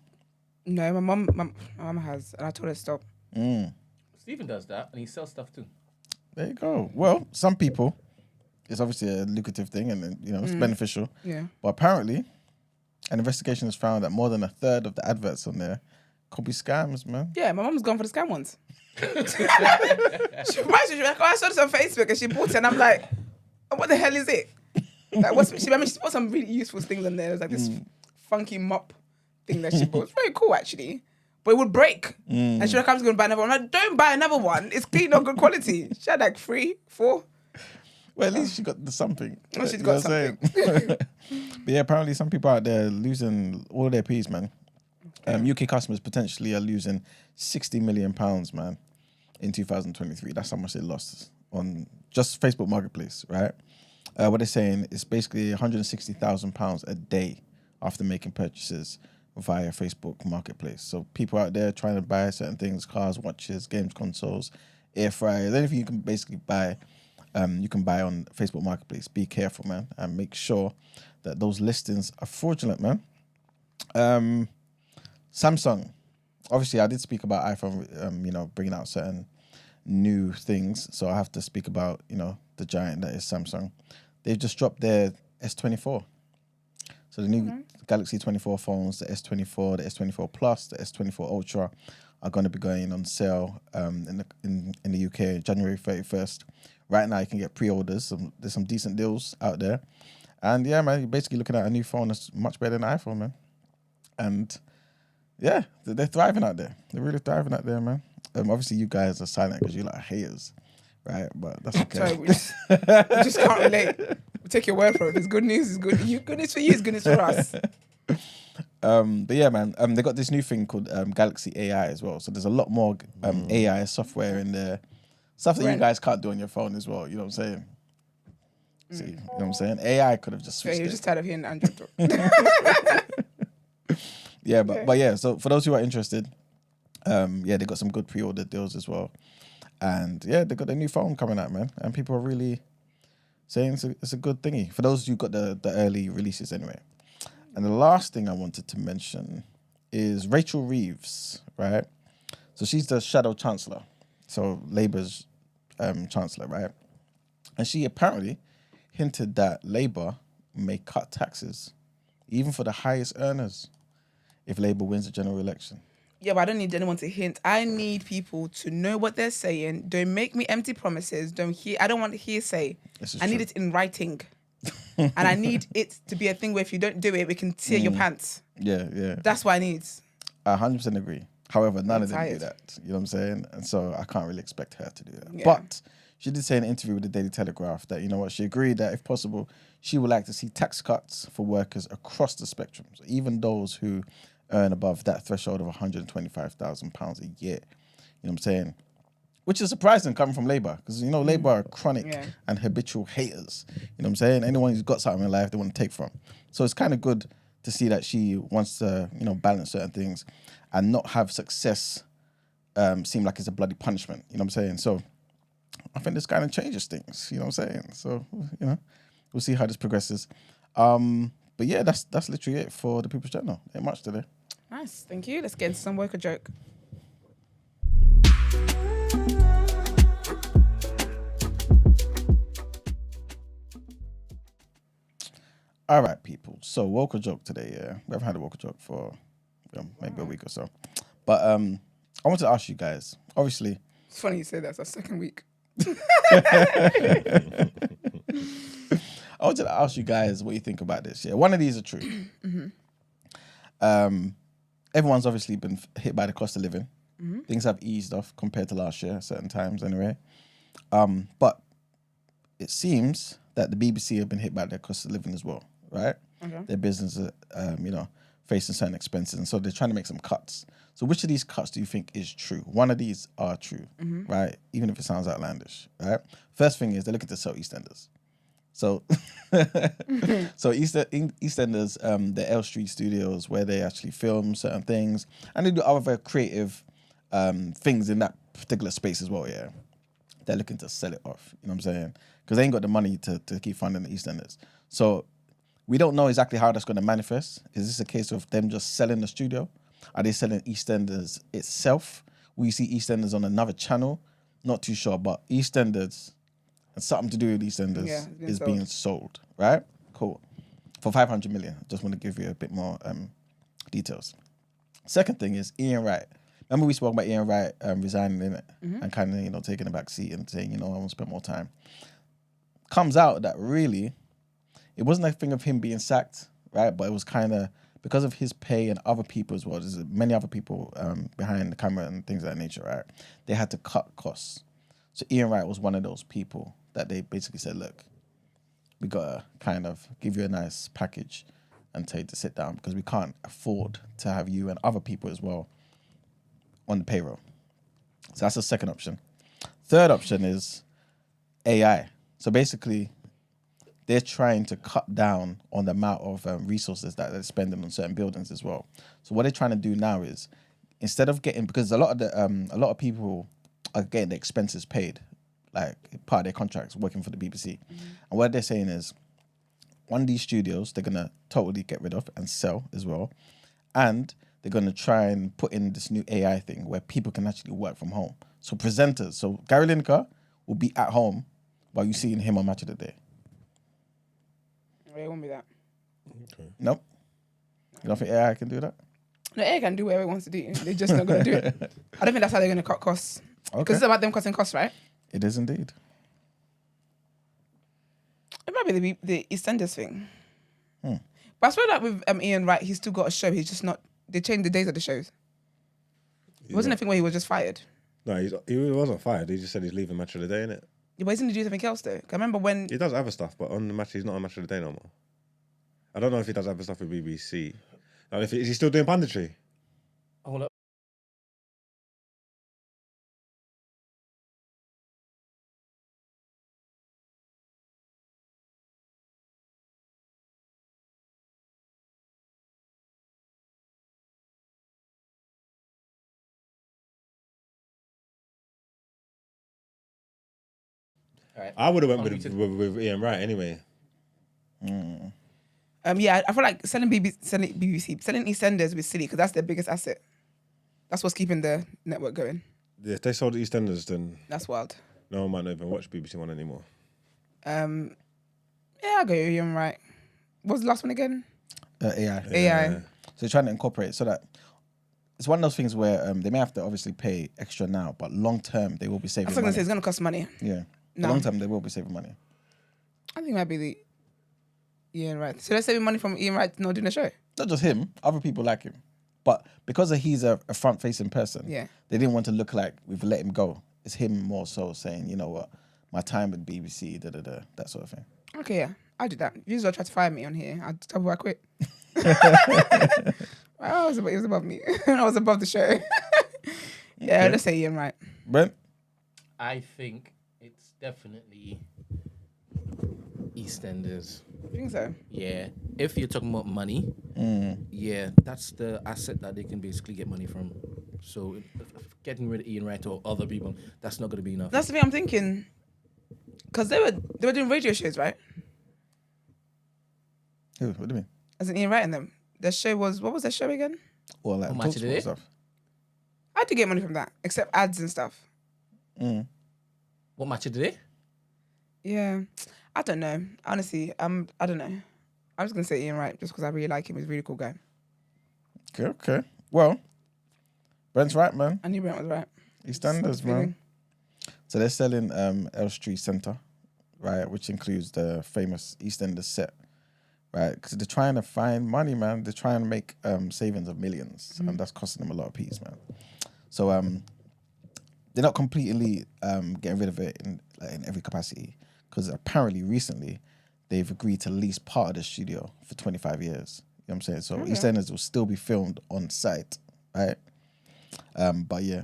No, my mum has, and I told her to stop. Stephen does that, and he sells stuff too. There you go. Well, some people, it's obviously a lucrative thing, and it's beneficial. Yeah. But apparently, an investigation has found that more than a third of the adverts on there could be scams, man. Yeah, my mum's gone for the scam ones. She reminds me, I saw this on Facebook and she bought it, and I'm like, what the hell is it? Like, she bought some really useful things on there. It was like this funky mop thing that she bought. It's very cool, actually. But it would break. And she comes to go and buy another one. I'm like, don't buy another one. It's clean or good quality. She had like 3, 4. Well, at least she got the something. Oh, she's got something. But yeah, apparently some people out there losing all their peas, man. UK customers potentially are losing £60 million, man, in 2023. That's how much they lost on just Facebook Marketplace, right? What they're saying is basically £160,000 a day after making purchases via Facebook Marketplace. So people out there trying to buy certain things, cars, watches, games, consoles, air fryers, anything you can basically buy, you can buy on Facebook Marketplace. Be careful, man, and make sure that those listings are fraudulent, man. Samsung, obviously I did speak about iPhone, bringing out certain new things. So I have to speak about, the giant that is Samsung. They've just dropped their S24. So the new Galaxy 24 phones, the S24, the S24 Plus, the S24 Ultra are going to be going on sale in the UK January 31st. Right now you can get pre-orders. There's some decent deals out there. And yeah, man, you're basically looking at a new phone that's much better than an iPhone, man. And yeah, they're thriving out there. They're really thriving out there, man. Obviously you guys are silent because you're like haters, right? But that's okay. Sorry, we just can't relate. We take your word for it. If it's good news, it's good. Good news for you, it's good news for us. But yeah, man, they got this new thing called Galaxy AI as well. So there's a lot more AI software in there. Stuff that you guys can't do on your phone as well. You know what I'm saying? See, you know what I'm saying? AI could have just switched You're it. just tired of hearing Android talk. Yeah, but yeah, so for those who are interested, they got some good pre-order deals as well. And yeah, they got a new phone coming out, man. And people are really saying it's a good thingy. For those who got the early releases anyway. And the last thing I wanted to mention is Rachel Reeves, right? So she's the shadow chancellor. So Labour's chancellor, right? And she apparently hinted that Labour may cut taxes even for the highest earners, if Labour wins the general election. Yeah, but I don't need anyone to hint. I need people to know what they're saying. Don't make me empty promises. I don't want hearsay. I need it in writing. And I need it to be a thing where if you don't do it, we can tear your pants. Yeah. That's what I need. I 100% agree. However, none of them do that. You know what I'm saying? And so I can't really expect her to do that. Yeah. But she did say in an interview with the Daily Telegraph that, you know what, she agreed that if possible, she would like to see tax cuts for workers across the spectrum. So even those who earn above that threshold of £125,000 a year. You know what I'm saying? Which is surprising coming from Labour, because, you know, Labour are chronic and habitual haters. You know what I'm saying? Anyone who's got something in life they want to take from. So it's kind of good to see that she wants to, you know, balance certain things and not have success seem like it's a bloody punishment. You know what I'm saying? So I think this kind of changes things. You know what I'm saying? So, you know, we'll see how this progresses. But yeah, that's literally it for the People's Journal. Ain't much today. Nice, thank you. Let's get into some work or joke. All right, people. So woke or joke today, yeah. We haven't had a woke or joke for maybe a week or so. But I wanted to ask you guys, obviously. It's funny you say that, it's our second week. I wanted to ask you guys what you think about this. Yeah, one of these are true. Everyone's obviously been hit by the cost of living. Things have eased off compared to last year at certain times anyway. But it seems that the BBC have been hit by their cost of living as well, right? Okay. Their business you know, facing certain expenses, and so they're trying to make some cuts. So which of these cuts do you think is true? One of these are true, right? Even if it sounds outlandish, right? First thing is they're looking to sell EastEnders. So, so EastEnders, the L Street Studios, where they actually film certain things, and they do other creative things in that particular space as well. Yeah, they're looking to sell it off. You know what I'm saying? Because they ain't got the money to keep funding the EastEnders. So we don't know exactly how that's going to manifest. Is this a case of them just selling the studio? Are they selling EastEnders itself? Will you see EastEnders on another channel? Not too sure, but EastEnders. And something to do with EastEnders is being sold, right? Cool. For 500 million. Just want to give you a bit more details. Second thing is Ian Wright. Remember we spoke about Ian Wright resigning in it and kind of, you know, taking a back seat and saying, you know, I want to spend more time. Comes out that really, it wasn't a thing of him being sacked, right? But it was kind of because of his pay and other people as well. There's many other people behind the camera and things of that nature, right? They had to cut costs. So Ian Wright was one of those people that they basically said, look, we got to kind of give you a nice package and tell you to sit down because we can't afford to have you and other people as well on the payroll. So that's the second option. Third option is AI. So basically, they're trying to cut down on the amount of resources that they're spending on certain buildings as well. So what they're trying to do now is, instead of getting, because a lot of people are getting the expenses paid, like part of their contracts working for the BBC. And what they're saying is, one of these studios, they're going to totally get rid of and sell as well. And they're going to try and put in this new AI thing where people can actually work from home. So presenters, so Gary Lineker will be at home while you're seeing him on Match of the Day. It won't be that. Okay. Nope. You don't think AI can do that? No, AI can do whatever it wants to do. They're just not going to do it. I don't think that's how they're going to cut costs. Because it's about them cutting costs, right? It is indeed. It might be the EastEnders thing. But I swear that with Ian Wright, he's still got a show. He's just not... They changed the days of the shows. It wasn't a thing where he was just fired. No, he wasn't fired. He just said he's leaving Match of the Day, innit? Yeah, but he's going to do something else, though. I remember when... He does other stuff, but on the Match, he's not on Match of the Day no more. I don't know if he does other stuff with BBC. Is he still doing punditry? Hold up. Right. I would have went with Ian Wright anyway. Yeah, I feel like selling EastEnders was silly because that's their biggest asset. That's what's keeping the network going. Yeah, if they sold EastEnders, then that's wild. No one might not even watch BBC One anymore. Yeah, I'll go with Ian Wright. What was the last one again? AI. AI. So they're trying to incorporate it so that it's one of those things where they may have to obviously pay extra now, but long term they will be saving I was going money. to say it's going to cost money. Yeah. No. Long term they will be saving money. I think it might be the Ian Wright. So they're saving money from Ian Wright not doing the show. Not just him, other people like him. But because he's a front-facing person, Yeah. they didn't want to look like we've let him go. It's him more so saying, you know what, my time with BBC, that sort of thing. Okay, yeah. I'll do that. You just try to fire me on here. I'll tell you I quit. Well, it was above me. I was above the show. Yeah, let's say Ian Wright. Brent? I think it's definitely EastEnders. I think so. Yeah. If you're talking about money, yeah, that's the asset that they can basically get money from. So if getting rid of Ian Wright or other people, that's not going to be enough. That's the thing I'm thinking. Because they were doing radio shows, right? Who? What do you mean? As in Ian Wright and them. Their show was, what was their show again? Or like Match of talk the Day? stuff. I had to get money from that, except ads and stuff. What match of the day? Yeah. I don't know. Honestly, I don't know. I'm just going to say Ian Wright just because I really like him. He's a really cool guy. Okay. Well, Brent's right, man. I knew Brent was right. EastEnders, man. So they're selling Elstree Centre, right, which includes the famous EastEnders set, right? Because they're trying to find money, man. They're trying to make savings of millions, and that's costing them a lot of peace, man. So they're not completely getting rid of it in every capacity, because apparently recently they've agreed to lease part of the studio for 25 years. You know what I'm saying? So EastEnders will still be filmed on site, right? But yeah,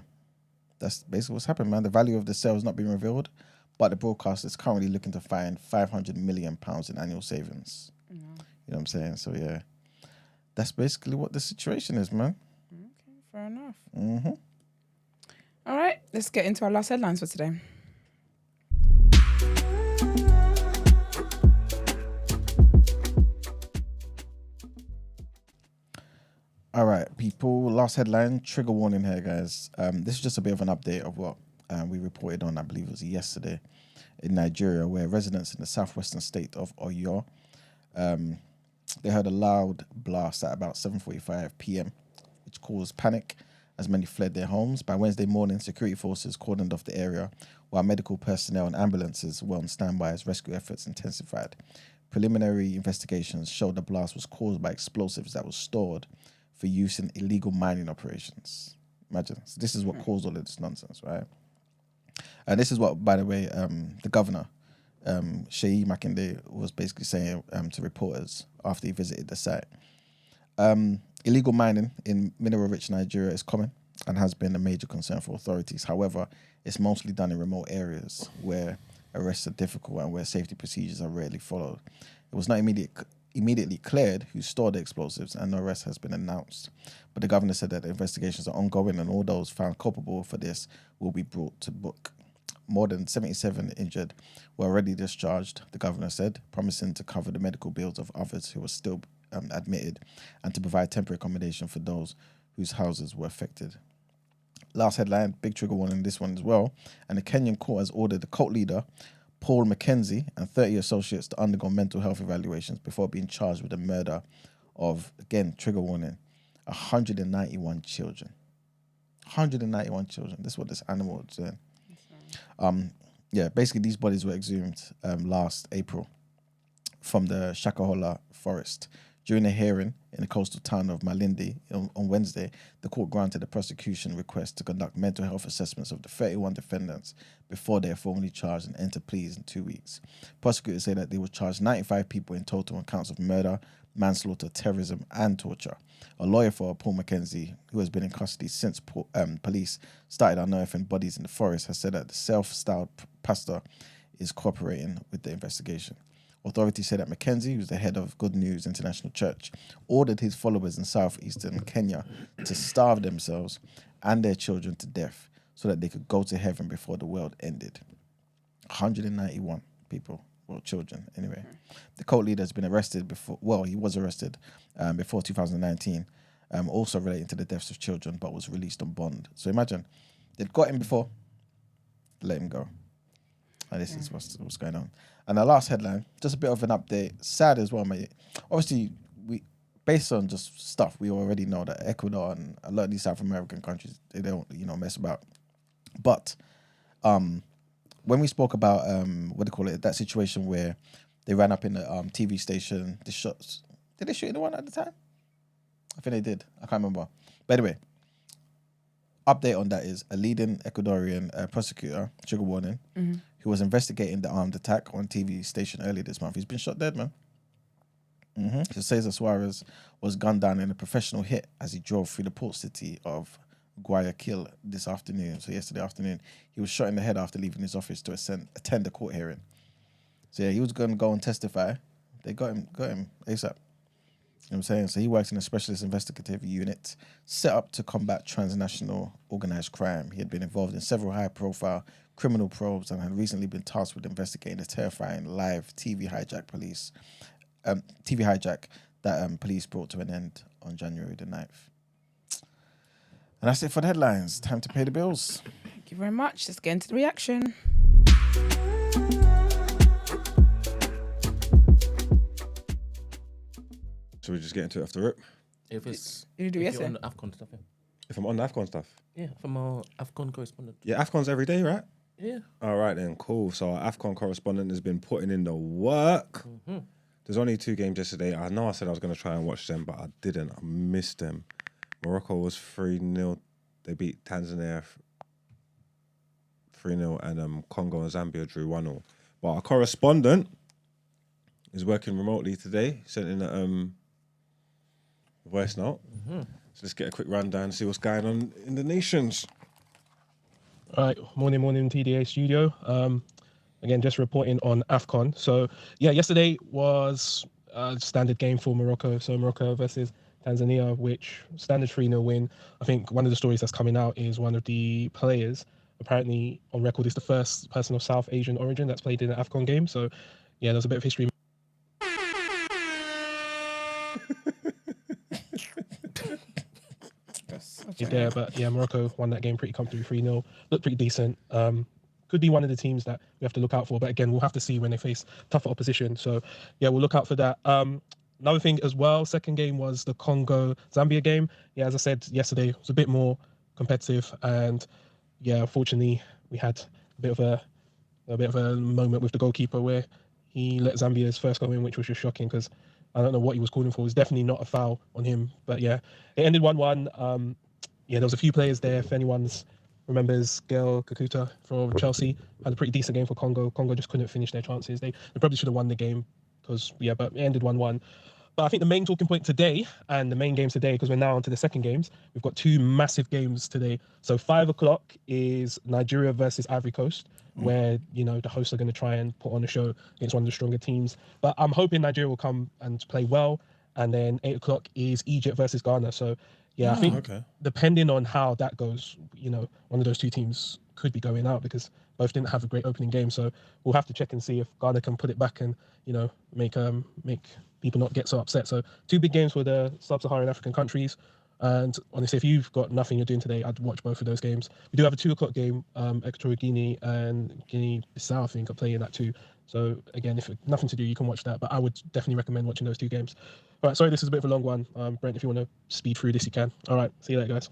that's basically what's happened, man. The value of the sale has not been revealed, but the broadcast is currently looking to find £500 million in annual savings. You know what I'm saying? So yeah, that's basically what the situation is, man. Okay, fair enough. All right, let's get into our last headlines for today. All right, people. Last headline, trigger warning here, guys. This is just a bit of an update of what we reported on, I believe it was yesterday, in Nigeria, where residents in the southwestern state of Oyo, they heard a loud blast at about 7:45 p.m., which caused panic as many fled their homes. By Wednesday morning, security forces cordoned off the area, while medical personnel and ambulances were on standby as rescue efforts intensified. Preliminary investigations showed the blast was caused by explosives that were stored for use in illegal mining operations. Imagine. So this is what caused all of this nonsense, right? And this is what, by the way, the governor, Sheyi Makinde, was basically saying to reporters after he visited the site. Illegal mining in mineral-rich Nigeria is common and has been a major concern for authorities. However, it's mostly done in remote areas where arrests are difficult and where safety procedures are rarely followed. It was not immediately cleared who stored the explosives, and no arrest has been announced. But the governor said that the investigations are ongoing and all those found culpable for this will be brought to book. More than 77 injured were already discharged, the governor said, promising to cover the medical bills of others who were still admitted and to provide temporary accommodation for those whose houses were affected. Last headline, big trigger warning, this one as well. And the Kenyan court has ordered the cult leader, Paul Mackenzie, and 30 associates to undergo mental health evaluations before being charged with the murder of, again, trigger warning, 191 children. 191 children. This is what this animal was doing. Yeah, basically these bodies were exhumed last April from the Shakahola forest. During a hearing in the coastal town of Malindi on Wednesday, the court granted a prosecution request to conduct mental health assessments of the 31 defendants before they are formally charged and enter pleas in 2 weeks. Prosecutors say that they will charge 95 people in total on counts of murder, manslaughter, terrorism, and torture. A lawyer for Paul Mackenzie, who has been in custody since police started unearthing bodies in the forest, has said that the self-styled pastor is cooperating with the investigation. Authorities say that Mackenzie, who's the head of Good News International Church, ordered his followers in southeastern Kenya to starve themselves and their children to death so that they could go to heaven before the world ended. 191 people, well, children, anyway. The cult leader has been arrested before, well, he was arrested before 2019, also relating to the deaths of children, but was released on bond. So imagine, they'd got him before, let him go. And this is what's going on. And the last headline, just a bit of an update. Sad as well, mate. Obviously, based on just stuff we already know that Ecuador and a lot of these South American countries, they don't, mess about. But when we spoke about that situation where they ran up in the TV station, the shots, did they shoot anyone at the time? I think they did. I can't remember. But anyway, update on that is a leading Ecuadorian prosecutor, trigger warning, who was investigating the armed attack on TV station earlier this month. He's been shot dead, man. So Cesar Suarez was gunned down in a professional hit as he drove through the port city of Guayaquil this afternoon. So yesterday afternoon, he was shot in the head after leaving his office to attend a court hearing. So yeah, he was going to go and testify. They got him ASAP. You know what I'm saying? So he works in a specialist investigative unit set up to combat transnational organized crime. He had been involved in several high-profile criminal probes and had recently been tasked with investigating the terrifying live TV hijack that police brought to an end on January the 9th. And that's it for the headlines. Time to pay the bills. Thank you very much. Let's get into the reaction. So we just get into it off the rip? If it's you do if yesterday. you're on the Afcon stuff. Yeah. If I'm on the Afcon stuff? Yeah, from our Afcon correspondent. Yeah, Afcon's every day, right? Yeah. All right then, cool. So our Afcon correspondent has been putting in the work. There's only 2 games yesterday. I know I said I was going to try and watch them, but I didn't. I missed them. Morocco was 3-0. They beat Tanzania 3-0, and Congo and Zambia drew 1-0. But our correspondent is working remotely today. Sent in a voice note. So let's get a quick rundown and see what's going on in the nations. All right, morning, TDA studio. Again, just reporting on Afcon. So, yeah, yesterday was a standard game for Morocco. So Morocco versus Tanzania, which standard 3-0 win. I think one of the stories that's coming out is one of the players, apparently on record, is the first person of South Asian origin that's played in an Afcon game. So, yeah, there's a bit of history. There, but yeah, Morocco won that game pretty comfortably, 3-0. Looked pretty decent. Could be one of the teams that we have to look out for, but again, we'll have to see when they face tougher opposition. So yeah, we'll look out for that. Another thing as well, second game was the Congo-Zambia game. Yeah, as I said yesterday, it was a bit more competitive, and yeah, unfortunately, we had a bit of a moment with the goalkeeper where he let Zambia's first goal in, which was just shocking because I don't know what he was calling for. It was definitely not a foul on him, but yeah, it ended 1-1. Yeah, there was a few players there. If anyone remembers, Gael Kakuta from Chelsea had a pretty decent game for Congo. Congo just couldn't finish their chances. They probably should have won the game but it ended 1-1. But I think the main talking point today, and the main games today, because we're now on to the second games, we've got 2 massive games today. So 5 o'clock is Nigeria versus Ivory Coast, where, the hosts are going to try and put on a show against one of the stronger teams. But I'm hoping Nigeria will come and play well. And then 8 o'clock is Egypt versus Ghana. So, yeah, I think depending on how that goes, one of those 2 teams could be going out because both didn't have a great opening game. So we'll have to check and see if Ghana can put it back and, make people not get so upset. So 2 big games for the sub-Saharan African countries. And honestly, if you've got nothing you're doing today, I'd watch both of those games. We do have a 2 o'clock game, Equatorial Guinea and Guinea-Bissau, I think, are playing that too. So again, if nothing to do, you can watch that. But I would definitely recommend watching those 2 games. All right, sorry, this is a bit of a long one. Brent, if you want to speed through this, you can. All right, see you later, guys.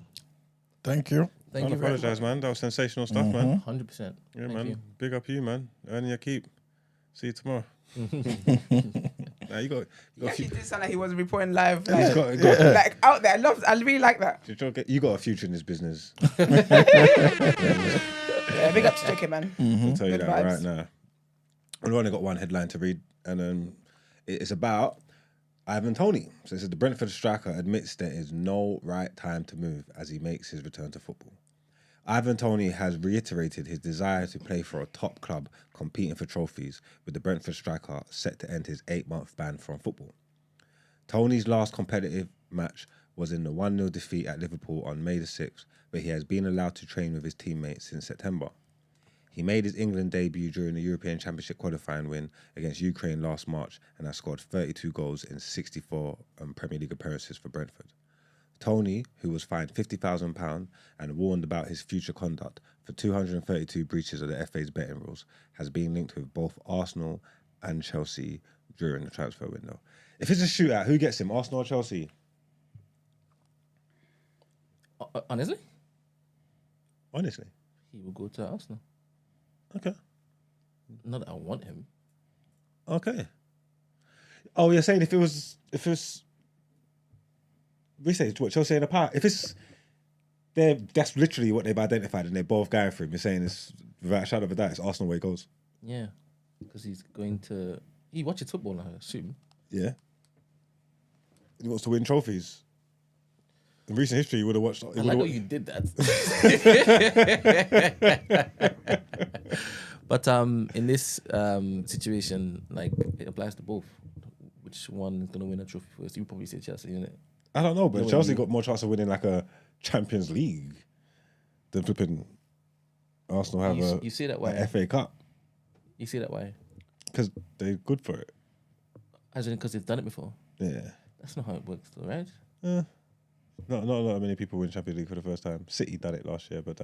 Thank you. Don't apologise, man. That was sensational stuff, man. 100%. Yeah, man. Big up you, man. Earning your keep. See you tomorrow. Nah, you got He actually did sound like he wasn't reporting live. got- Like out there. I really like that. You got a future in this business. Yeah, big up to Joker, man. I'll tell you Good that vibes. right now. We've only got one headline to read, and it's about Ivan Toney. So it says the Brentford striker admits there is no right time to move as he makes his return to football. Ivan Toney has reiterated his desire to play for a top club competing for trophies, with the Brentford striker set to end his 8-month ban from football. Toney's last competitive match was in the 1-0 defeat at Liverpool on May the 6th, but he has been allowed to train with his teammates since September. He made his England debut during the European Championship qualifying win against Ukraine last March and has scored 32 goals in 64 Premier League appearances for Brentford. Toney, who was fined £50,000 and warned about his future conduct for 232 breaches of the FA's betting rules, has been linked with both Arsenal and Chelsea during the transfer window. If it's a shootout, who gets him? Arsenal or Chelsea? Honestly, he will go to Arsenal. Okay. Not that I want him. Okay. Oh, you're saying if it was we say what Chelsea in the park. If it's that's literally what they've identified, and they're both going for him. You're saying it's without a shadow of a doubt, it's Arsenal where he goes. Yeah, because he's going to. He watches football, I assume. Yeah. He wants to win trophies. In recent history, you would have watched. I like how you did that. But in this situation, like it applies to both. Which one is going to win a trophy first? You probably say Chelsea, isn't it? I don't know, but Chelsea got more chance of winning like a Champions League than flipping Arsenal have you see that why? Like FA Cup. You see that why? Because they're good for it. As in because they've done it before? Yeah. That's not how it works though, right? Not many people win Champions League for the first time. City done it last year, but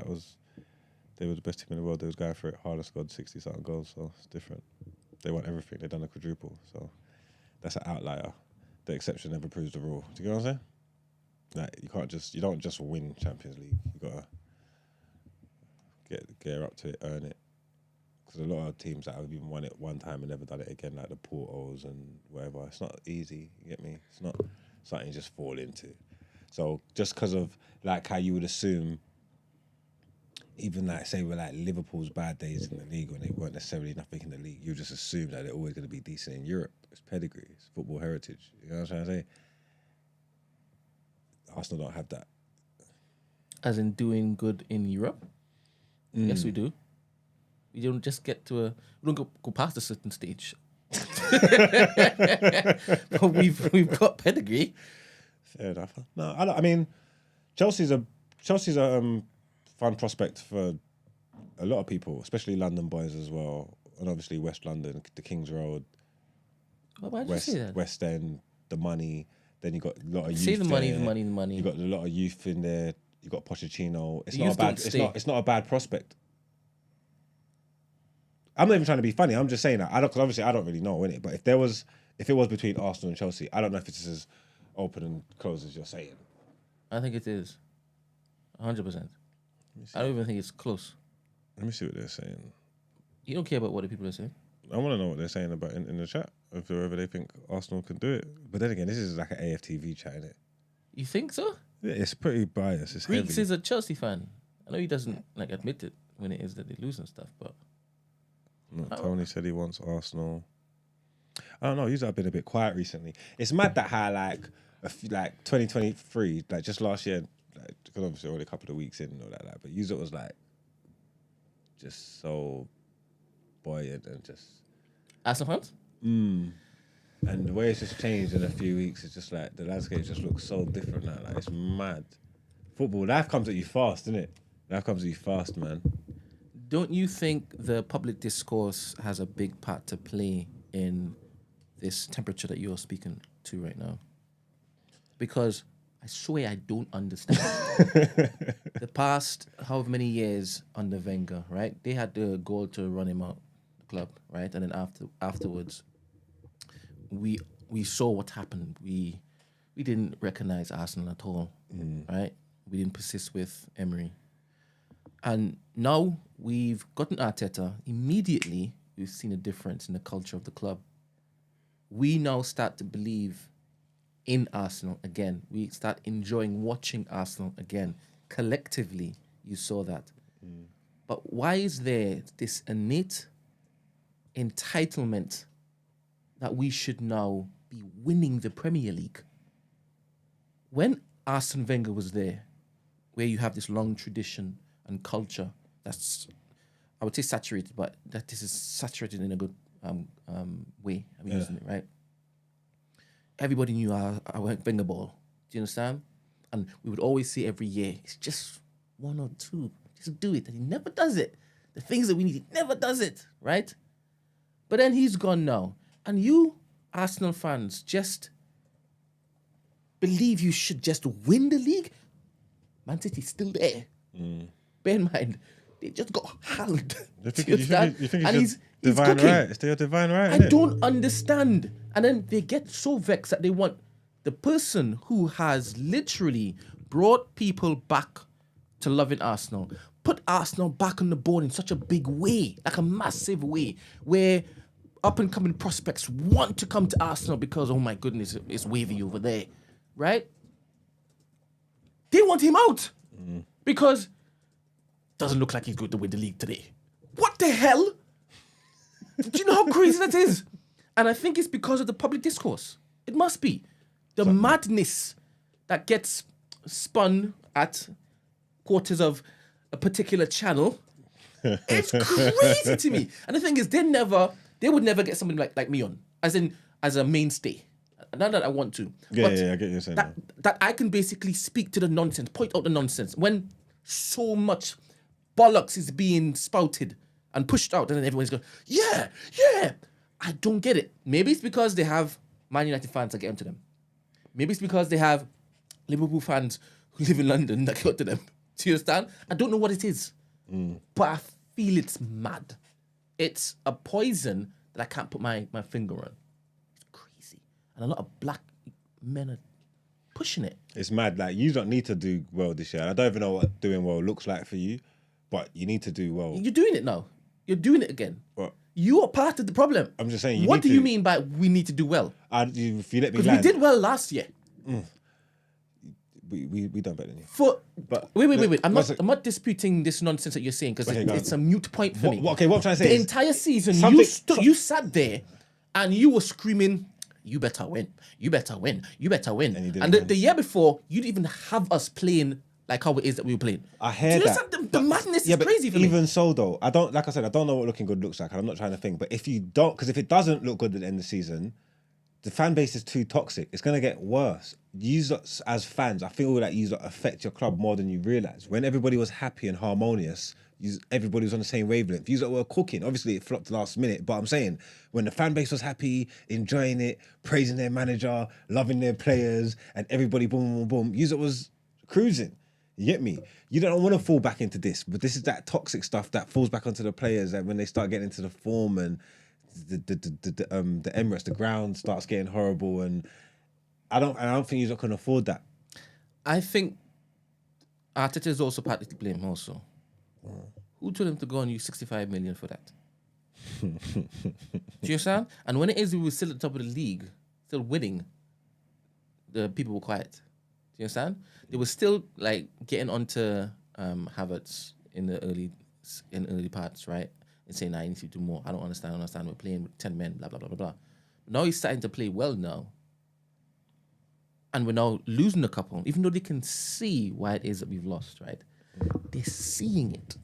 they were the best team in the world. They was going for it. Haaland scored 60-something goals, so it's different. They won everything. They've done a quadruple, so that's an outlier. The exception never proves the rule. Do you get what I'm saying? Like you don't just win Champions League. You gotta get up to it, earn it. Because a lot of teams that have even won it one time and never done it again, like the Portos and whatever, it's not easy. You get me? It's not something you just fall into. So just because of like how you would assume, even like say we're like Liverpool's bad days in the league when they weren't necessarily nothing in the league, you just assume that they're always going to be decent in Europe. It's pedigree, it's football heritage. You know what I'm trying to say? Arsenal don't have that. As in doing good in Europe? Yes, we do. We don't just get to we don't go past a certain stage. But we've got pedigree. Fair enough. No, I mean, Chelsea's a fun prospect for a lot of people, especially London boys as well, and obviously West London, the King's Road, why did you say that? West End, the money. Then you got a lot of youth. Say the money, there. the money, the money. You got a lot of youth in there. You got Pochettino. It's The not a youth bad. don't It's stay. not a bad prospect. I'm not even trying to be funny. I'm just saying that. Because obviously I don't really know, innit? But if it was between Arsenal and Chelsea, I don't know if it's as open and closed as you're saying. I think it is. 100%. I don't even think it's close. Let me see what they're saying. You don't care about what the people are saying? I want to know what they're saying about in the chat, if whether they think Arsenal can do it. But then again, this is like an AFTV chat, innit? You think so? Yeah, it's pretty biased. It's Reeves heavy. is a Chelsea fan. I know he doesn't like admit it when it is that they lose and stuff, but No, Toney said he wants Arsenal. I don't know. He's been a bit quiet recently. It's mad that how like 2023, like just last year, like, because obviously only a couple of weeks in and all that, but User was like just so buoyant and just Arsenal fans? And the way it's just changed in a few weeks, it's just like the landscape just looks so different now. Like it's mad. Football, life comes at you fast, innit? Life comes at you fast, man. Don't you think the public discourse has a big part to play in this temperature that you're speaking to right now? Because I swear I don't understand. The past however many years under Wenger, right? They had the goal to run him out the club, right? And then afterwards, we saw what happened. We didn't recognize Arsenal at all, right? We didn't persist with Emery. And now we've gotten Arteta. Immediately, we've seen a difference in the culture of the club. We now start to believe in Arsenal again. We start enjoying watching Arsenal again. Collectively, you saw that. But why is there this innate entitlement that we should now be winning the Premier League? When Arsene Wenger was there, where you have this long tradition and culture that's, I would say saturated, but that this is saturated in a good way. I'm using it, right? Everybody knew our Wenger ball. Do you understand? And we would always say every year, it's just one or two. Just do it. And he never does it. The things that we need, he never does it, right? But then he's gone now. And you, Arsenal fans, just believe you should just win the league? Man City's still there. Bear in mind, they just got held. You think He's Divine cooking. right. It's their divine right. I innit? don't understand. And then they get so vexed that they want the person who has literally brought people back to loving Arsenal, put Arsenal back on the board in such a big way, like a massive way, where up and coming prospects want to come to Arsenal because, oh my goodness, it's wavy over there, right? They want him out because doesn't look like he's going to win the league today. What the hell? Do you know how crazy that is? And I think it's because of the public discourse. It must be. The madness that gets spun at quarters of a particular channel. It's crazy to me. And the thing is, they would never get somebody like me on, as a mainstay. Not that I want to. Yeah, I get what you're saying. That I can basically speak to the nonsense, point out the nonsense, when so much bollocks is being spouted and pushed out, and then everyone's going, yeah. I don't get it. Maybe it's because they have Man United fans that get onto them. Maybe it's because they have Liverpool fans who live in London that get onto them. Do you understand? I don't know what it is, but I feel it's mad. It's a poison that I can't put my finger on. It's crazy. And a lot of black men are pushing it. It's mad. Like, you don't need to do well this year. I don't even know what doing well looks like for you, but you need to do well. You're doing it now. You're doing it again. What? You are part of the problem. I'm just saying. What do you mean by we need to do well? If you let me Because land. we did well last year. We done better than you. Wait. I'm not disputing this nonsense that you're saying because it's a mute point for me. Okay, what I'm trying to say the is entire season you sat there and you were screaming, "You better win! You better win! You better win!" And the year before, you didn't even have us playing like how it is that we were playing. I hear that. The madness is crazy for me. Even so, though, I don't know what looking good looks like. I'm not trying to think, but if it doesn't look good at the end of the season, the fan base is too toxic. It's gonna get worse. You as fans, I feel like you affect your club more than you realise. When everybody was happy and harmonious, everybody was on the same wavelength. You were cooking. Obviously, it flopped last minute, but I'm saying when the fan base was happy, enjoying it, praising their manager, loving their players, and everybody boom, boom, boom, you was cruising. You get me? You don't want to fall back into this, but this is that toxic stuff that falls back onto the players, and when they start getting into the form and the Emirates, the ground starts getting horrible, and I don't think you're not going to afford that. I think Arteta is also partly to blame. Also, who told him to go and use 65 million for that? Do you understand? And when it is we were still at the top of the league, still winning, the people were quiet. Do you understand? They were still like getting onto Havertz in the early parts, right? And saying, "I need to do more. I don't understand. We're playing with 10 men, blah, blah, blah, blah, blah." Now he's starting to play well now. And we're now losing a couple, even though they can see why it is that we've lost, right? They're seeing it.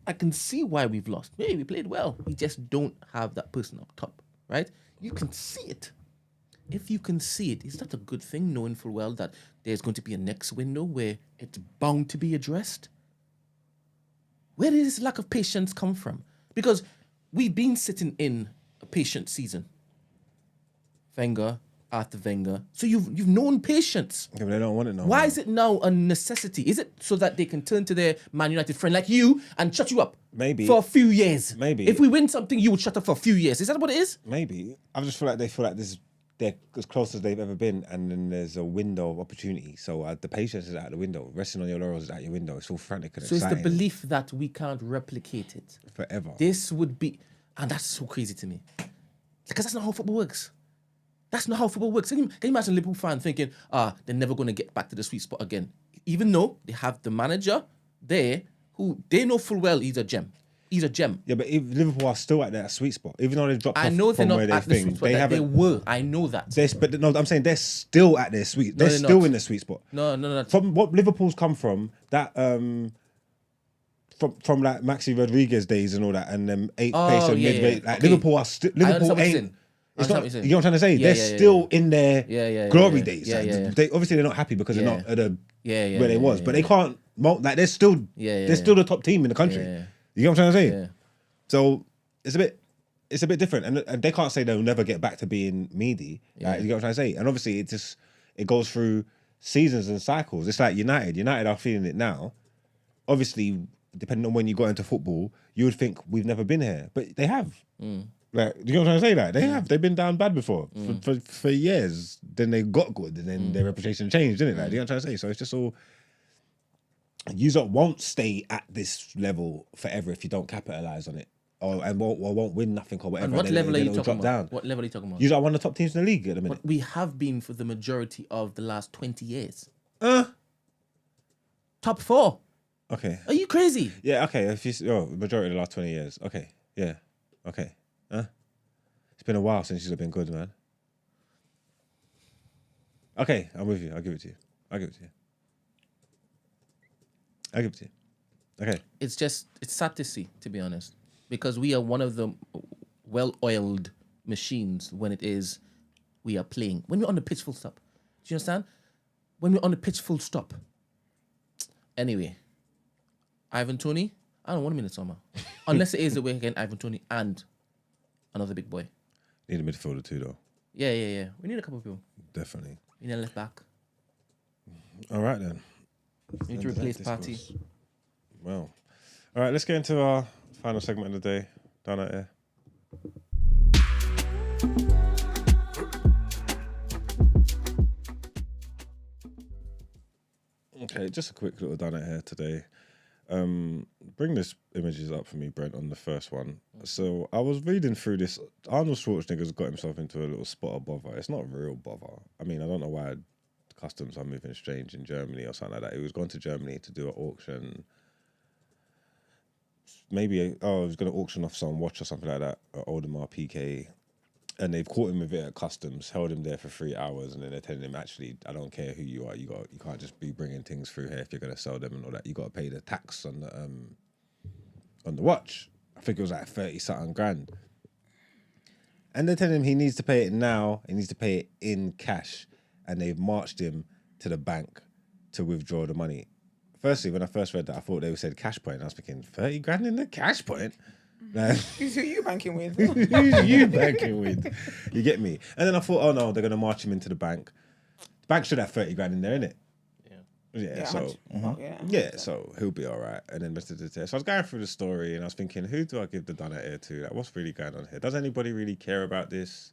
I can see why we've lost. Maybe we played well. We just don't have that person up top, right? You can see it. If you can see it, is that a good thing, knowing full well that there's going to be a next window where it's bound to be addressed? Where did this lack of patience come from? Because we've been sitting in a patient season. Wenger, after Wenger. So you've known patience. Yeah, but they don't want it now. Why is it now a necessity? Is it so that they can turn to their Man United friend like you and shut you up? Maybe. For a few years. Maybe. If we win something, you would shut up for a few years. Is that what it is? Maybe. I just feel like they're as close as they've ever been, and then there's a window of opportunity. So the patience is out the window. Resting on your laurels is out your window. It's all frantic and exciting. So it's the belief that we can't replicate it. Forever. This would be... And that's so crazy to me. Because that's not how football works. That's not how football works. Can you imagine a Liverpool fan thinking, they're never going to get back to the sweet spot again? Even though they have the manager there who they know full well he's a gem. He's a gem. Yeah, but if Liverpool are still at that sweet spot, even though they've dropped I know off they're from not where at the sweet spot that they were. I know that. But no, I'm saying they're still at their sweet. No, They're still not. in the sweet spot. No. From what Liverpool's come from, that from like Maxi Rodriguez days and all that, and them eighth place and midway. Like okay. Liverpool are still. Liverpool ain't. It's not, you know what I'm trying to say? Yeah, they're still in their glory days. Yeah, They obviously they're not happy because they're not at the where they was, but they yeah. can't. Like they're still still the top team in the country. Yeah. You know what I'm trying to say? Yeah. So it's a bit different, and they can't say they'll never get back to being meaty. Like, you know what I'm trying to say? And obviously it goes through seasons and cycles. It's like United. United are feeling it now. Obviously, depending on when you got into football, you would think we've never been here, but they have. Like, do you know what I'm trying to say? Like, they have. They've been down bad before for years. Then they got good, and then their reputation changed, didn't it? Like, do you know what I'm trying to say? So it's just all. You won't stay at this level forever if you don't capitalize on it, or won't win nothing or whatever. And what level are you talking about? Down. What level are you talking about? You are one of the top teams in the league at the minute. But we have been for the majority of the last 20 years. Top 4. Okay. Are you crazy? Yeah. Okay. If you majority of the last 20 years. Okay. Yeah. Okay. It's been a while since you've been good, man. Okay, I'm with you. I'll give it to you. Okay. It's sad to see, to be honest, because we are one of the well-oiled machines when we are playing. When we're on the pitch, full stop. Do you understand? When we're on the pitch, full stop. Anyway, Ivan Toney, I don't want him in the summer. Unless it is the way again, Ivan Toney and another big boy. Need a midfielder too, though. Yeah. We need a couple of people. Definitely. We need a left back. All right, then. We need to replace Party. Well, all right, let's get into our final segment of the day. Down Out Ere. Okay, just a quick little Down Out Ere today. Bring this images up for me, Brent, on the first one. So I was reading through this. Arnold Schwarzenegger's got himself into a little spot of bother. It's not real bother. I mean, I don't know why customs are moving strange in Germany or something like that. He was going to Germany to do an auction. Maybe, he was going to auction off some watch or something like that, an Audemars PK. And they've caught him with it at customs, held him there for 3 hours, and then they're telling him, actually, I don't care who you are, you can't just be bringing things through here if you're going to sell them and all that. You got to pay the tax on the watch. I think it was like 30-something grand. And they're telling him he needs to pay it now, he needs to pay it in cash. And they've marched him to the bank to withdraw the money. Firstly, when I first read that, I thought they said cash point. I was thinking, 30 grand in the cash point? Like, who's who you banking with? Who's you banking with? You get me? And then I thought, oh no, they're going to march him into the bank. The bank should have 30 grand in there, innit? Yeah, so so he'll be all right. And then so I was going through the story and I was thinking, who do I give the Down Out Ere to? Like, what's really going on here? Does anybody really care about this?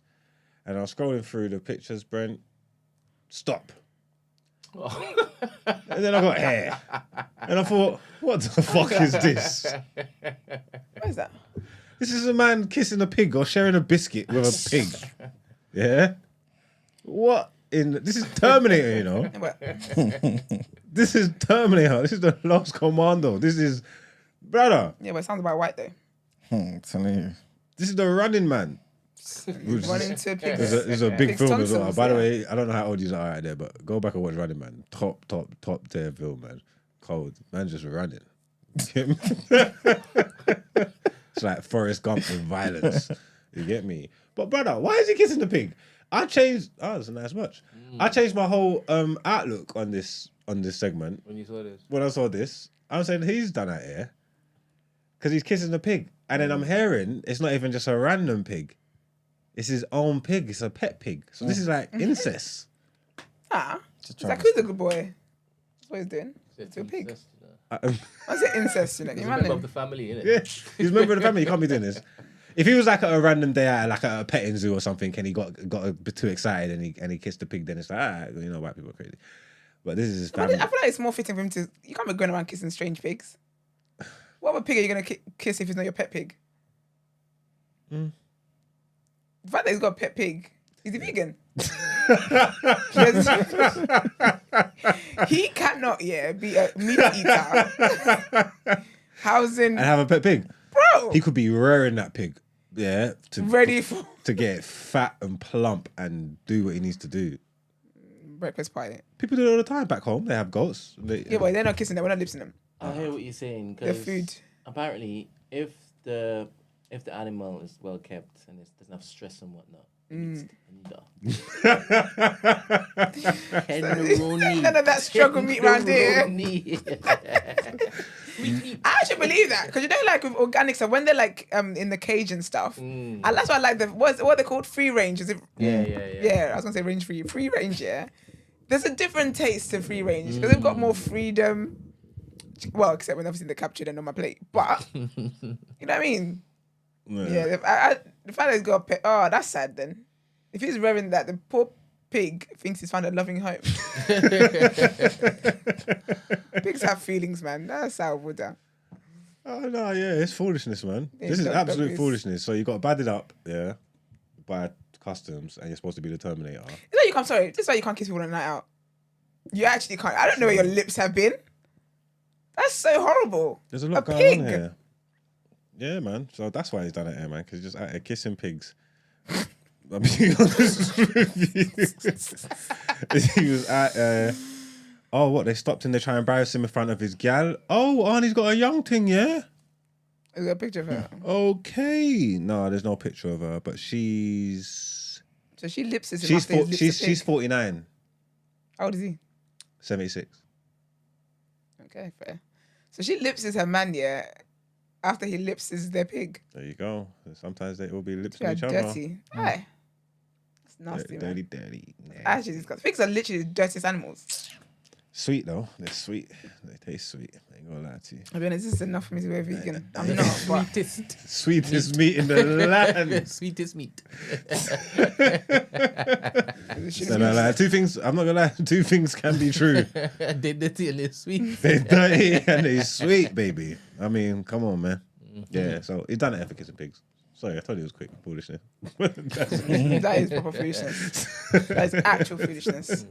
And I was scrolling through the pictures, Brent. Stop. And then I got hair. And I thought, what the fuck is this? What is that? This is a man kissing a pig or sharing a biscuit with a pig. Yeah? What in... This is Terminator, you know? This is Terminator. This is the Last Commando. This is... Brother. Yeah, but it sounds about white, though. Telling you. This is the Running Man. Running to pigs. It's a big film as well. Tonsils, By the way, I don't know how old you are out there, but go back and watch Running Man. Top tier film, man. Cold. Man just running. It's like Forrest Gump with violence. You get me? But brother, why is he kissing the pig? I changed. Oh, that's a nice watch. I changed my whole outlook on this segment. When you saw this? When I saw this, I was saying he's done out here because he's kissing the pig, and then I'm hearing it's not even just a random pig. It's his own pig. It's a pet pig. So this is like incest. It's like, who's the good boy? That's what he's doing. To a pig. What's it incest? You know? He's a member of the family, innit? Yeah, he's a member of the family. You can't be doing this. If he was like at a random day at like a petting zoo or something, and he got a bit too excited and he kissed the pig, then it's like, you know, white people are crazy. But this is his family. I feel like it's more fitting for him to. You can't be going around kissing strange pigs. What other pig are you gonna kiss if it's not your pet pig? The fact that he's got a pet pig, is he vegan? He cannot, be a meat eater. Housing and have a pet pig, bro. He could be rearing that pig, to get fat and plump and do what he needs to do. Breakfast pie. People do it all the time back home. They have goats. But they're not kissing them. We're not lipsing them. I hear what you're saying. The food. Apparently, if the animal is well kept and it doesn't have stress and whatnot, it's tender. None of that struggle meat around here. I actually believe that because you know, like with organics, so when they're like in the cage and stuff, and that's why I like what they called free range. Is it? Yeah. I was gonna say range free. Free range. Yeah. There's a different taste to free range because they've got more freedom Well, except when obviously they captured and on my plate. But you know what I mean? Yeah. The fact that he's got a pet. Oh, that's sad. Then, if he's rearing that, the poor pig thinks he's found a loving home. Pigs have feelings, man. That's how would that. Oh no, yeah, it's foolishness, man. This is absolute foolishness. So you got badded up, yeah, by customs, and you're supposed to be the Terminator. This is why you can't kiss people on a night out. You actually can't. I don't know where your lips have been. That's so horrible. There's a lot going on here. Yeah, man. So that's why he's done it here, man, because he's just out here kissing pigs. I'm being honest with you. He was at, oh, what? They stopped and they try and embarrass him in front of his gal. Oh, Arnie's got a young thing, yeah? Is there a picture of her? Okay. No, there's no picture of her, but she's... So she lipses him she's 49. How old is he? 76. Okay, fair. So she lipses her man, yeah, after he lipses their pig. There you go. Sometimes they will be lipsing They're each other. dirty. Aye. That's nasty, man. Dirty. Actually, disgusting. Pigs are literally the dirtiest animals. Sweet, though. They're sweet. They taste sweet. I ain't gonna lie to you. I'll be honest, this is enough for me to be a vegan. I'm not, but... Sweetest meat in the land. Sweetest meat. No, like, two things, I'm not gonna lie, two things can be true. They're dirty and they're sweet. They're dirty and they're sweet, baby. I mean, come on, man. Yeah, so he's done it for kissing pigs. Sorry, I told you it was quick foolishness. That is proper foolishness. That is actual foolishness.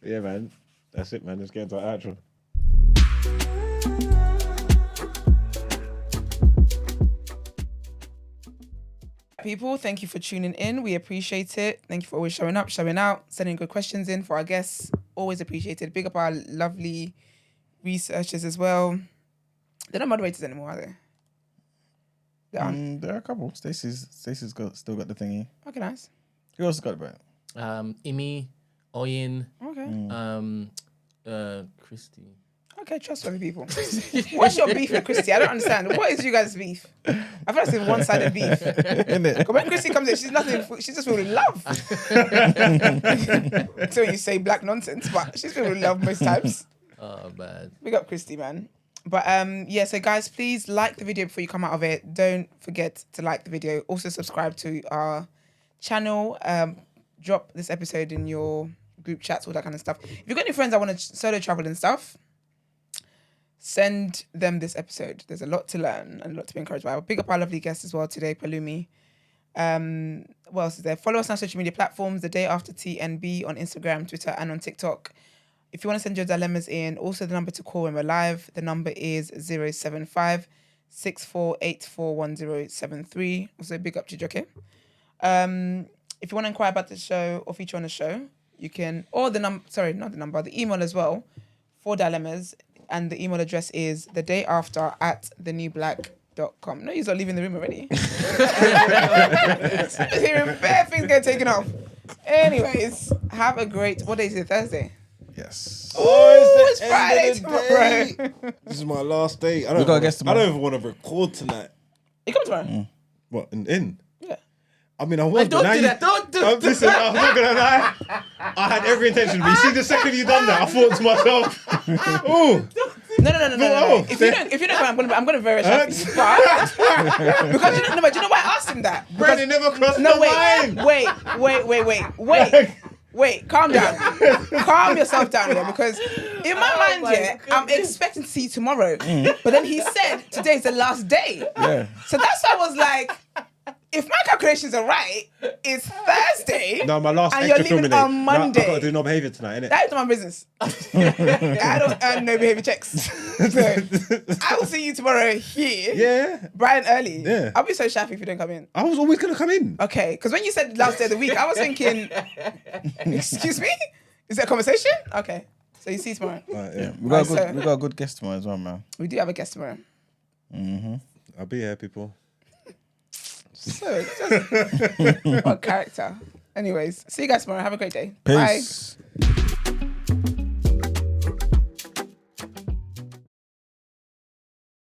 Yeah, man. That's it, man. Let's get into our outro. People, thank you for tuning in. We appreciate it. Thank you for always showing up, showing out, sending good questions in for our guests. Always appreciated. Big up our lovely researchers as well. They're not moderators anymore, are they? There are a couple. Stacey's still got the thingy. Okay, nice. Who else got it back? Imi, Oyin, Christy. Okay, trustworthy people. What's your beef with Christy? I don't understand. What is you guys' beef? I feel like it's one-sided beef. Because when Christy comes in, she's just filled with love. So when you say black nonsense, but she's filled with love most times. Oh, man. Big up Christy, man. But yeah, so guys, please like the video before you come out of it. Don't forget to like the video. Also subscribe to our channel. Drop this episode in your group chats, all that kind of stuff. If you've got any friends that want to solo travel and stuff, send them this episode. There's a lot to learn and a lot to be encouraged by. I'll big up our lovely guests as well today, Pelumi. What else is there? Follow us on social media platforms, The Day After TNB on Instagram, Twitter, and on TikTok. If you want to send your dilemmas in, also the number to call when we're live, the number is 075 64841073. Also big up to Joke. If you want to inquire about the show or feature on the show, you can, or the the email as well for dilemmas. And the email address is thedayafter@thenewblack.com. No, you're leaving the room already. Just hearing bare things get taken off. Anyways, have a great, what day is it? Thursday? Yes. Oh, it's Friday tomorrow. This is my last day. I don't even want to record tonight. You come tomorrow? What, in? Yeah. I mean, I was. Don't do that. Listen, I'm not going to lie. I had every intention. But you see, the second you done that, I thought to myself, oh. No. If you don't, I'm gonna very happy. But because do you know why I asked him that? Brandon never crossed my mind. Wait, calm down. Calm yourself down here, because in my mind, I'm expecting to see you tomorrow. But then he said today's the last day. Yeah. So that's why I was like, if my calculations are right, it's Thursday. No, my last and extra you're leaving filming on Monday. I got to do no behaviour tonight, innit? That is not my business. I don't earn no behaviour checks. So I will see you tomorrow here. Yeah. Bright and early. Yeah. I'll be so shaffy if you don't come in. I was always going to come in. Okay, because when you said last day of the week, I was thinking, excuse me? Is that a conversation? Okay. So you see you tomorrow. Yeah. We got a good guest tomorrow as well, man. We do have a guest tomorrow. I'll be here, people. So, just what character. Anyways, see you guys tomorrow. Have a great day. Peace. Bye.